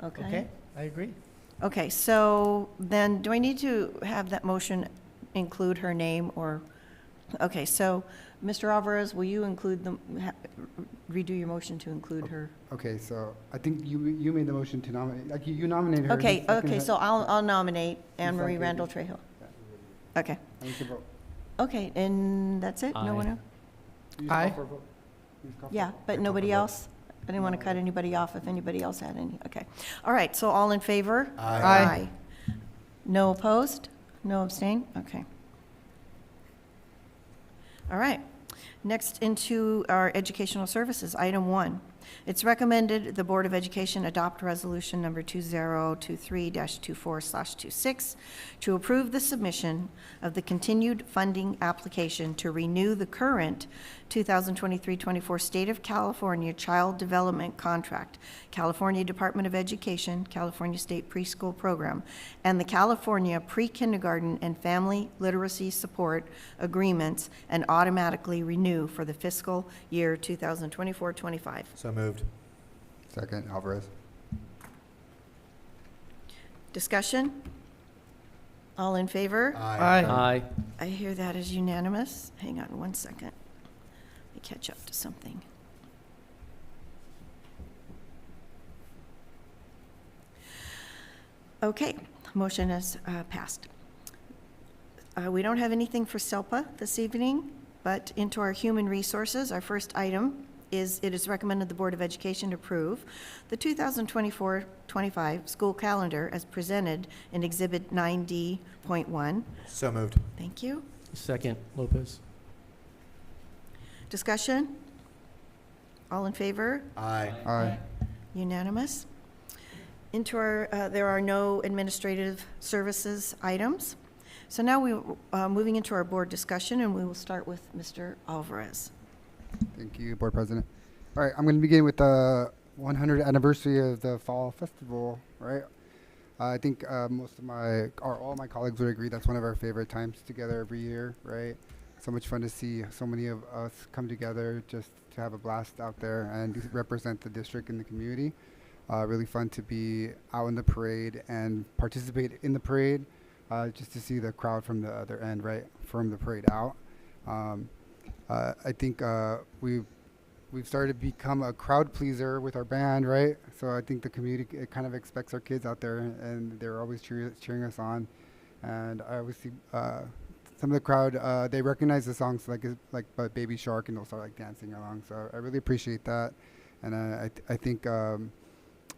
Okay, I agree. Okay, so then do I need to have that motion include her name or? Okay, so Mr. Alvarez, will you include redo your motion to include her? Okay, so I think you made the motion to nominate, like you nominated her. Okay, so I'll nominate Anne Marie Randall Trejo. Okay. I need to vote. Okay, and that's it? No one else? You just Aye. call for a vote. You just call for- Yeah, but call nobody for a vote. else? I didn't want to cut anybody off if anybody else had any. Okay. All right, so all in favor? Aye. Aye. No opposed? No abstain? Okay. All right. Next into our educational services, item 1. It's recommended the Board of Education adopt resolution number 2023-24/26 to approve the submission of the continued funding application to renew the current 2023-24 State of California Child Development Contract, California Department of Education, California State Preschool Program, and the California Pre-Kindergarten and Family Literacy Support Agreements, and automatically renew for the fiscal year 2024-25. So moved. Second, Alvarez. Discussion? All in favor? Aye. I hear that as unanimous. Hang on one second. Let me catch up to something. Okay, motion is passed. We don't have anything for SELPA this evening, but into our human resources, our first item is it is recommended the Board of Education approve the 2024-25 school calendar as presented in Exhibit 9D.1. So moved. Thank you. Second, Lopez. Discussion? All in favor? Aye. Aye. Unanimous. Into our, there are no administrative services items. So now we're moving into our board discussion, and we will start with Mr. Alvarez. Thank you, Board President. All right, I'm going to begin with the 100th anniversary of the Fall Festival, right? I think most of my, or all my colleagues would agree that's one of our favorite times together every year, right? So much fun to see so many of us come together just to have a blast out there and represent the district and the community. Really fun to be out in the parade and participate in the parade, just to see the crowd from the other end, right, from the parade out. I think we've started to become a crowd pleaser with our band, right? So I think the community kind of expects our kids out there, and they're always cheering us on. And I always see some of the crowd, they recognize the songs like Baby Shark, and they'll start like dancing along. So I really appreciate that, and I think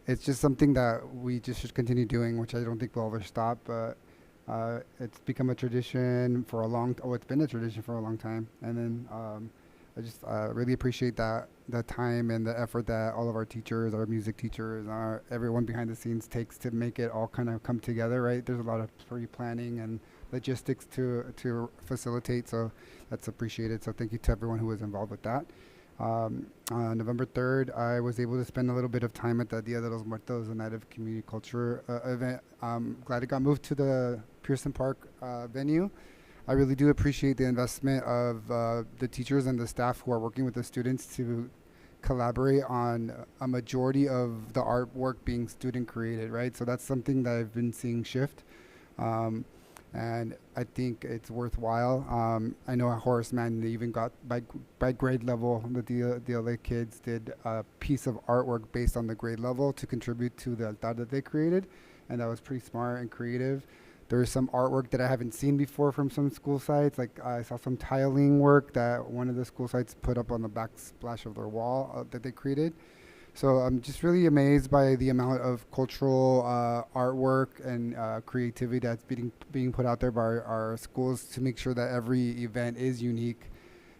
it's just something that we just should continue doing, which I don't think will ever stop. But it's become a tradition for a long. It's been a tradition for a long time, and then I just really appreciate that the time and the effort that all of our teachers, our music teachers, everyone behind the scenes takes to make it all kind of come together. Right? There's a lot of pre-planning and logistics to facilitate, so that's appreciated. So thank you to everyone who was involved with that. On November 3rd, I was able to spend a little bit of time at the Dia de los Muertos, a night of community culture event. Glad it got moved to the Pearson Park venue. I really do appreciate the investment of the teachers and the staff who are working with the students to collaborate on a majority of the artwork being student created, right? So that's something that I've been seeing shift. And I think it's worthwhile. I know at Horace Mann, they even got by grade level, the DLA kids did a piece of artwork based on the grade level to contribute to the altar that they created, and that was pretty smart and creative. There is some artwork that I haven't seen before from some school sites. Like I saw some tiling work that one of the school sites put up on the backsplash of their wall that they created. So I'm just really amazed by the amount of cultural artwork and creativity that's being put out there by our schools to make sure that every event is unique.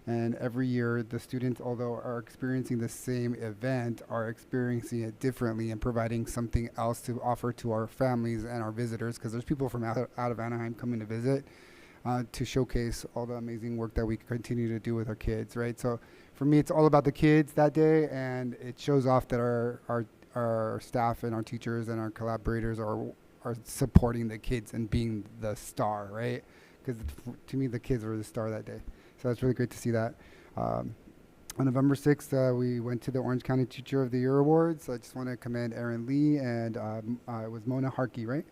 And every year the students, although are experiencing the same event, are experiencing it differently and providing something else to offer to our families and our visitors, because there's people from out of Anaheim coming to visit to showcase all the amazing work that we continue to do with our kids, right? So for me, it's all about the kids that day, and it shows off that our staff and our teachers and our collaborators are supporting the kids and being the star, right? Because to me, the kids were the star that day. So it's really great to see that. On November 6th, we went to the Orange County Teacher of the Year Awards. I just want to commend Erin Lee and it was Mona Harkey, right?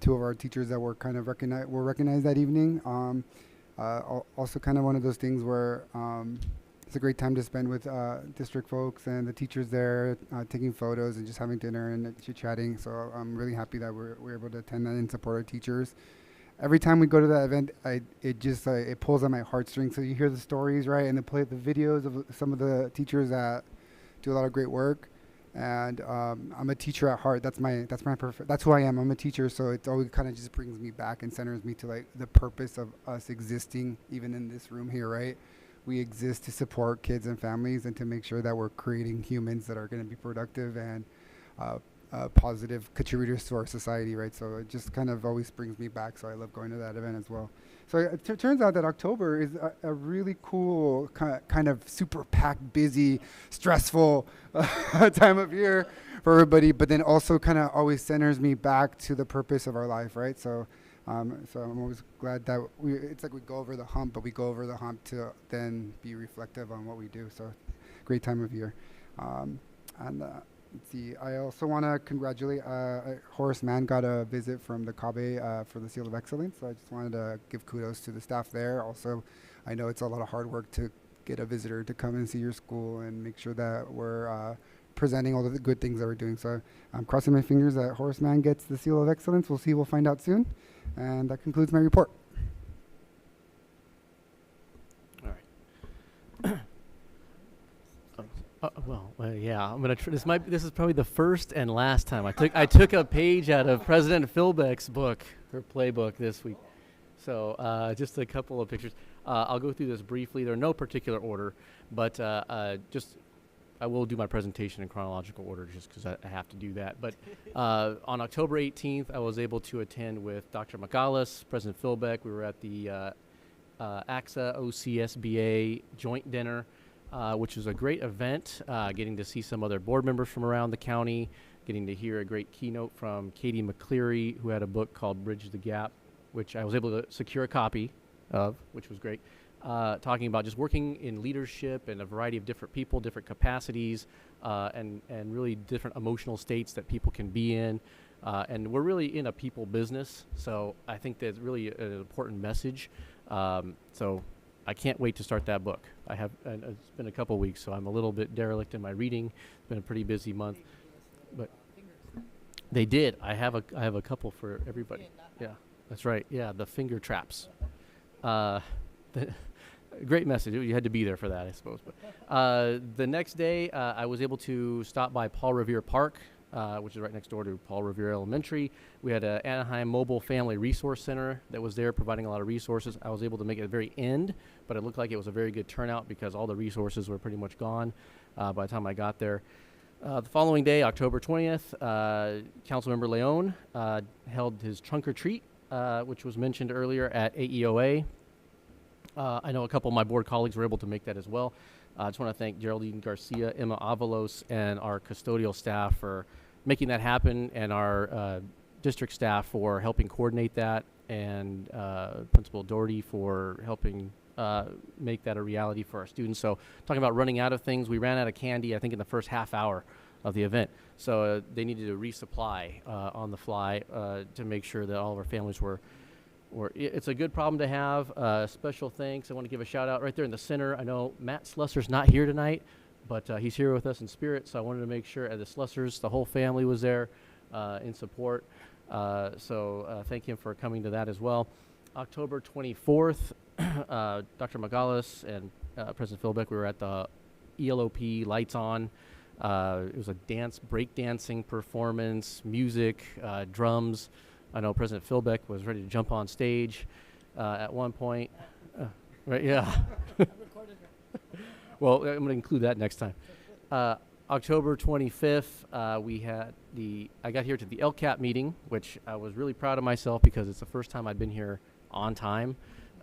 Two of our teachers that were kind of recognized that evening. Also kind of one of those things where it's a great time to spend with district folks and the teachers there, taking photos and just having dinner and chit-chatting. So I'm really happy that we're able to attend that and support our teachers. Every time we go to that event, it pulls on my heartstrings. So you hear the stories, right, and they play the videos of some of the teachers that do a lot of great work. And I'm a teacher at heart. That's who I am. I'm a teacher, so it always kind of just brings me back and centers me to like the purpose of us existing, even in this room here, right? We exist to support kids and families and to make sure that we're creating humans that are going to be productive and positive contributors to our society, right? So it just kind of always brings me back. So I love going to that event as well. So it turns out that October is a really cool, kind of super packed, busy, stressful time of year for everybody, but then also kind of always centers me back to the purpose of our life, right? So I'm always glad that it's like we go over the hump, but we go over the hump to then be reflective on what we do. So great time of year. And let's see, I also want to congratulate Horace Mann got a visit from the CABE for the Seal of Excellence. So I just wanted to give kudos to the staff there. Also, I know it's a lot of hard work to get a visitor to come and see your school and make sure that we're presenting all of the good things that we're doing. So I'm crossing my fingers that Horace Mann gets the Seal of Excellence. We'll see. We'll find out soon. And that concludes my report. All right. Yeah, I'm gonna. This is probably the first and last time I took a page out of President Philbeck's book, her playbook, this week. So just a couple of pictures. I'll go through this briefly. They're in no particular order, but I will do my presentation in chronological order just because I have to do that. But on October 18th, I was able to attend with Dr. Magalis, President Philbeck. We were at the AXA OCSBA joint dinner, which was a great event, getting to see some other board members from around the county, getting to hear a great keynote from Katie McCleary, who had a book called Bridge the Gap, which I was able to secure a copy of, which was great. Talking about just working in leadership and a variety of different people, different capacities, and really different emotional states that people can be in. And we're really in a people business, so I think that's really an important message. So I can't wait to start that book. And it's been a couple weeks, so I'm a little bit derelict in my reading. It's been a pretty busy month, but they did. I have a couple for everybody. Yeah, that's right. Yeah, the finger traps. Great message. You had to be there for that, I suppose. But the next day, I was able to stop by Paul Revere Park, which is right next door to Paul Revere Elementary. We had an Anaheim Mobile Family Resource Center that was there providing a lot of resources. I was able to make it at the very end, but it looked like it was a very good turnout because all the resources were pretty much gone by the time I got there. The following day, October 20th, Councilmember Leon held his trunk or treat, which was mentioned earlier at AEOA. I know a couple of my board colleagues were able to make that as well. I just want to thank Geraldine Garcia, Emma Avalos, and our custodial staff for making that happen, and our district staff for helping coordinate that, and Principal Doherty for helping make that a reality for our students. So talking about running out of things, we ran out of candy, I think, in the first half hour of the event. So they needed to resupply on the fly to make sure that all of our families were it's a good problem to have. Special thanks. I want to give a shout out right there in the center. I know Matt Slusser's not here tonight, but he's here with us in spirit. So I wanted to make sure at the Slussers, the whole family was there in support. So thank him for coming to that as well. October 24th, Dr. Magalis and President Philbeck, we were at the ELOP Lights On. It was a breakdancing performance, music, drums. I know President Philbeck was ready to jump on stage at one point. Right, yeah. Well, I'm going to include that next time. October 25th, I got here to the LCAP meeting, which I was really proud of myself because it's the first time I'd been here on time.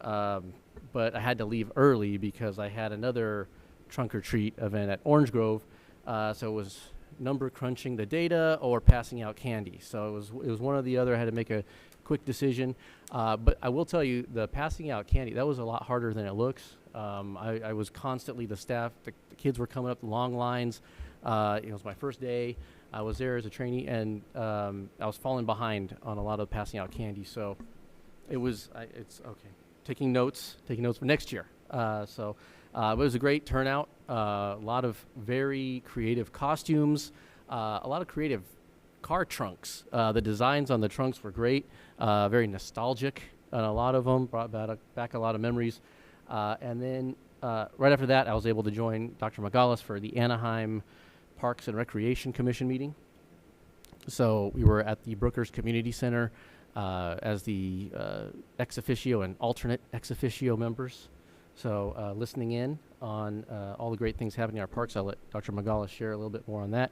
But I had to leave early because I had another trunk or treat event at Orange Grove. So it was number crunching the data or passing out candy. So it was one or the other. I had to make a quick decision. But I will tell you, the passing out candy, that was a lot harder than it looks. I was constantly, the staff, the kids were coming up the long lines. It was my first day. I was there as a trainee, and I was falling behind on a lot of passing out candy. So it's okay. Taking notes for next year. It was a great turnout. A lot of very creative costumes, a lot of creative car trunks. The designs on the trunks were great, very nostalgic, and a lot of them brought back a lot of memories. And then right after that, I was able to join Dr. Magalis for the Anaheim Parks and Recreation Commission meeting. So we were at the Brookers Community Center as the ex officio and alternate ex officio members. So listening in on all the great things happening in our parks. I'll let Dr. Magalis share a little bit more on that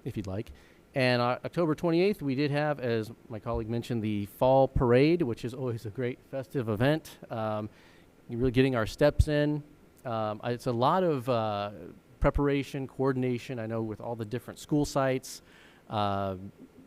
if you'd like. And October 28th, we did have, as my colleague mentioned, the Fall Parade, which is always a great festive event. Really getting our steps in. It's a lot of preparation, coordination, I know, with all the different school sites,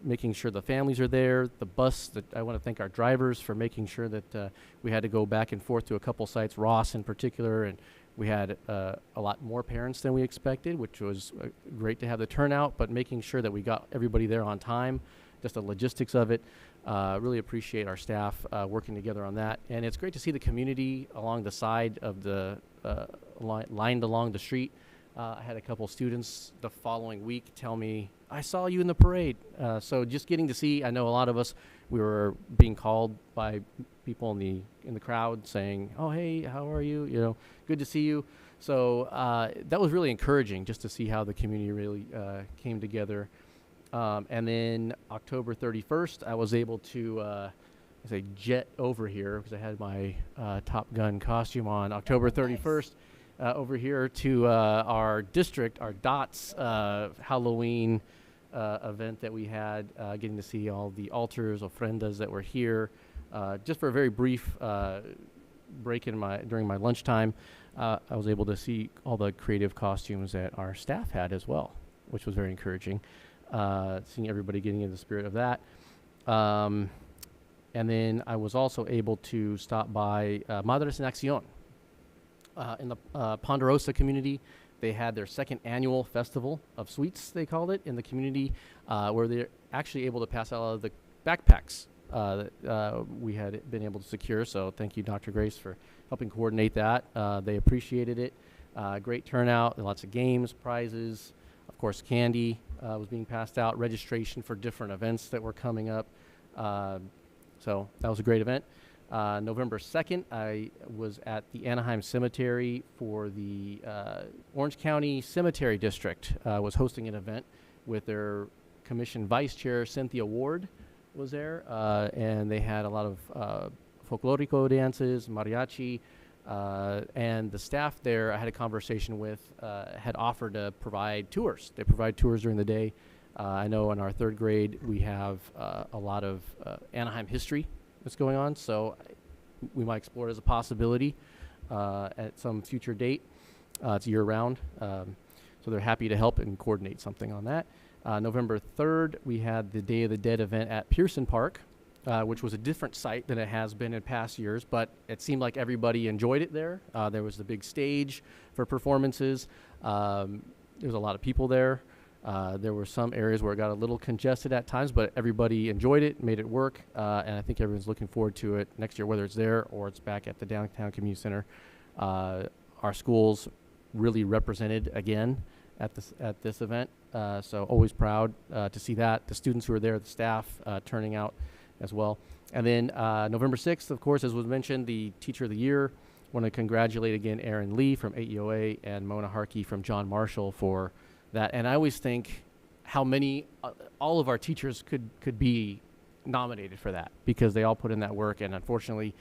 making sure the families are there. The bus, I want to thank our drivers for making sure that we had to go back and forth to a couple sites, Ross in particular, and We had a lot more parents than we expected, which was great to have the turnout, but making sure that we got everybody there on time, just the logistics of it. Really appreciate our staff working together on that. And it's great to see the community along the side of the, lined along the street. I had a couple students the following week tell me, I saw you in the parade. So just getting to see, I know a lot of us, we were being called by people in the crowd saying, oh, hey, how are you? You know, good to see you. So that was really encouraging just to see how the community really came together. And then October 31st, I was able to jet over here because I had my Top Gun costume on. October 31st, over here to our district, our DOTS Halloween event that we had, getting to see all the altars, ofrendas that were here. Just for a very brief break during my lunchtime, I was able to see all the creative costumes that our staff had as well, which was very encouraging. Seeing everybody getting into the spirit of that. And then I was also able to stop by Madres en Acción. In the Ponderosa community, they had their second annual festival of sweets, they called it, in the community, where they're actually able to pass out a lot of the backpacks that we had been able to secure. So thank you, Dr. Grace, for helping coordinate that. They appreciated it. Great turnout, lots of games, prizes, of course, candy was being passed out, registration for different events that were coming up. So that was a great event. November 2nd, I was at the Anaheim Cemetery for the Orange County Cemetery District. Was hosting an event with their commission vice chair, Cynthia Ward, was there. And they had a lot of folklorico dances, mariachi, and the staff there I had a conversation with had offered to provide tours. They provide tours during the day. I know in our third grade we have a lot of Anaheim history that's going on, so we might explore it as a possibility at some future date. It's year-round, so they're happy to help and coordinate something on that. November 3rd, we had the Day of the Dead event at Pearson Park, which was a different site than it has been in past years, but it seemed like everybody enjoyed it there. There was the big stage for performances. There was a lot of people there. There were some areas where it got a little congested at times, but everybody enjoyed it, made it work, and I think everyone's looking forward to it next year, whether it's there or it's back at the Downtown Community Center. Our schools really represented again at this event, so always proud to see that. The students who were there, the staff turning out as well. And then November 6th, of course, as was mentioned, the Teacher of the Year. Want to congratulate again Erin Lee from AEOA and Mona Harkey from John Marshall for that. And I always think how many, all of our teachers could be nominated for that because they all put in that work. And unfortunately,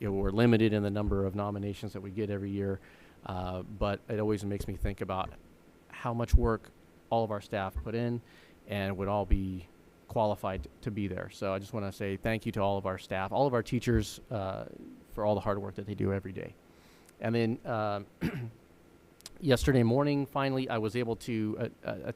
we're limited in the number of nominations that we get every year. But it always makes me think about how much work all of our staff put in and would all be qualified to be there. So I just want to say thank you to all of our staff, all of our teachers for all the hard work that they do every day. And then yesterday morning, finally, I was able to I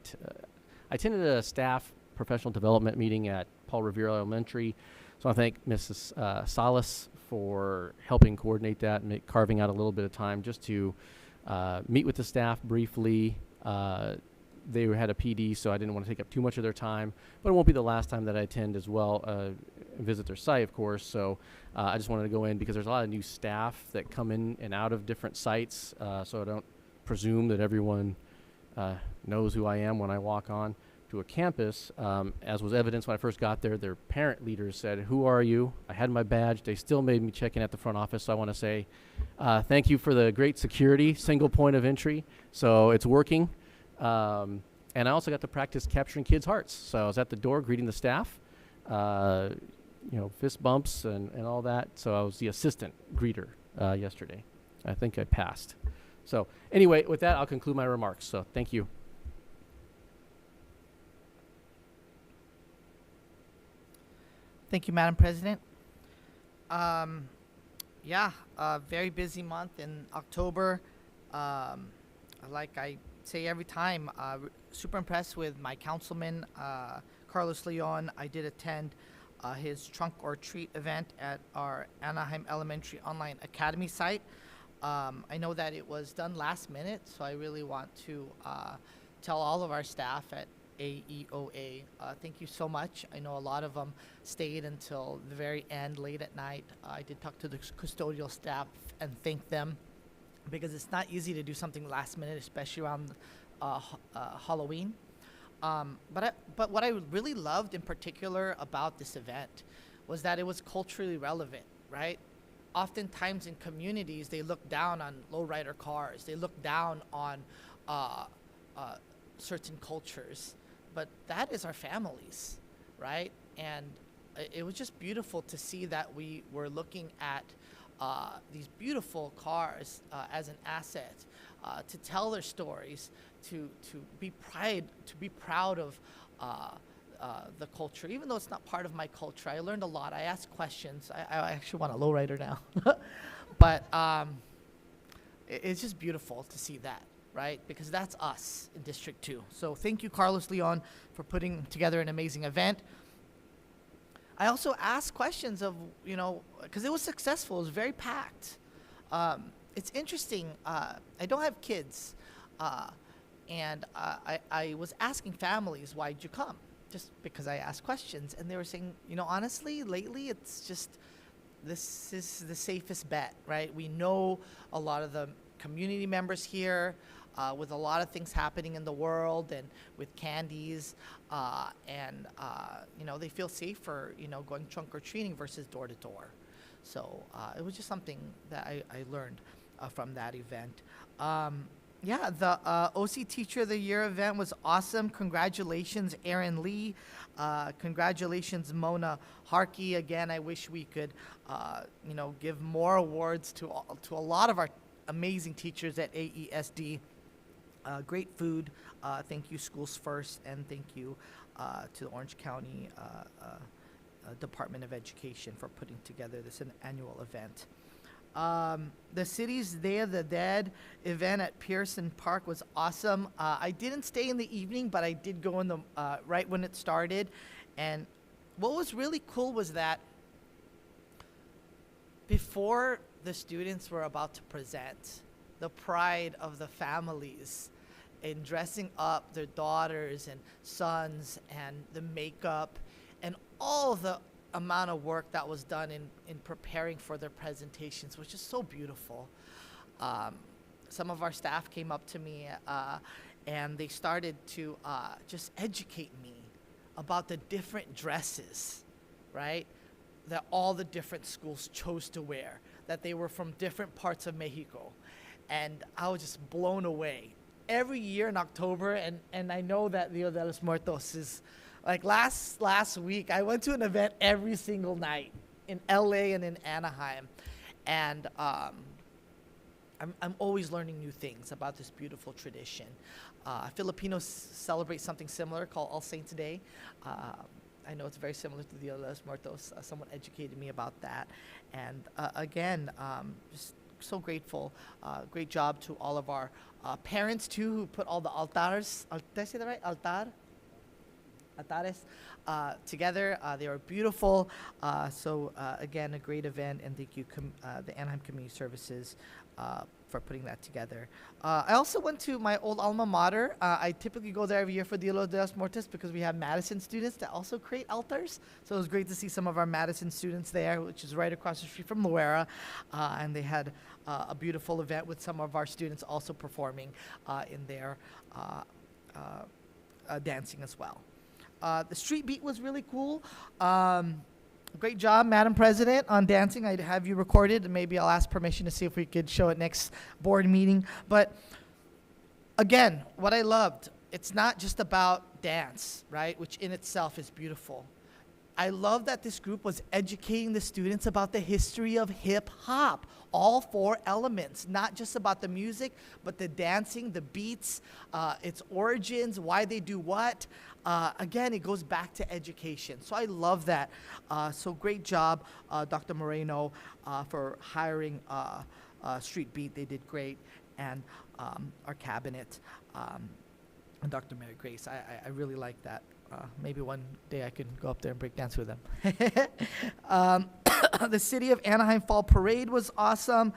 attended a staff professional development meeting at Paul Revere Elementary. So I thank Mrs. Salas for helping coordinate that and carving out a little bit of time just to meet with the staff briefly. They had a PD, so I didn't want to take up too much of their time, but it won't be the last time that I attend as well, visit their site, of course. So I just wanted to go in because there's a lot of new staff that come in and out of different sites, so I don't presume that everyone knows who I am when I walk on to a campus. As was evidenced when I first got there, their parent leaders said, "Who are you?" I had my badge. They still made me check in at the front office, so I want to say thank you for the great security, single point of entry. So it's working. And I also got to practice capturing kids' hearts. So I was at the door greeting the staff, fist bumps and all that. So I was the assistant greeter yesterday. I think I passed. So anyway, with that, I'll conclude my remarks. So thank you. Thank you, Madam President. A very busy month in October. Like I say every time, super impressed with my councilman, Carlos Leon. I did attend his Trunk or Treat event at our Anaheim Elementary Online Academy site. I know that it was done last minute, so I really want to tell all of our staff at AEOA, thank you so much. I know a lot of them stayed until the very end, late at night. I did talk to the custodial staff and thank them, because it's not easy to do something last minute, especially around Halloween. But what I really loved in particular about this event was that it was culturally relevant, right? Oftentimes in communities, they look down on lowrider cars. They look down on certain cultures. But that is our families, right? And it was just beautiful to see that we were looking at these beautiful cars as an asset, to tell their stories, to be proud of the culture. Even though it's not part of my culture, I learned a lot. I asked questions. I actually want a lowrider now. But it's just beautiful to see that, right? Because that's us in District 2. So thank you, Carlos Leon, for putting together an amazing event. I also asked questions of, because it was successful. It was very packed. It's interesting. I don't have kids. And I was asking families, why'd you come? Just because I asked questions. And they were saying, honestly, lately it's just, this is the safest bet, right? We know a lot of the community members here, with a lot of things happening in the world and with candies, and they feel safer, going trunk or treating versus door to door. So it was just something that I learned from that event. Yeah, the OC Teacher of the Year event was awesome. Congratulations, Erin Lee. Congratulations, Mona Harkey. Again, I wish we could, give more awards to a lot of our amazing teachers at AESD. Great food. Thank you, Schools First, and thank you to the Orange County Department of Education for putting together this annual event. The City's Day of the Dead event at Pearson Park was awesome. I didn't stay in the evening, but I did go in the right when it started. And what was really cool was that before the students were about to present, the pride of the families in dressing up their daughters and sons and the makeup and all the amount of work that was done in preparing for their presentations was just so beautiful. Some of our staff came up to me and they started to just educate me about the different dresses, right, that all the different schools chose to wear, that they were from different parts of Mexico. And I was just blown away. Every year in October, and I know that Dia de los Muertos is, like last week, I went to an event every single night in LA and in Anaheim. And I'm always learning new things about this beautiful tradition. Filipinos celebrate something similar called All Saints Day. I know it's very similar to Dia de los Muertos. Someone educated me about that. And again, just so grateful. Great job to all of our parents too, who put all the altares. Did I say that right? Altares together. They were beautiful. So again, a great event, and thank you, the Anaheim Community Services, for putting that together. I also went to my old alma mater. I typically go there every year for Dia de los Muertos because we have Madison students that also create altars. So it was great to see some of our Madison students there, which is right across the street from Loera. And they had a beautiful event with some of our students also performing in there, dancing as well. The street beat was really cool. Great job, Madam President, on dancing. I'd have you recorded, and maybe I'll ask permission to see if we could show it next board meeting. But again, what I loved, it's not just about dance, right, which in itself is beautiful. I love that this group was educating the students about the history of hip hop, all 4 elements, not just about the music, but the dancing, the beats, its origins, why they do what. Again, it goes back to education. So I love that. So great job, Dr. Moreno, for hiring Street Beat. They did great. And our cabinet. and Dr. Mary Grace. I really like that. Maybe one day I can go up there and break dance with them. The City of Anaheim Fall Parade was awesome.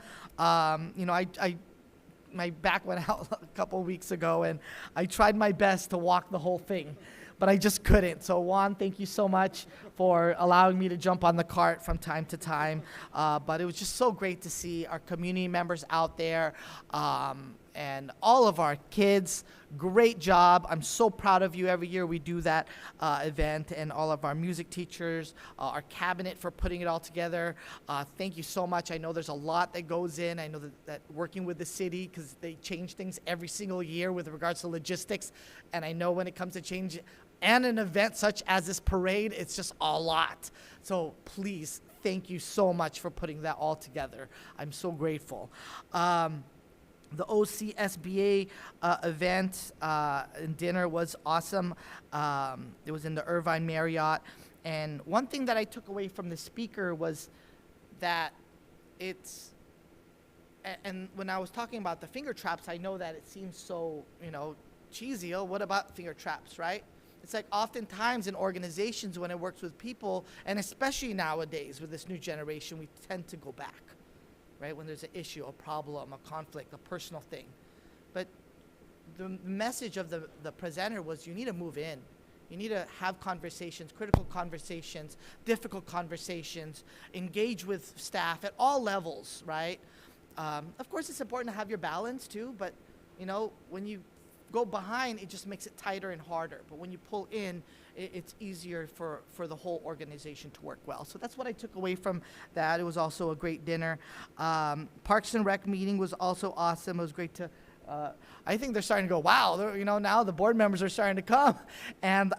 My back went out a couple weeks ago, and I tried my best to walk the whole thing, but I just couldn't. So Juan, thank you so much for allowing me to jump on the cart from time to time. But it was just so great to see our community members out there, and all of our kids. Great job. I'm so proud of you. Every year we do that event, and all of our music teachers, our cabinet for putting it all together. Thank you so much. I know there's a lot that goes in. I know that working with the city, because they change things every single year with regards to logistics, and I know when it comes to change and an event such as this parade, it's just a lot. So please, thank you so much for putting that all together. I'm so grateful. The OCSBA event and dinner was awesome. It was in the Irvine Marriott. And one thing that I took away from the speaker was that it's, and when I was talking about the finger traps, I know that it seems so, cheesy. Oh, what about finger traps, right? It's like oftentimes in organizations when it works with people, and especially nowadays with this new generation, we tend to go back. Right, when there's an issue, a problem, a conflict, a personal thing. But the message of the presenter was you need to move in. You need to have conversations, critical conversations, difficult conversations, engage with staff at all levels, right? Of course, it's important to have your balance too, but when you go behind, it just makes it tighter and harder. But when you pull in, it's easier for the whole organization to work well. So that's what I took away from that. It was also a great dinner. Parks and Rec meeting was also awesome. It was great to, I think they're starting to go, wow, now the board members are starting to come. And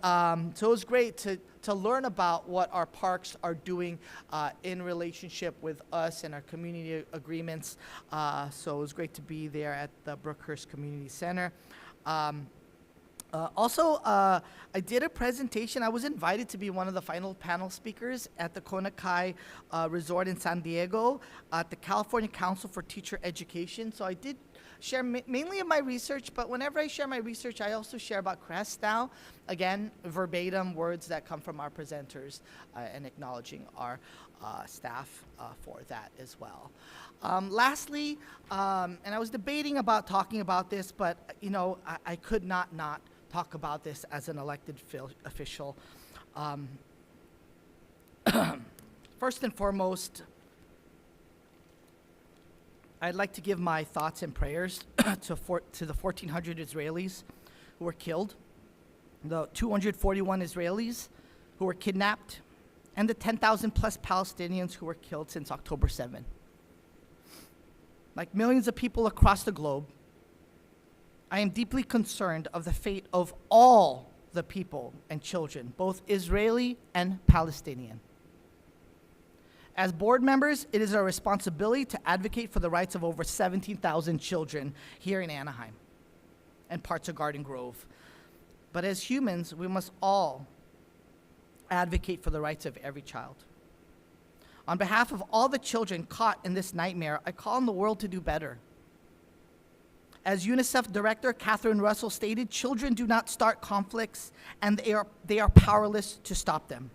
so it was great to learn about what our parks are doing in relationship with us and our community agreements. So it was great to be there at the Brookhurst Community Center. I did a presentation. I was invited to be one of the final panel speakers at the Konakai Resort in San Diego at the California Council for Teacher Education. So I did share mainly of my research, but whenever I share my research, I also share about CREST now. Again, verbatim words that come from our presenters and acknowledging our staff for that as well. Lastly, and I was debating about talking about this, but I could not talk about this as an elected official. First and foremost, I'd like to give my thoughts and prayers to the 1,400 Israelis who were killed, the 241 Israelis who were kidnapped, and the 10,000 plus Palestinians who were killed since October 7. Like millions of people across the globe, I am deeply concerned of the fate of all the people and children, both Israeli and Palestinian. As board members, it is our responsibility to advocate for the rights of over 17,000 children here in Anaheim and parts of Garden Grove. But as humans, we must all advocate for the rights of every child. On behalf of all the children caught in this nightmare, I call on the world to do better. As UNICEF Director Catherine Russell stated, children do not start conflicts, and they are powerless to stop them.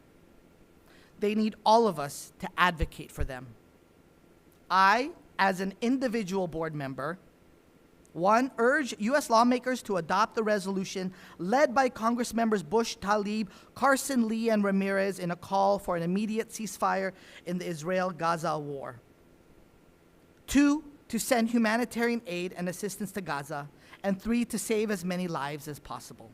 They need all of us to advocate for them. I, as an individual board member, one, urge U.S. lawmakers to adopt the resolution led by Congress members Bush, Tlaib, Carson, Lee, and Ramirez in a call for an immediate ceasefire in the Israel-Gaza war. Two, to send humanitarian aid and assistance to Gaza. And three, to save as many lives as possible.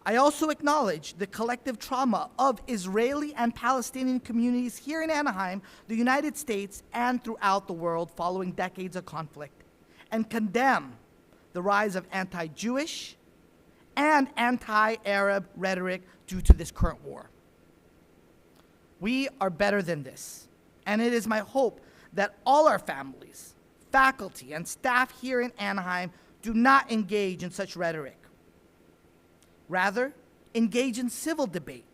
I also acknowledge the collective trauma of Israeli and Palestinian communities here in Anaheim, the United States, and throughout the world following decades of conflict, and condemn the rise of anti-Jewish and anti-Arab rhetoric due to this current war. We are better than this, and it is my hope that all our families, faculty, and staff here in Anaheim do not engage in such rhetoric. Rather, engage in civil debate,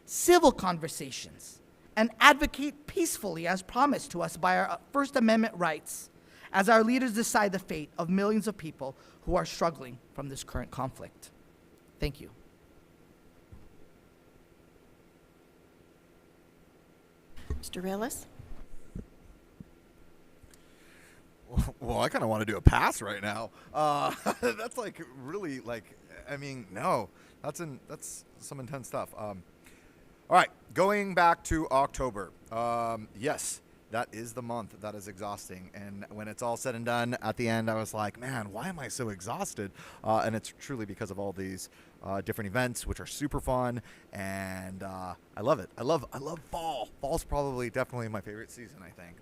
civil conversations, and advocate peacefully as promised to us by our First Amendment rights as our leaders decide the fate of millions of people who who are struggling from this current conflict. Thank you. Mr. Relis? Well, I kind of want to do a pass right now. That's like really like, I mean, no, that's some intense stuff. All right, going back to October. Yes, that is the month that is exhausting. And when it's all said and done, at the end, I was like, man, why am I so exhausted? And it's truly because of all these different events, which are super fun. And I love it. I love fall. Fall's probably definitely my favorite season, I think.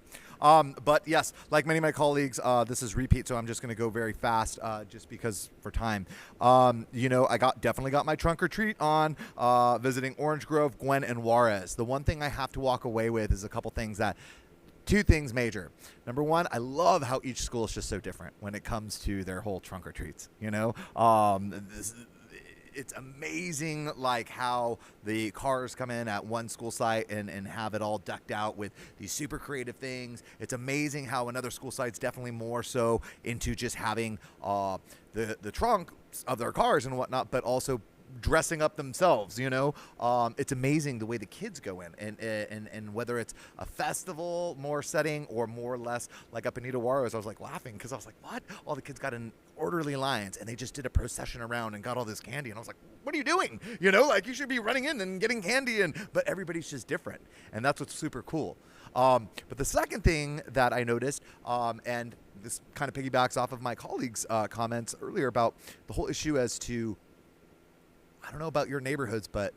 But yes, like many of my colleagues, this is repeat, so I'm just going to go very fast, just because for time. You know, I definitely got my trunk or treat on, visiting Orange Grove, Gwen, and Juarez. The one thing I have to walk away with is a couple things two things major. Number one, I love how each school is just so different when it comes to their whole trunk or treats, you know? It's amazing, like how the cars come in at one school site and have it all decked out with these super creative things. It's amazing how another school site's definitely more so into just having the trunk of their cars and whatnot, but also dressing up themselves, you know. It's amazing the way the kids go in, and whether it's a festival more setting or more or less like up in Nita Juarez, I was like laughing because I was like, what? All the kids got in orderly lines and they just did a procession around and got all this candy, and I was like, what are you doing? You know, like you should be running in and getting candy, but everybody's just different, and that's what's super cool. But the second thing that I noticed, and this kind of piggybacks off of my colleagues' comments earlier about the whole issue as to, I don't know about your neighborhoods, but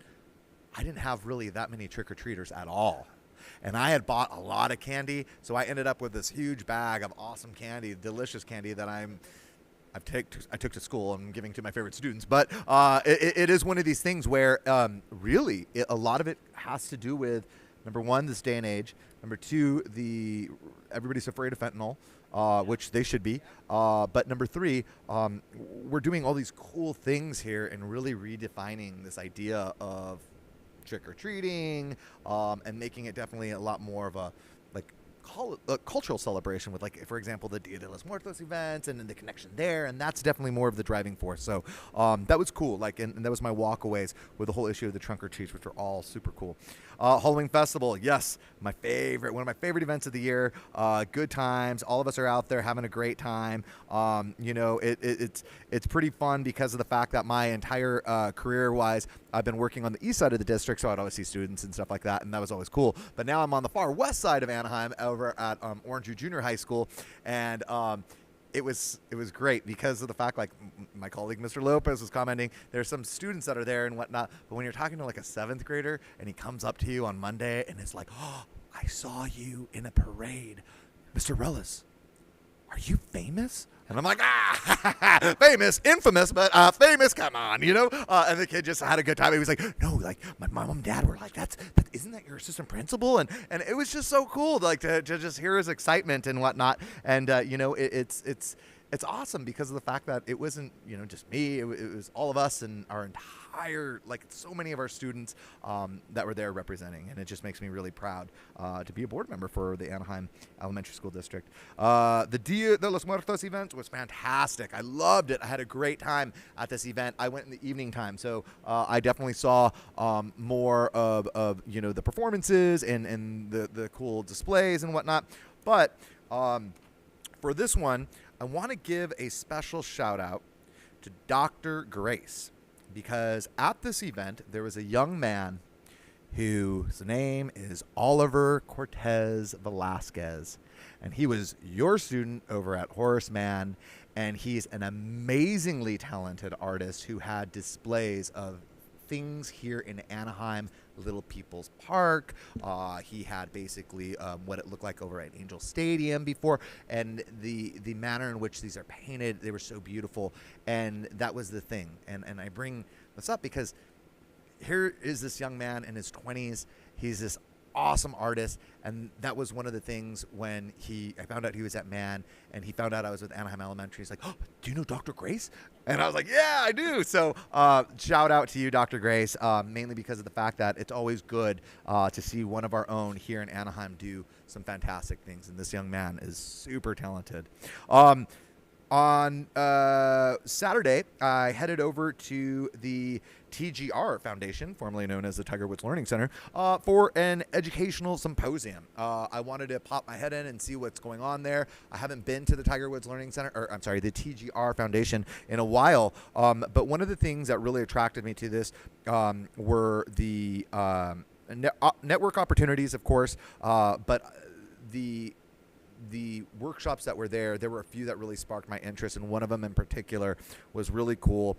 I didn't have really that many trick-or-treaters at all. And I had bought a lot of candy, so I ended up with this huge bag of awesome candy, delicious candy that I took to school and giving to my favorite students. But it is one of these things where really a lot of it has to do with, number one, this day and age. Number two, everybody's afraid of fentanyl. Which they should be. But number three, we're doing all these cool things here and really redefining this idea of trick-or-treating, and making it definitely a lot more of a cultural celebration with, like, for example, the Dia de los Muertos events and the connection there, and that's definitely more of the driving force. So that was cool, like, and that was my walkaways with the whole issue of the trunk or treats, which are all super cool. Halloween Festival, yes, one of my favorite events of the year. Good times, all of us are out there having a great time. You know, it's pretty fun because of the fact that my entire career-wise, I've been working on the east side of the district, so I'd always see students and stuff like that, and that was always cool. But now I'm on the far west side of Anaheim, over at Orange View Junior High School, and it was great because of the fact, like my colleague Mr. Lopez was commenting, there's some students that are there and whatnot, but when you're talking to like a 7th grader and he comes up to you on Monday and it's like, oh, I saw you in a parade, Mr. Relis, are you famous? And I'm like, famous, infamous, but famous, come on, you know? And the kid just had a good time. He was like, no, like, my mom and dad were like, isn't that your assistant principal? And it was just so cool, like, to just hear his excitement and whatnot. And, you know, it's awesome because of the fact that it wasn't, you know, just me. It was all of us and our entire, like, so many of our students that were there representing. And it just makes me really proud to be a board member for the Anaheim Elementary School District. The Dia de los Muertos event was fantastic. I loved it. I had a great time at this event. I went in the evening time, so I definitely saw more of you know, the performances and the cool displays and whatnot. But for this one, I want to give a special shout out to Dr. Grace, because at this event there was a young man whose name is Oliver Cortez Velasquez, and he was your student over at Horace Mann, and he's an amazingly talented artist who had displays of things here in Anaheim, Little People's Park. He had basically what it looked like over at Angel Stadium before, and the manner in which these are painted, they were so beautiful, and that was the thing. And I bring this up because here is this young man in his 20s. He's this awesome artist, and that was one of the things when I found out he was at Mann, and he found out I was with Anaheim Elementary. He's like, oh, do you know Dr. Grace? And I was like, yeah, I do. So shout out to you, Dr. Grace, mainly because of the fact that it's always good to see one of our own here in Anaheim do some fantastic things, and this young man is super talented. On Saturday, I headed over to the TGR Foundation, formerly known as the Tiger Woods Learning Center, for an educational symposium. I wanted to pop my head in and see what's going on there. I haven't been to the Tiger Woods Learning Center, or I'm sorry, the TGR Foundation in a while. But one of the things that really attracted me to this were the network opportunities, of course, but the workshops that were there were a few that really sparked my interest, and one of them in particular was really cool.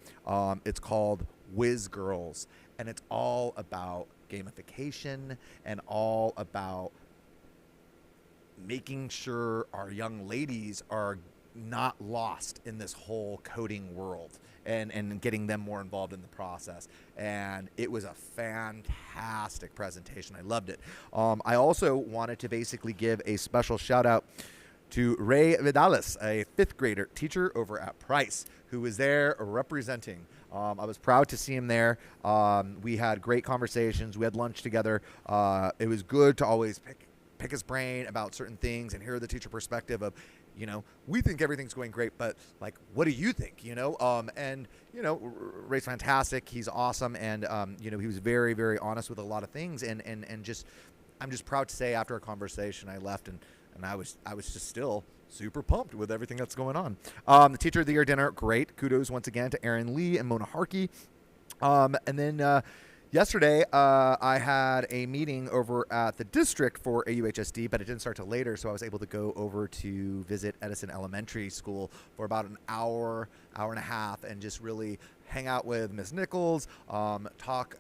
It's called Whiz Girls, and it's all about gamification and all about making sure our young ladies are not lost in this whole coding world, and getting them more involved in the process. And it was a fantastic presentation. I loved it. I also wanted to basically give a special shout out to Ray Vidalis, a 5th grader teacher over at Price, who was there representing. I was proud to see him there. We had great conversations. We had lunch together. It was good to always pick his brain about certain things and hear the teacher perspective of, you know, we think everything's going great, but like, what do you think? You know, and you know, Ray's fantastic. He's awesome, and you know, he was very, very honest with a lot of things, and just, I'm just proud to say, after a conversation, I left, and I was just still super pumped with everything that's going on. The Teacher of the Year dinner, great. Kudos once again to Erin Lee and Mona Harkey. And then yesterday, I had a meeting over at the district for AUHSD, but it didn't start till later, so I was able to go over to visit Edison Elementary School for about an hour and a half, and just really hang out with Ms. Nichols, talk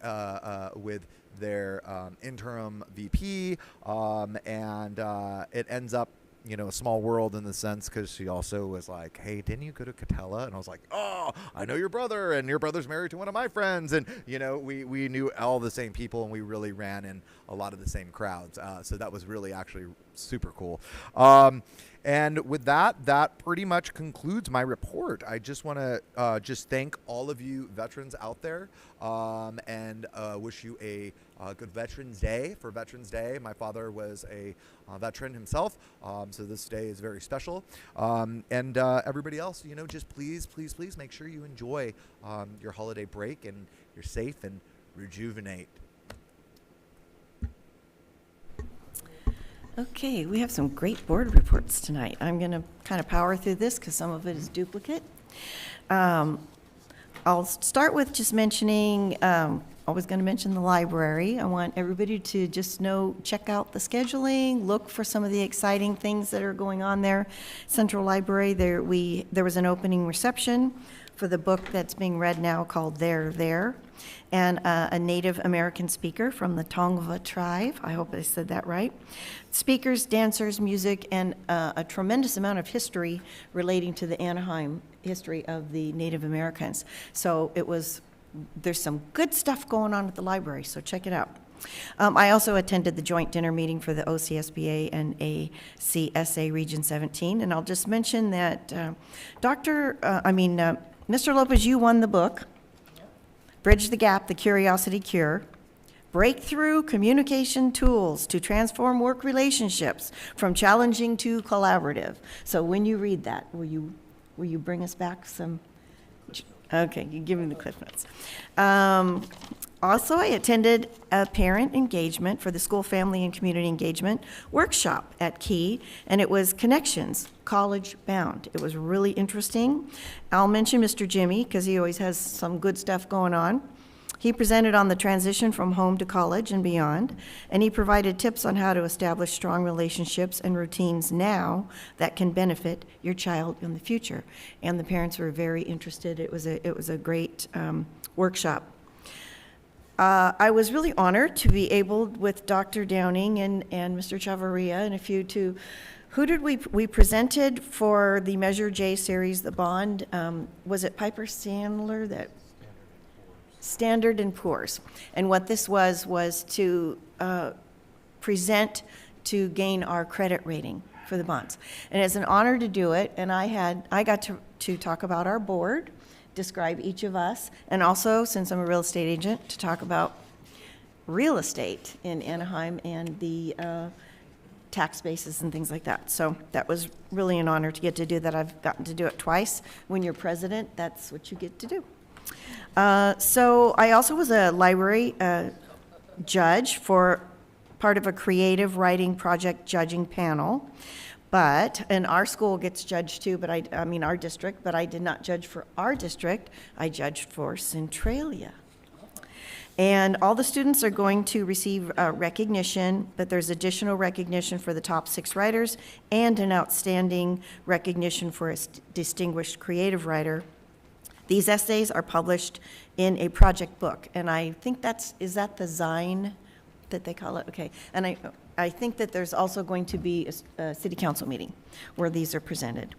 with their interim VP, and it ends up, you know, a small world in the sense, because she also was like, hey, didn't you go to Catella? And I was like, oh, I know your brother, and your brother's married to one of my friends. And, you know, we knew all the same people, and we really ran in a lot of the same crowds. So that was really actually super cool. And with that, that pretty much concludes my report. I just want to just thank all of you veterans out there, and wish you a good Veterans Day for Veterans Day. My father was a veteran himself, so this day is very special. And everybody else, you know, just please make sure you enjoy your holiday break, and you're safe and rejuvenate. Okay, we have some great board reports tonight. I'm going to kind of power through this because some of it is duplicate. I'll start with just mentioning, I was going to mention the library. I want everybody to just check out the scheduling, look for some of the exciting things that are going on there. Central Library, there was an opening reception for the book that's being read now called There, and a Native American speaker from the Tongva tribe. I hope I said that right. Speakers, dancers, music, and a tremendous amount of history relating to the Anaheim history of the Native Americans. So there's some good stuff going on at the library, so check it out. I also attended the joint dinner meeting for the OCSBA and ACSA Region 17, and I'll just mention that Mr. Lopez, you won the book, Bridge the Gap, The Curiosity Cure, Breakthrough Communication Tools to Transform Work Relationships from Challenging to Collaborative. So when you read that, will you bring us back some? Okay, you give me the cliff notes. Also, I attended a parent engagement for the School Family and Community Engagement workshop at Key, and it was Connections, College Bound. It was really interesting. I'll mention Mr. Jimmy, because he always has some good stuff going on. He presented on the transition from home to college and beyond, and he provided tips on how to establish strong relationships and routines now that can benefit your child in the future. And the parents were very interested. It was a great workshop. I was really honored to be able, with Dr. Downing and Mr. Chavarria and a few to, we presented for the Measure J series, the bond, was it Piper Sandler that? Standard & Poor's. And what this was to present to gain our credit rating for the bonds. And it's an honor to do it, and I got to talk about our board, describe each of us, and also, since I'm a real estate agent, to talk about real estate in Anaheim and the tax bases and things like that. So that was really an honor to get to do that. I've gotten to do it twice. When you're president, that's what you get to do. So I also was a library judge for part of a creative writing project judging panel. And our school gets judged too, but I mean our district, but I did not judge for our district. I judged for Centralia. And all the students are going to receive recognition, but there's additional recognition for the top 6 writers and an outstanding recognition for a distinguished creative writer. These essays are published in a project book, and I think is that the Zine that they call it? Okay, and I think that there's also going to be a city council meeting where these are presented.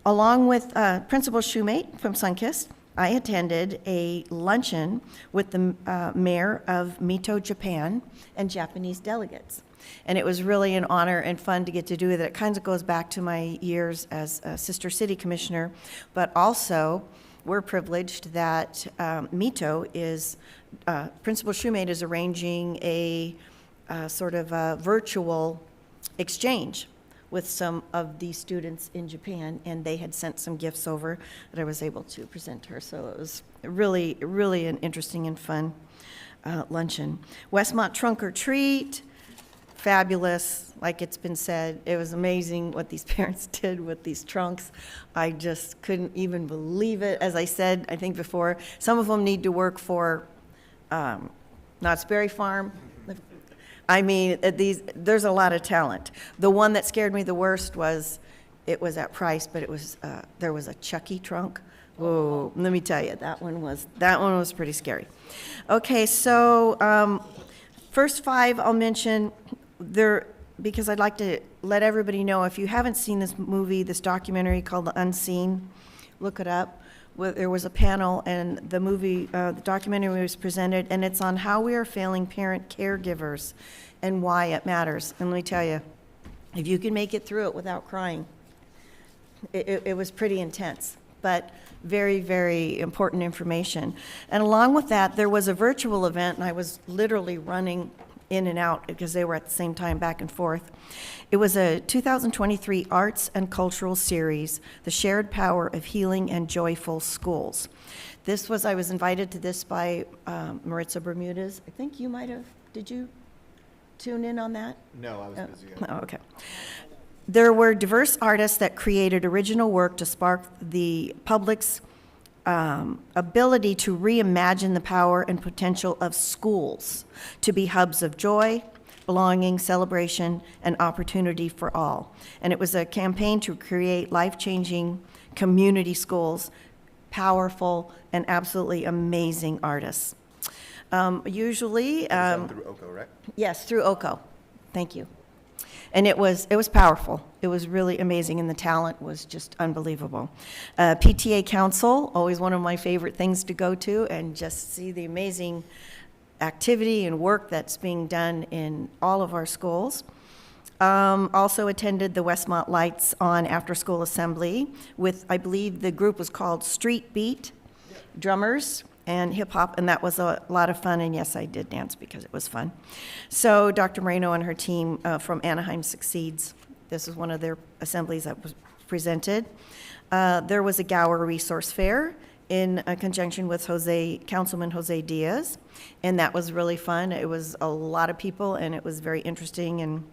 Along with Principal Shoemate from Sunkist, I attended a luncheon with the mayor of Mito, Japan, and Japanese delegates. And it was really an honor and fun to get to do it. It kind of goes back to my years as a sister city commissioner, but also we're privileged that Mito is, Principal Shoemate is arranging a sort of a virtual exchange with some of the students in Japan, and they had sent some gifts over that I was able to present to her. So it was really, really an interesting and fun luncheon. Westmont Trunk or Treat, fabulous. Like it's been said, it was amazing what these parents did with these trunks. I just couldn't even believe it. As I said, I think before, some of them need to work for Knott's Berry Farm. I mean, there's a lot of talent. The one that scared me the worst was, it was at Price, but it was there was a Chucky trunk. Whoa, let me tell you, that one was pretty scary. Okay, so first 5 I'll mention there because I'd like to let everybody know, if you haven't seen this movie, this documentary called The Unseen, look it up. There was a panel, and the movie, the documentary was presented, and it's on how we are failing parent caregivers and why it matters. And let me tell you, if you can make it through it without crying, it was pretty intense, but very, very important information. And along with that, there was a virtual event, and I was literally running in and out because they were at the same time back and forth. It was a 2023 Arts and Cultural Series, The Shared Power of Healing and Joyful Schools. I was invited to this by Maritza Bermudez. I think you might have, did you tune in on that? No, I was busy. Oh, okay. There were diverse artists that created original work to spark the public's ability to reimagine the power and potential of schools to be hubs of joy, belonging, celebration, and opportunity for all. And it was a campaign to create life-changing community schools, powerful and absolutely amazing artists. Usually, through OCO, right? Yes, through OCO. Thank you. And it was powerful. It was really amazing, and the talent was just unbelievable. PTA Council, always one of my favorite things to go to and just see the amazing activity and work that's being done in all of our schools. Also attended the Westmont Lights on after-school assembly with, I believe the group was called Street Beat Drummers and hip hop, and that was a lot of fun, and yes, I did dance because it was fun. So Dr. Moreno and her team from Anaheim Succeeds, this is one of their assemblies that was presented. There was a Gower Resource Fair in conjunction with Councilman Jose Diaz, and that was really fun. It was a lot of people, and it was very interesting, and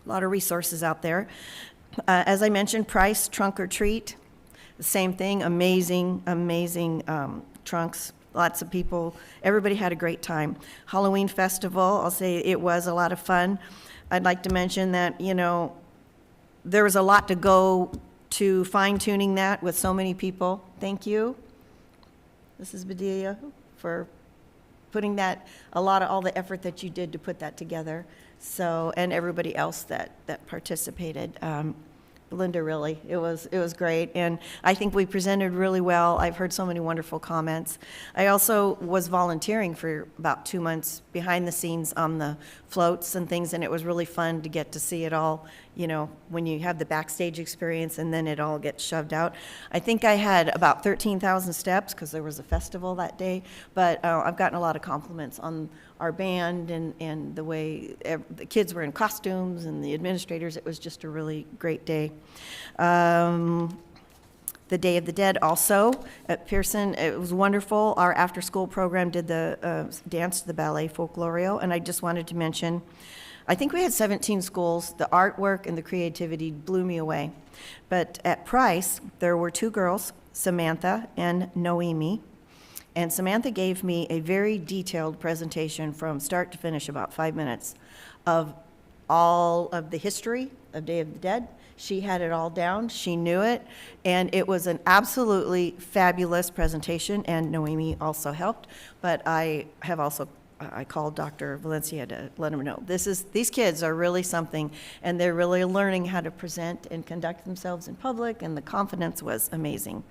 a lot of resources out there. As I mentioned, Price Trunk or Treat, the same thing, amazing trunks. Lots of people, everybody had a great time. Halloween Festival, I'll say it was a lot of fun. I'd like to mention that, there was a lot to go to fine-tuning that with so many people. Thank you, Mrs. Padilla, for putting that, all the effort that you did to put that together. So, and everybody else that participated. Linda, really, it was great, and I think we presented really well. I've heard so many wonderful comments. I also was volunteering for about 2 months behind the scenes on the floats and things, and it was really fun to get to see it all, you know, when you have the backstage experience and then it all gets shoved out. I think I had about 13,000 steps because there was a festival that day, but I've gotten a lot of compliments on our band and the way the kids were in costumes and the administrators. It was just a really great day. The Day of the Dead also at Pearson, it was wonderful. Our after-school program did the dance to the ballet Folklorio, and I just wanted to mention, I think we had 17 schools. The artwork and the creativity blew me away. But at Price, there were 2 girls, Samantha and Noemi, and Samantha gave me a very detailed presentation from start to finish, about 5 minutes, of all of the history of Day of the Dead. She had it all down, she knew it, and it was an absolutely fabulous presentation, and Noemi also helped, but I called Dr. Valencia to let him know. These kids are really something, and they're really learning how to present and conduct themselves in public, and the confidence was amazing.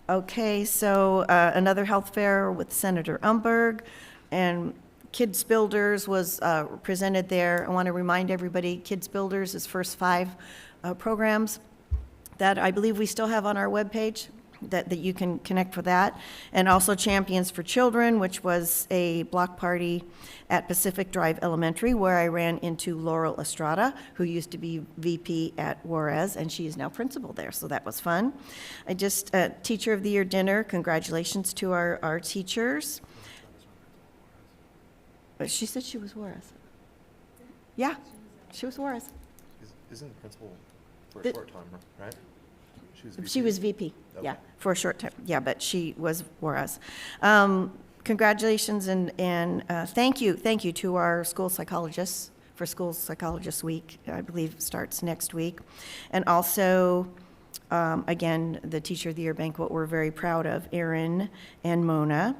Okay, so another health fair with Senator Umberg, and Kids Builders was presented there. I want to remind everybody, Kids Builders is first 5 programs that I believe we still have on our webpage, that you can connect with that. And also Champions for Children, which was a block party at Pacific Drive Elementary, where I ran into Laurel Estrada, who used to be VP at Juarez, and she is now principal there, so that was fun. Teacher of the Year dinner, congratulations to our teachers. But she said she was Juarez. Yeah, she was Juarez. Isn't the principal for a short time, right? She was VP, Okay. yeah, for a short time. Yeah, but she was Juarez. Congratulations and thank you to our school psychologists for School Psychologist Week. I believe it starts next week. And also, again, the Teacher of the Year banquet, we're very proud of Erin and Mona,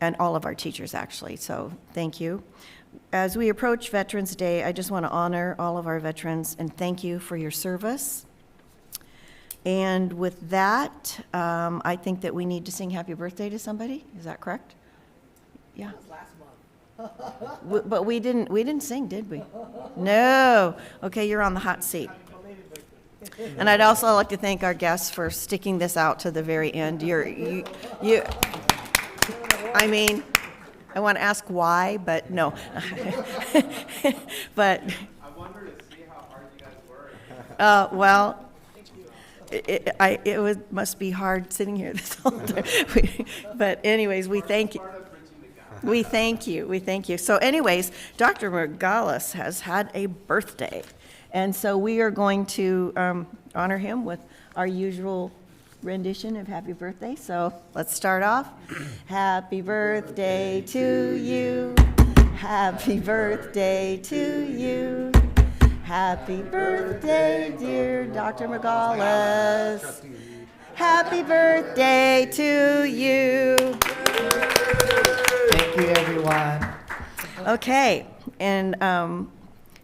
and all of our teachers, actually, so thank you. As we approach Veterans Day, I just want to honor all of our veterans and thank you for your service. And with that, I think that we need to sing happy birthday to somebody. Is that correct? Yeah. But we didn't sing, did we? No. Okay, you're on the hot seat. And I'd also like to thank our guests for sticking this out to the very end. I mean, I want to ask why, but no. But I wanted to see how hard you guys were. Well, it must be hard sitting here this whole time. But anyways, we thank you. We thank you. So anyways, Dr. Morales has had a birthday. And so we are going to honor him with our usual rendition of happy birthday. So let's start off. Happy birthday to you. Happy birthday to you. Happy birthday, dear Dr. Morales. Happy birthday to you. Thank you, everyone. Okay, and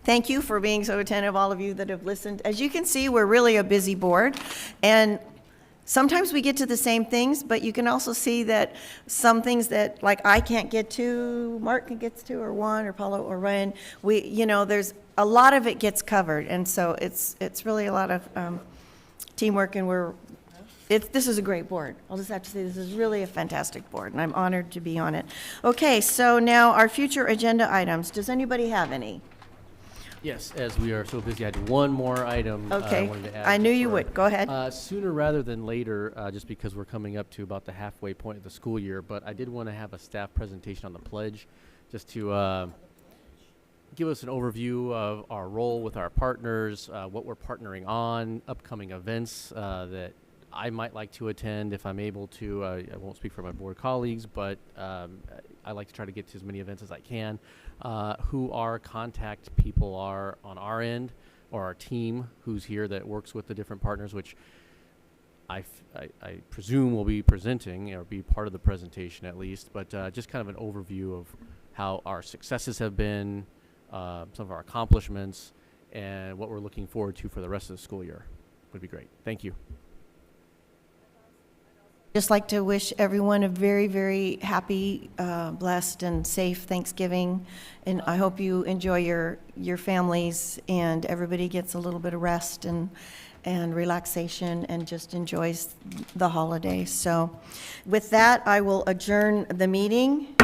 thank you for being so attentive, all of you that have listened. As you can see, we're really a busy board, and sometimes we get to the same things, but you can also see that some things that, like, I can't get to, Mark can get to, or Juan, or Paulo, or Ryan, there's a lot of it gets covered, and so it's really a lot of teamwork, and this is a great board. I'll just have to say this is really a fantastic board, and I'm honored to be on it. Okay, so now our future agenda items. Does anybody have any? Yes, as we are so busy, I had one more item Okay, I wanted to add. I knew you would. Go ahead. Sooner rather than later, just because we're coming up to about the halfway point of the school year, but I did want to have a staff presentation on the pledge, just to give us an overview of our role with our partners, what we're partnering on, upcoming events that I might like to attend if I'm able to. I won't speak for my board colleagues, but I like to try to get to as many events as I can. Who our contact people are on our end, or our team who's here that works with the different partners, which I presume will be presenting or be part of the presentation at least, but just kind of an overview of how our successes have been, some of our accomplishments, and what we're looking forward to for the rest of the school year would be great. Thank you. just like to wish everyone a very, very happy, blessed, and safe Thanksgiving. And I hope you enjoy your families and everybody gets a little bit of rest and relaxation and just enjoys the holiday. So with that, I will adjourn the meeting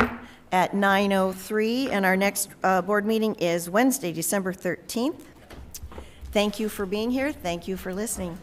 at 9:03, and our next board meeting is Wednesday, December 13th. Thank you for being here. Thank you for listening.